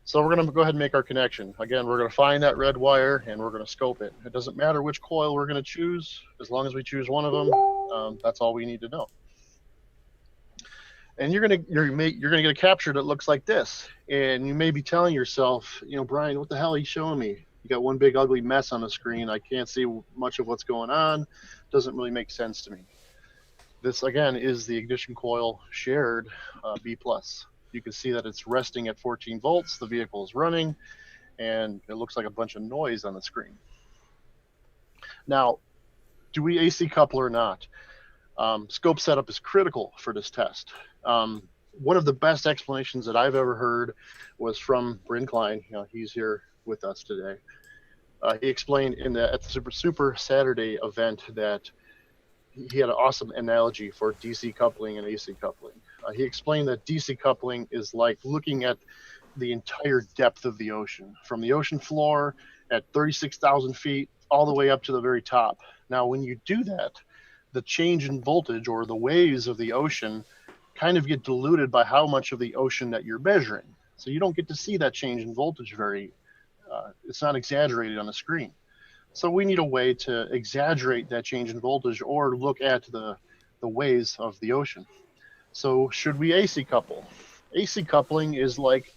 So we're going to go ahead and make our connection. Again, we're going to find that red wire, and we're going to scope it. It doesn't matter which coil we're going to choose. As long as we choose one of them, that's all we need to know. And you're going to get a capture that looks like this. And you may be telling yourself, Brian, what the hell are you showing me? You got one big ugly mess on the screen. I can't see much of what's going on. Doesn't really make sense to me. This, again, is the ignition coil shared B+. You can see that it's resting at 14 volts. The vehicle is running, and it looks like a bunch of noise on the screen. Now, do we AC couple or not? Scope setup is critical for this test. One of the best explanations that I've ever heard was from Bryn Klein. He's here with us today. He explained at the Super Saturday event that he had an awesome analogy for DC coupling and AC coupling. He explained that DC coupling is like looking at the entire depth of the ocean, from the ocean floor at 36,000 feet all the way up to the very top. Now, when you do that, the change in voltage or the waves of the ocean kind of get diluted by how much of the ocean that you're measuring. So you don't get to see that change in voltage it's not exaggerated on the screen. So we need a way to exaggerate that change in voltage or look at the waves of the ocean. So should we AC couple? AC coupling is like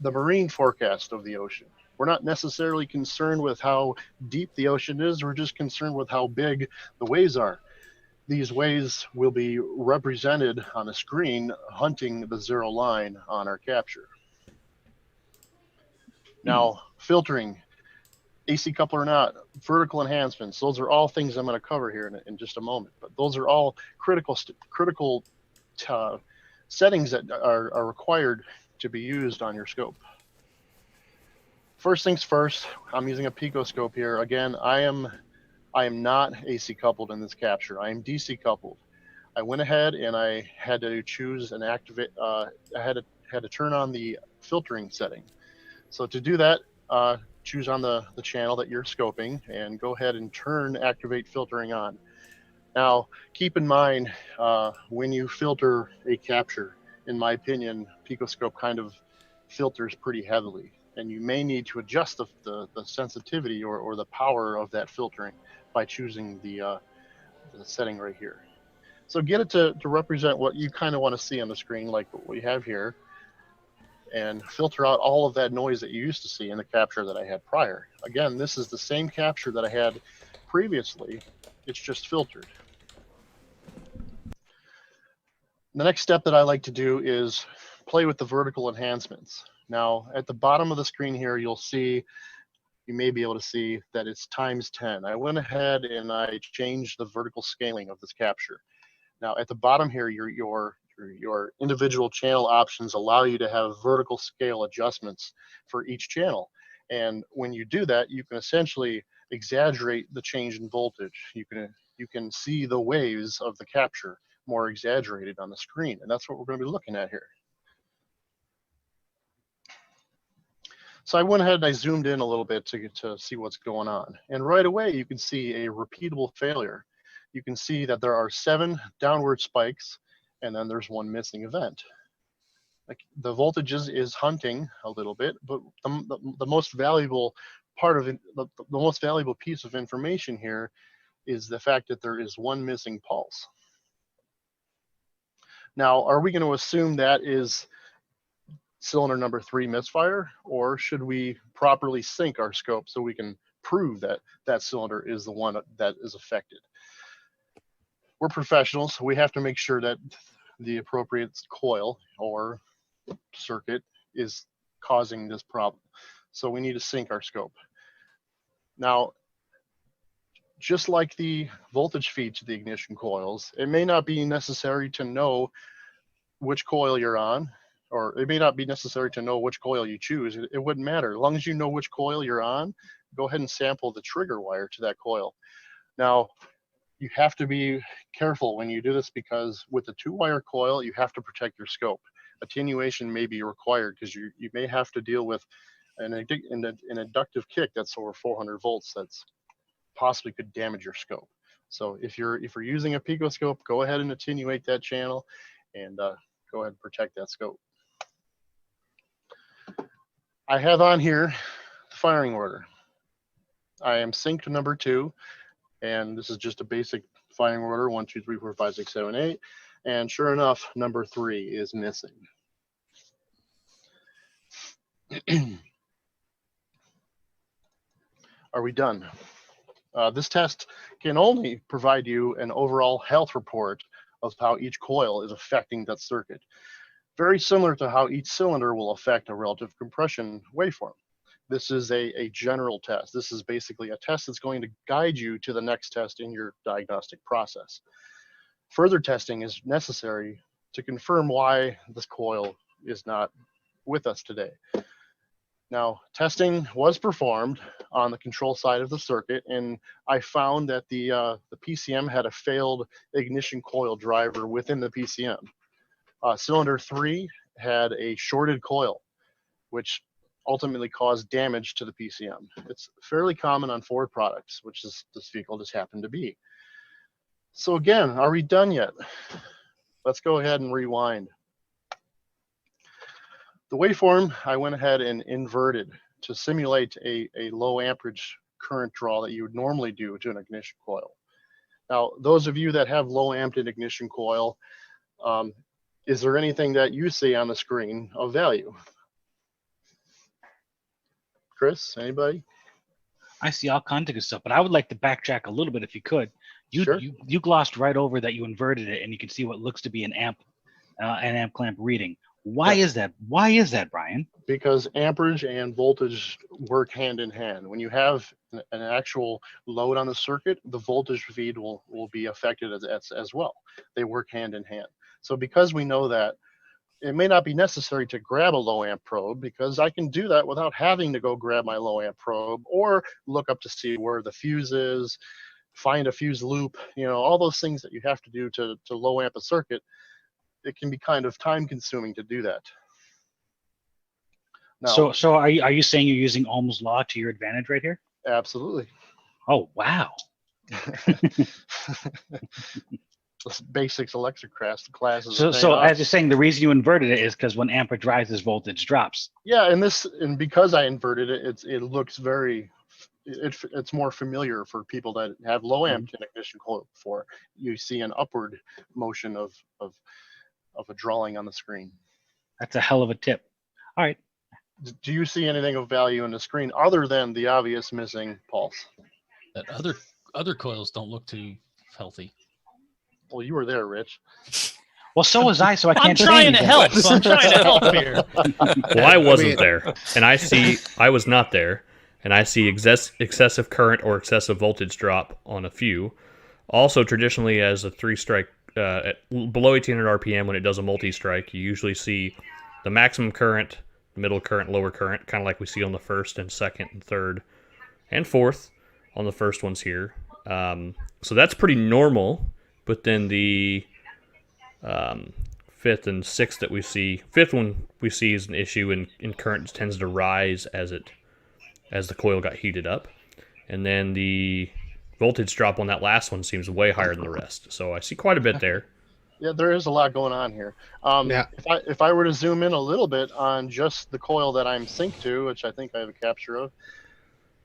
the marine forecast of the ocean. We're not necessarily concerned with how deep the ocean is. We're just concerned with how big the waves are. These waves will be represented on the screen hunting the zero line on our capture. Now, filtering, AC coupler or not, vertical enhancements, those are all things I'm going to cover here in just a moment. But those are all critical settings that are required to be used on your scope. First things first, I'm using a picoscope here. Again, I am not AC coupled in this capture. I am DC coupled. I went ahead and I had to choose and activate. I had to turn on the filtering setting. So to do that, choose on the channel that you're scoping and go ahead and turn activate filtering on. Now, keep in mind, when you filter a capture, in my opinion, picoscope kind of filters pretty heavily, and you may need to adjust the sensitivity or the power of that filtering by choosing the setting right here. So get it to represent what you kind of want to see on the screen, like what we have here. and filter out all of that noise that you used to see in the capture that I had prior. Again, this is the same capture that I had previously, it's just filtered. The next step that I like to do is play with the vertical enhancements. Now, at the bottom of the screen here, you may be able to see that it's times 10. I went ahead and I changed the vertical scaling of this capture. Now, at the bottom here, your individual channel options allow you to have vertical scale adjustments for each channel. And when you do that, you can essentially exaggerate the change in voltage. You can see the waves of the capture more exaggerated on the screen. And that's what we're going to be looking at here. So I went ahead and I zoomed in a little bit to see what's going on. And right away, you can see a repeatable failure. You can see that there are 7 downward spikes, and then there's 1 missing event. Like the voltage is hunting a little bit, but the most valuable part of it, the most valuable piece of information here is the fact that there is 1 missing pulse. Now, are we going to assume that is cylinder number 3 misfire, or should we properly sync our scope so we can prove that that cylinder is the one that is affected? We're professionals, so we have to make sure that the appropriate coil or circuit is causing this problem. So we need to sync our scope. Now, just like the voltage feed to the ignition coils, it may not be necessary to know which coil you're on, or it may not be necessary to know which coil you choose. It wouldn't matter. As long as you know which coil you're on, go ahead and sample the trigger wire to that coil. Now, you have to be careful when you do this, because with the 2-wire coil, you have to protect your scope. Attenuation may be required because you may have to deal with an inductive kick that's over 400 volts that's possibly could damage your scope. So if you're using a picoscope, go ahead and attenuate that channel and go ahead and protect that scope. I have on here the firing order. I am synced to number 2, and this is just a basic firing order, 1, 2, 3, 4, 5, 6, 7, 8. And sure enough, number 3 is missing. Are we done? This test can only provide you an overall health report of how each coil is affecting that circuit. Very similar to how each cylinder will affect a relative compression waveform. This is a general test. This is basically a test that's going to guide you to the next test in your diagnostic process. Further testing is necessary to confirm why this coil is not with us today. Now, testing was performed on the control side of the circuit, and I found that the PCM had a failed ignition coil driver within the PCM. Cylinder 3 had a shorted coil, which ultimately caused damage to the PCM. It's fairly common on Ford products, which this vehicle just happened to be. So again, are we done yet? Let's go ahead and rewind. The waveform, I went ahead and inverted to simulate a low amperage current draw that you would normally do to an ignition coil. Now, those of you that have low amped ignition coil, is there anything that you see on the screen of value? Chris, anybody? I see all kinds of good stuff, but I would like to backtrack a little bit if you could. Sure. You glossed right over that you inverted it, and you can see what looks to be an amp clamp reading. Why is that? Why is that, Brian? Because amperage and voltage work hand in hand. When you have an actual load on the circuit, the voltage feed will be affected as well. They work hand in hand. So because we know that, it may not be necessary to grab a low amp probe, because I can do that without having to go grab my low amp probe or look up to see where the fuse is, find a fuse loop, all those things that you have to do to low amp a circuit. It can be kind of time consuming to do that. Now, So are you saying you're using Ohm's law to your advantage right here? Absolutely. Oh, wow. Basics electric classes. So as you're saying, the reason you inverted it is because when amperage rises, voltage drops. Yeah, and because I inverted it, it looks very, it's more familiar for people that have low amp ignition coil before. You see an upward motion of a drawing on the screen. That's a hell of a tip. All right. Do you see anything of value in the screen other than the obvious missing pulse? That other coils don't look too healthy. Well, you were there, Rich. Well, so was I, so I I'm can't say trying to anything. help. So I'm trying to help here. Well, I wasn't there, and I was not there, and I see excessive current or excessive voltage drop on a few. Also, traditionally, as a 3-strike, at below 1800 RPM, when it does a multi-strike, you usually see the maximum current, middle current, lower current, kind of like we see on the first and second and third and fourth on the first ones here. So that's pretty normal, but then the fifth and sixth that we see, fifth one we see is an issue, and current tends to rise as the coil got heated up, and then the voltage drop on that last one seems way higher than the rest. So I see quite a bit there. Yeah, there is a lot going on here. If I were to zoom in a little bit on just the coil that I'm synced to, which I think I have a capture of,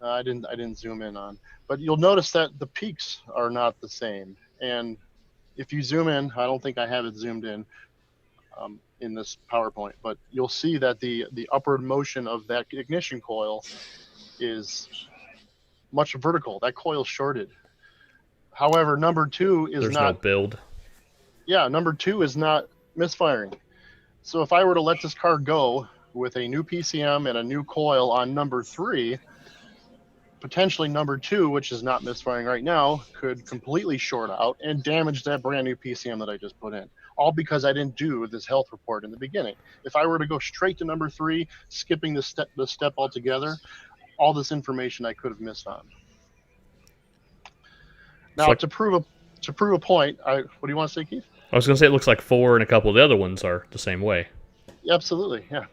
I didn't zoom in on, but you'll notice that the peaks are not the same. And if you zoom in, I don't think I have it zoomed in this PowerPoint, but you'll see that the upward motion of that ignition coil is much vertical. That coil's shorted. However, number 2 is There's not. no build. Yeah, number 2 is not misfiring. So if I were to let this car go with a new PCM and a new coil on number 3, potentially number 2, which is not misfiring right now, could completely short out and damage that brand new PCM that I just put in. All because I didn't do this health report in the beginning. If I were to go straight to number 3, skipping the step altogether, all this information I could have missed on. Now, to prove a point, what do you want to say, Keith? I was going to say it looks like 4 and a couple of the other ones are the same way. Absolutely, yeah.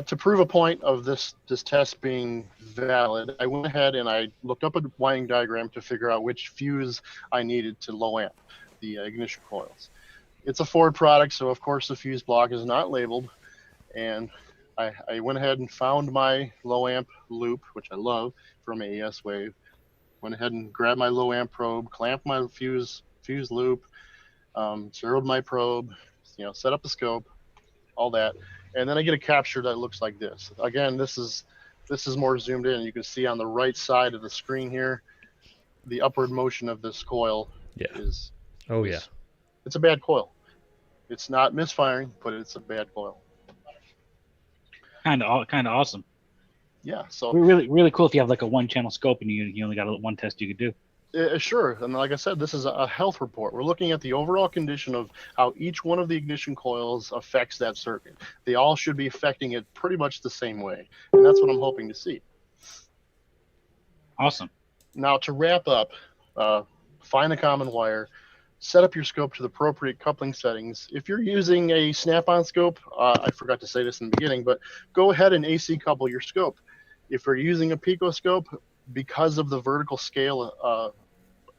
To prove a point of this test being valid, I went ahead and I looked up a wiring diagram to figure out which fuse I needed to low amp the ignition coils. It's a Ford product, so of course the fuse block is not labeled, and I went ahead and found my low amp loop, which I love, from AES Wave. Went ahead and grabbed my low amp probe, clamped my fuse loop, zeroed my probe, set up the scope, all that, and then I get a capture that looks like this. Again, this is more zoomed in. You can see on the right side of the screen here, the upward motion of this coil is. Oh yeah. It's a bad coil. It's not misfiring, but it's a bad coil. Kind of awesome. Yeah. So really cool if you have like a 1-channel scope and you only got one test you could do. Sure. And like I said, this is a health report. We're looking at the overall condition of how each one of the ignition coils affects that circuit. They all should be affecting it pretty much the same way. And that's what I'm hoping to see. Awesome. Now to wrap up, find a common wire, set up your scope to the appropriate coupling settings. If you're using a snap-on scope, I forgot to say this in the beginning, but go ahead and AC couple your scope. If you're using a pico scope, because of the vertical scale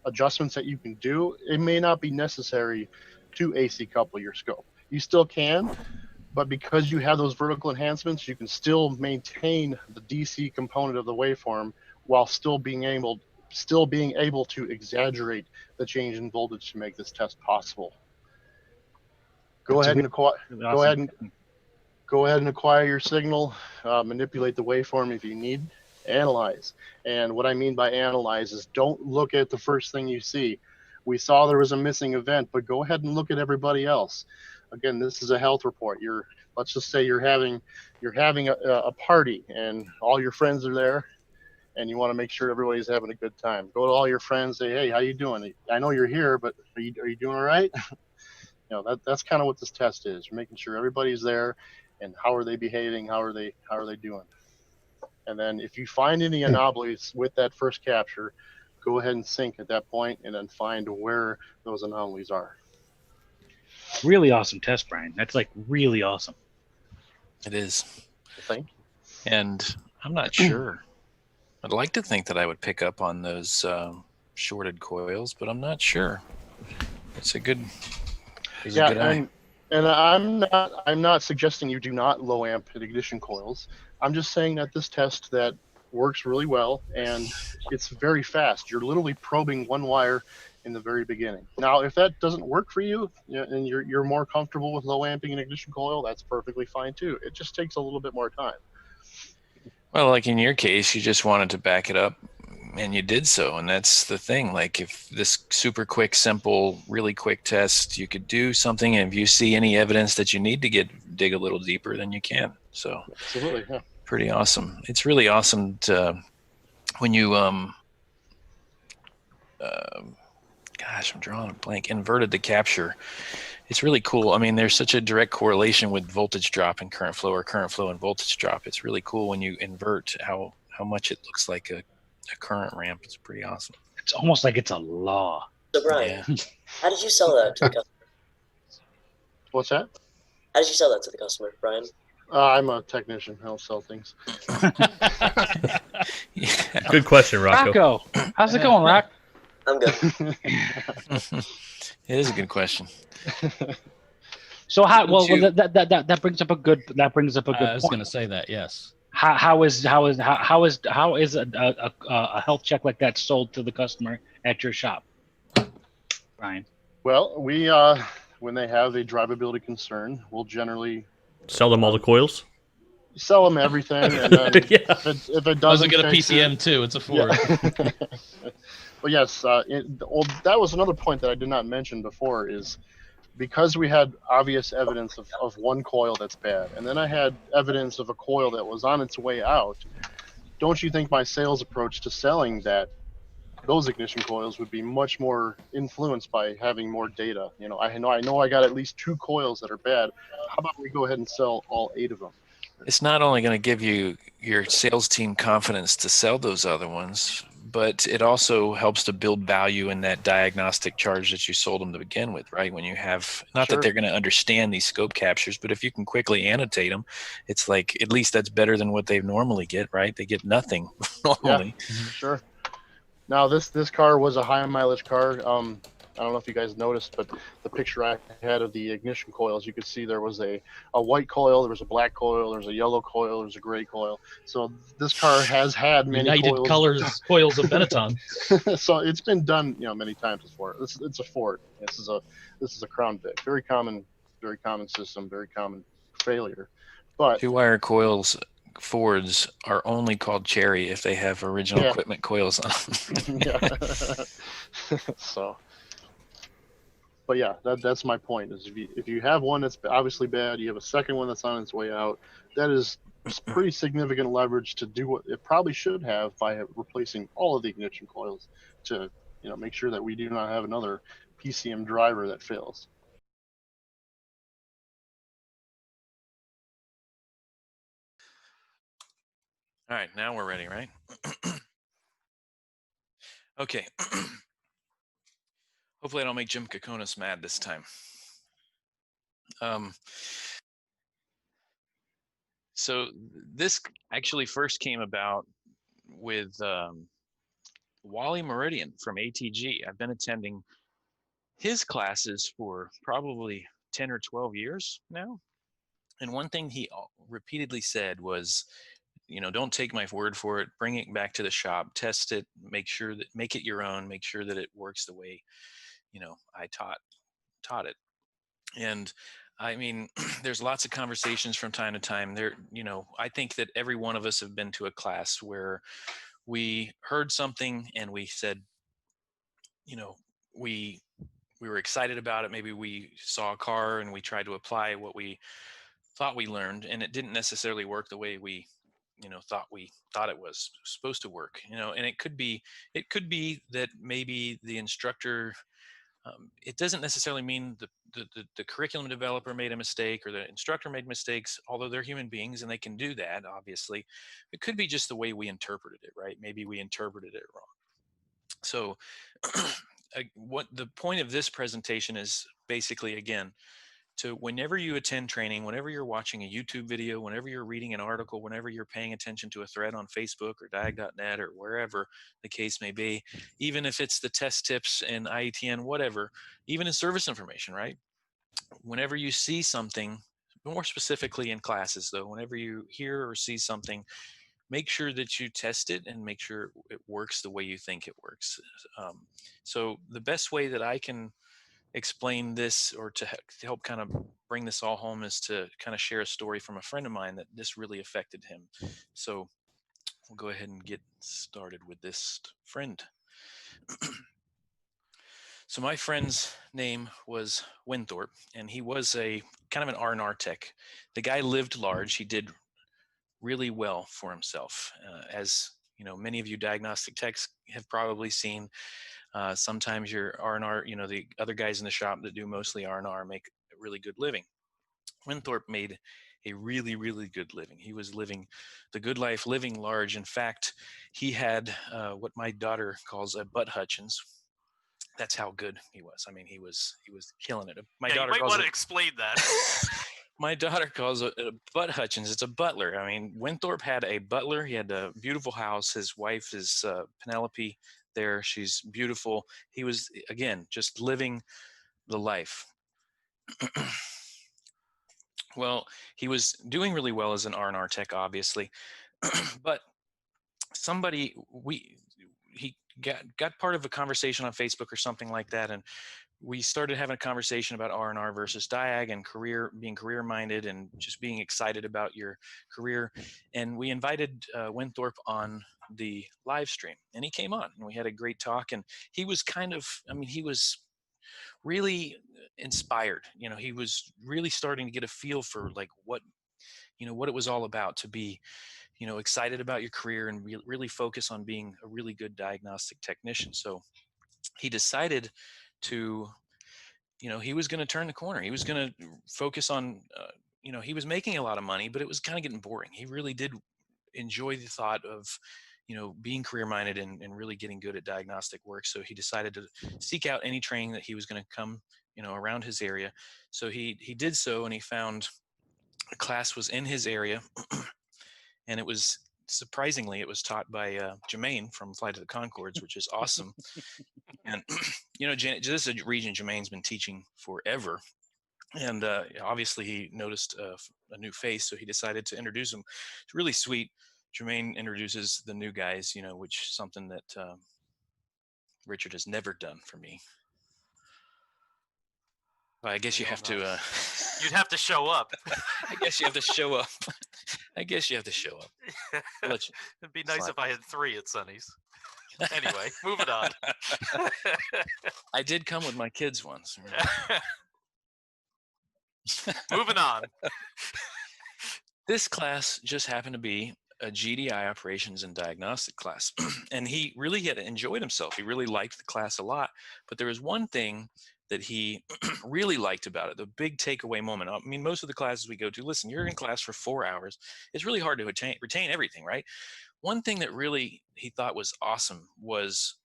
adjustments that you can do, it may not be necessary to AC couple your scope. You still can, but because you have those vertical enhancements, you can still maintain the DC component of the waveform while still being able to exaggerate the change in voltage to make this test possible. Go ahead and acquire your signal, manipulate the waveform if you need, analyze. And what I mean by analyze is don't look at the first thing you see. We saw there was a missing event, but go ahead and look at everybody else. Again, this is a health report. Let's just say you're having a party and all your friends are there, and you want to make sure everybody's having a good time. Go to all your friends, say, "Hey, how you doing? I know you're here, but are you doing all right?" That's kind of what this test is. You're making sure everybody's there, and how are they behaving? How are they doing? And then if you find any anomalies with that first capture, go ahead and sync at that point, and then find where those anomalies are. Really awesome test, Brian. That's like really awesome. It is. Thank you. And I'm not sure. I'd like to think that I would pick up on those shorted coils, but I'm not sure. It's a good. And I'm not suggesting you do not low amp ignition coils. I'm just saying that this test that works really well, and it's very fast. You're literally probing one wire in the very beginning. Now, if that doesn't work for you, and you're more comfortable with low amping and ignition coil, that's perfectly fine too. It just takes a little bit more time. Well, like in your case, you just wanted to back it up and you did so. And that's the thing. Like if this super quick, simple, really quick test, you could do something. And if you see any evidence that you need to dig a little deeper, then you can. So absolutely, yeah. Pretty awesome. It's really awesome to, when you, gosh, I'm drawing a blank, inverted the capture. It's really cool. I mean, there's such a direct correlation with voltage drop and current flow, or current flow and voltage drop. It's really cool when you invert how much it looks like a current ramp. It's pretty awesome. It's almost like it's a law. So Brian, how did you sell that to the customer? What's that? How did you sell that to the customer, Brian? I'm a technician. I don't sell things. Good question, Rocco. How's it going, Rock? I'm good. It is a good question. So how? Well, that brings up a good. That brings up a good. I was going to say that. Yes. How is a health check like that sold to the customer at your shop, Brian? Well, we when they have a drivability concern, we'll generally sell them all the coils. Sell them everything, and then if it doesn't get a PCM too, it's a Ford. Yeah. But yes, that was another point that I did not mention before, is because we had obvious evidence of one coil that's bad, and then I had evidence of a coil that was on its way out. Don't you think my sales approach to selling those ignition coils would be much more influenced by having more data? I know I got at least 2 coils that are bad. How about we go ahead and sell all 8 of them? It's not only going to give you your sales team confidence to sell those other ones, but it also helps to build value in that diagnostic charge that you sold them to begin with, right? When you have, not that they're going to understand these scope captures, but if you can quickly annotate them, it's like, at least that's better than what they normally get, right? They get nothing normally. Yeah, sure. Now this car was a high mileage car. I don't know if you guys noticed, but the picture I had of the ignition coils, you could see there was a white coil, there was a black coil, there's a yellow coil, there's a gray coil. So this car has had many United Colors coils of Benetton. So it's been done, many times before. It's a Ford. This is a Crown Vic. Very common system, very common failure. But 2-wire coils, Fords are only called cherry if they have original equipment coils on them. So. But yeah, that's my point. Is if you have one that's obviously bad, you have a second one that's on its way out. That is pretty significant leverage to do what it probably should have by replacing all of the ignition coils to make sure that we do not have another PCM driver that fails. All right, now we're ready, right? Okay. Hopefully I don't make Jim Kokonis mad this time. So this actually first came about with Wally Meridian from ATG. I've been attending his classes for probably 10 or 12 years now. And one thing he repeatedly said was, don't take my word for it, bring it back to the shop, test it, make it your own, make sure that it works the way I taught it. And I mean, there's lots of conversations from time to time there. I think that every one of us have been to a class where we heard something and we said, we were excited about it. Maybe we saw a car and we tried to apply what we thought we learned, and it didn't necessarily work the way we thought it was supposed to work. And it could be that maybe the instructor, it doesn't necessarily mean the curriculum developer made a mistake or the instructor made mistakes, although they're human beings and they can do that, obviously. It could be just the way we interpreted it, right? Maybe we interpreted it wrong. So what the point of this presentation is basically, again, to whenever you attend training, whenever you're watching a YouTube video, whenever you're reading an article, whenever you're paying attention to a thread on Facebook or Diag.net or wherever the case may be, even if it's the test tips and IETN, whatever, even in service information, right? Whenever you see something, more specifically in classes though, whenever you hear or see something, make sure that you test it and make sure it works the way you think it works. So the best way that I can explain this, or to help kind of bring this all home, is to kind of share a story from a friend of mine that this really affected him. So we'll go ahead and get started with this friend. So my friend's name was Winthorpe, and he was a kind of an R&R tech. The guy lived large. He did really well for himself. As you know, many of you diagnostic techs have probably seen, sometimes your R&R, you know, the other guys in the shop that do mostly R&R make a really good living. Winthorpe made a really, really good living. He was living the good life, living large. In fact, he had what my daughter calls a butt Hutchins. That's how good he was. I mean, he was killing it. My daughter, you might want to explain that. My daughter calls it a butt Hutchins. It's a butler. I mean, Winthorpe had a butler. He had a beautiful house. His wife is Penelope there. She's beautiful. He was, again, just living the life. Well, he was doing really well as an R&R tech, obviously, but he got part of a conversation on Facebook or something like that, and we started having a conversation about R&R versus Diag and being career minded and just being excited about your career. And we invited Winthorpe on the live stream, and he came on, and we had a great talk. And he was he was really inspired. You know, he was really starting to get a feel for like what it was all about, to be, excited about your career and really focus on being a really good diagnostic technician. So he decided to, he was going to turn the corner. He was going to focus on, he was making a lot of money, but it was kind of getting boring. He really did enjoy the thought of, being career minded and really getting good at diagnostic work. So he decided to seek out any training that he was going to come, around his area. So he did so, and he found a class was in his area. And it was, surprisingly, it was taught by Jermaine from Flight of the Conchords, which is awesome. And, this is a region Jermaine's been teaching forever. And obviously he noticed a new face, so he decided to introduce him. It's really sweet. Jermaine introduces the new guys, which is something that Richard has never done for me. Well, I guess you have to. You'd have to show up. I guess you have to show up. It'd be nice if I had 3 at Sonny's. Anyway, moving on. I did come with my kids once. Moving on. This class just happened to be a GDI operations and diagnostic class. And he really had enjoyed himself. He really liked the class a lot. But there was one thing that he really liked about it, the big takeaway moment. I mean, most of the classes we go to, listen, you're in class for 4 hours. It's really hard to retain everything, right? One thing that really he thought was awesome was,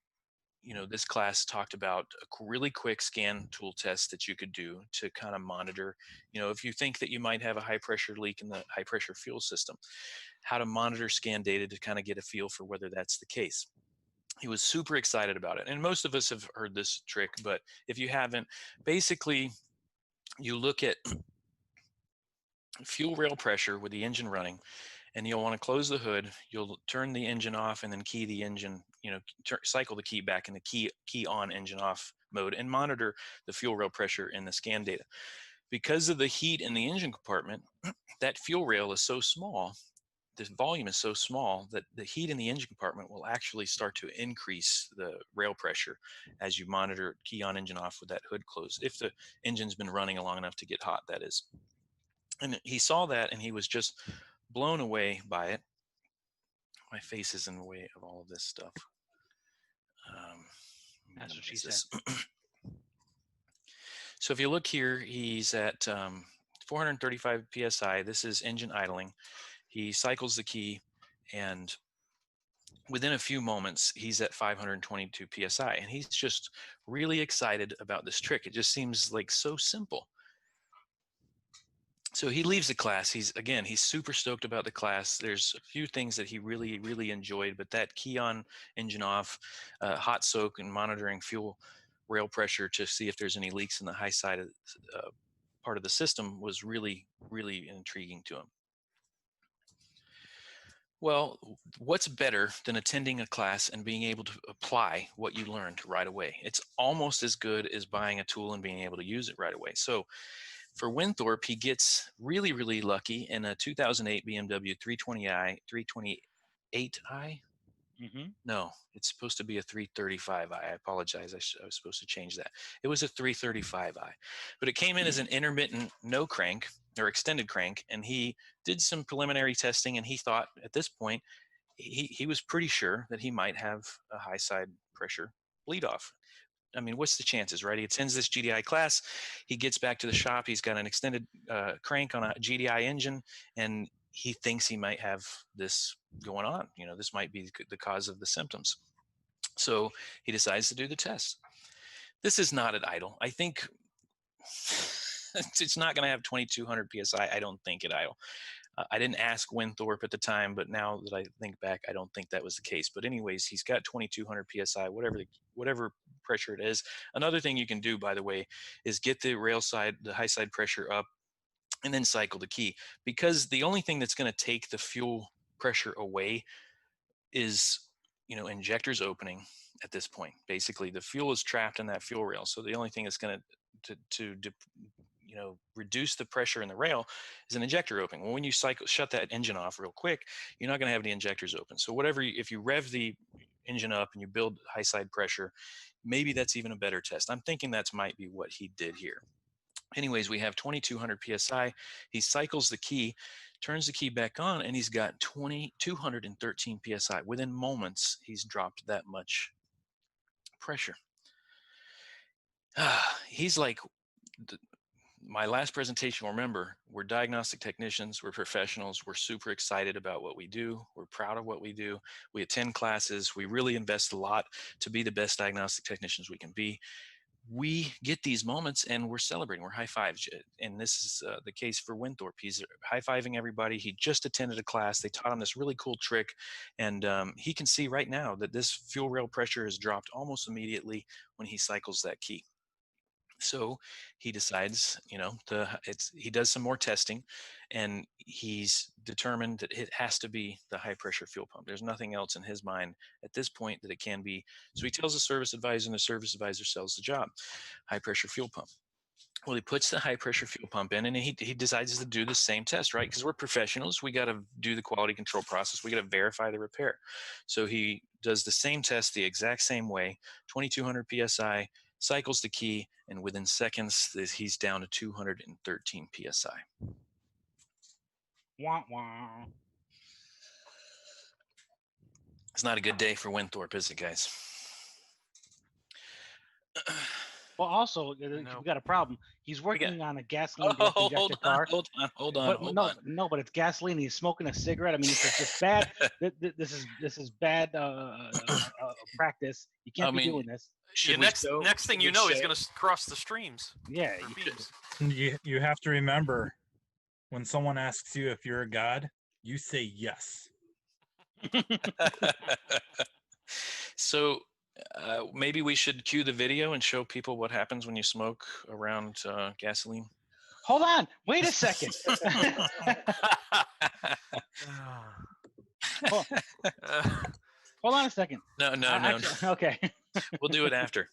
this class talked about a really quick scan tool test that you could do to kind of monitor, if you think that you might have a high pressure leak in the high pressure fuel system, how to monitor scan data to kind of get a feel for whether that's the case. He was super excited about it. And most of us have heard this trick, but if you haven't, basically you look at fuel rail pressure with the engine running, and you'll want to close the hood. You'll turn the engine off and then key the engine, cycle the key back in the key on engine off mode and monitor the fuel rail pressure in the scan data. Because of the heat in the engine compartment, that fuel rail is so small, the volume is so small that the heat in the engine compartment will actually start to increase the rail pressure as you monitor key on engine off with that hood closed. If the engine's been running long enough to get hot, that is. And he saw that and he was just blown away by it. My face is in the way of all of this stuff. That's what she said. So if you look here, he's at 435 PSI. This is engine idling. He cycles the key, and within a few moments, he's at 522 PSI. And he's just really excited about this trick. It just seems like so simple. So he leaves the class. He's super stoked about the class. There's a few things that he really, really enjoyed, but that key on, engine off, hot soak, and monitoring fuel rail pressure to see if there's any leaks in the high side of part of the system was really, really intriguing to him. Well, what's better than attending a class and being able to apply what you learned right away? It's almost as good as buying a tool and being able to use it right away. So for Winthorpe, he gets really, really lucky in a 2008 BMW 320i, 328i. No, it's supposed to be a 335i. I apologize. I was supposed to change that. It was a 335i, but it came in as an intermittent no crank or extended crank, and he did some preliminary testing, and he thought at this point he was pretty sure that he might have a high side pressure bleed off. I mean, what's the chances, right? He attends this GDI class. He gets back to the shop. He's got an extended crank on a GDI engine, and he thinks he might have this going on. You know, this might be the cause of the symptoms. So he decides to do the test. This is not at idle. I think it's not going to have 2,200 PSI. I don't think at idle. I didn't ask Winthorpe at the time, but now that I think back, I don't think that was the case. But anyways, he's got 2,200 PSI, whatever pressure it is. Another thing you can do, by the way, is get the rail side, the high side pressure up, and then cycle the key. Because the only thing that's going to take the fuel pressure away is, you know, injectors opening at this point. Basically, the fuel is trapped in that fuel rail. So the only thing that's going to you know, reduce the pressure in the rail is an injector opening. Well, when you shut that engine off real quick, you're not going to have the injectors open. So if you rev the engine up and you build high side pressure, maybe that's even a better test. I'm thinking that might be what he did here. Anyways, we have 2,200 PSI. He cycles the key, turns the key back on, and he's got 213 PSI. Within moments, he's dropped that much pressure. He's like, my last presentation, remember, we're diagnostic technicians, we're professionals, we're super excited about what we do, we're proud of what we do, we attend classes, we really invest a lot to be the best diagnostic technicians we can be. We get these moments and we're celebrating, we're high fives. And this is the case for Winthorpe. He's high fiving everybody. He just attended a class. They taught him this really cool trick. And he can see right now that this fuel rail pressure has dropped almost immediately when he cycles that key. So he decides, you know, he does some more testing, and he's determined that it has to be the high pressure fuel pump. There's nothing else in his mind at this point that it can be. So he tells the service advisor, and the service advisor sells the job, high pressure fuel pump. Well, he puts the high pressure fuel pump in, and he decides to do the same test, right? Because we're professionals. We got to do the quality control process. We got to verify the repair. So he does the same test the exact same way, 2,200 PSI, cycles the key, and within seconds, he's down to 213 PSI. Wah, wah. It's not a good day for Winthorpe, is it, guys? Well, also, we've got a problem. He's working on a gasoline injector car. Hold on. No, but it's gasoline. He's smoking a cigarette. I mean, this is just bad. This is bad practice. You can't be doing this. Next thing you know, he's going to cross the streams. Yeah. You have to remember, when someone asks you if you're a god, you say yes. So maybe we should cue the video and show people what happens when you smoke around gasoline. Hold on. Wait a second. Hold on a second. No. Okay. We'll do it after.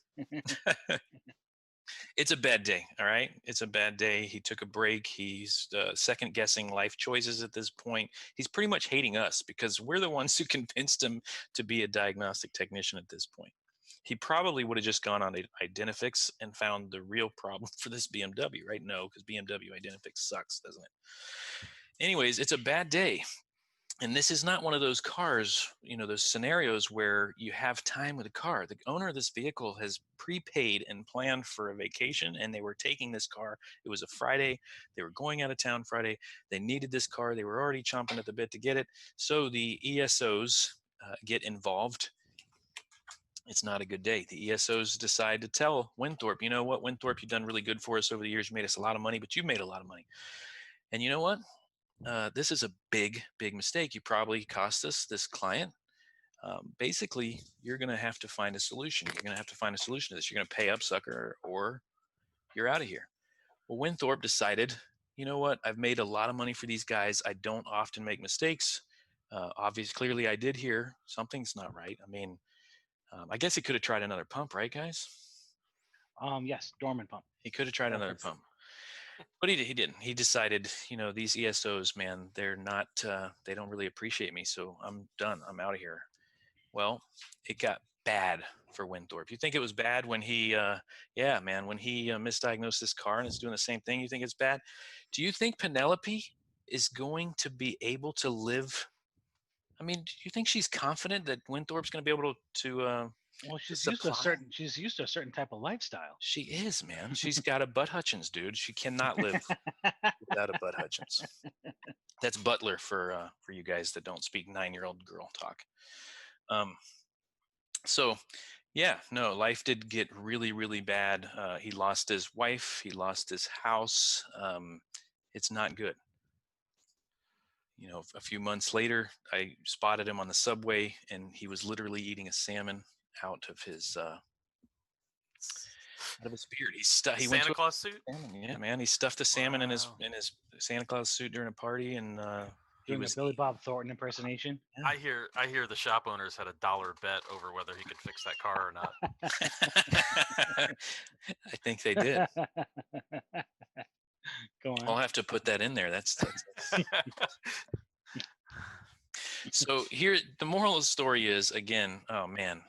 It's a bad day, all right? It's a bad day. He took a break. He's second guessing life choices at this point. He's pretty much hating us because we're the ones who convinced him to be a diagnostic technician at this point. He probably would have just gone on Identifix and found the real problem for this BMW, right? No, because BMW Identifix sucks, doesn't it? Anyways, it's a bad day. And this is not one of those cars, you know, those scenarios where you have time with a car. The owner of this vehicle has prepaid and planned for a vacation, and they were taking this car. It was a Friday. They were going out of town Friday. They needed this car. They were already chomping at the bit to get it. So the ESOs get involved. It's not a good day. The ESOs decide to tell Winthorpe, you know what, Winthorpe, you've done really good for us over the years. You made us a lot of money, but you made a lot of money. And you know what? This is a big, big mistake. You probably cost us, this client. Basically, you're going to have to find a solution. You're going to have to find a solution to this. You're going to pay up, sucker, or you're out of here. Well, Winthorpe decided, you know what? I've made a lot of money for these guys. I don't often make mistakes. Obviously, clearly I did hear something's not right. I mean, I guess he could have tried another pump, right, guys? Yes, dormant pump. He could have tried another pump, but he didn't. He decided, these ESOs, man, they're not, they don't really appreciate me, so I'm done. I'm out of here. Well, it got bad for Winthorpe. You think it was bad when he, when he misdiagnosed this car and is doing the same thing? You think it's bad? Do you think Penelope is going to be able to live? I mean, do you think she's confident that Winthorpe's going to be able to well, she's used to a certain type of lifestyle. She is, man. She's got a Bud Hutchins, dude. She cannot live without a Bud Hutchins. That's Butler for you guys that don't speak 9-year-old girl talk. So, yeah, no, life did get really, really bad. He lost his wife. He lost his house. It's not good. A few months later, I spotted him on the subway, and he was literally eating a salmon out of his beard. He went to Santa Claus suit. Yeah, man, he stuffed a salmon in his Santa Claus suit during a party, and he Doing was a Billy Bob Thornton impersonation. I hear the shop owners had a $1 bet over whether he could fix that car or not. I think they did. Go on. I'll have to put that in there. That's So here, the moral of the story is, again, oh man,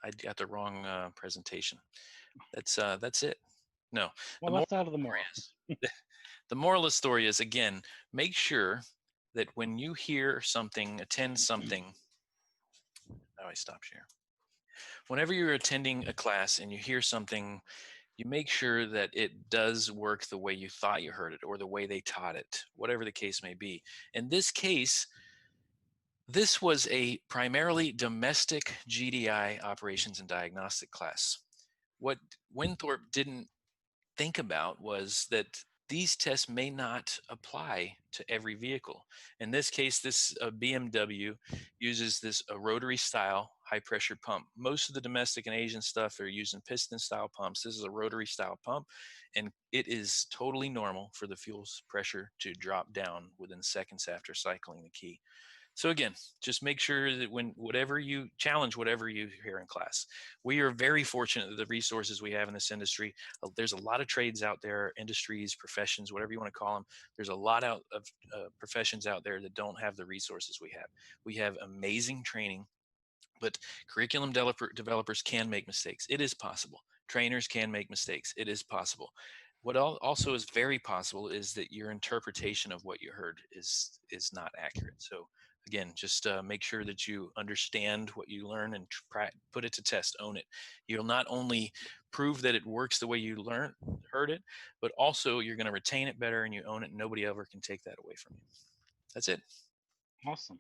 I got the wrong presentation. That's it. No. Well, that's out of the moral. The moral of the story is, again, make sure that when you hear something, attend something. Oh, I stopped share. Whenever you're attending a class and you hear something, you make sure that it does work the way you thought you heard it or the way they taught it, whatever the case may be. In this case, this was a primarily domestic GDI operations and diagnostic class. What Winthorpe didn't think about was that these tests may not apply to every vehicle. In this case, this BMW uses this rotary style high pressure pump. Most of the domestic and Asian stuff are using piston style pumps. This is a rotary style pump, and it is totally normal for the fuel pressure to drop down within seconds after cycling the key. So again, just make sure that whatever you hear in class. We are very fortunate that the resources we have in this industry, there's a lot of trades out there, industries, professions, whatever you want to call them. There's a lot of professions out there that don't have the resources we have. We have amazing training, but curriculum developers can make mistakes. It is possible. Trainers can make mistakes. It is possible. What also is very possible is that your interpretation of what you heard is not accurate. So again, just make sure that you understand what you learn and put it to test, own it. You'll not only prove that it works the way you heard it, but also you're going to retain it better and you own it. And nobody ever can take that away from you. That's it. Awesome.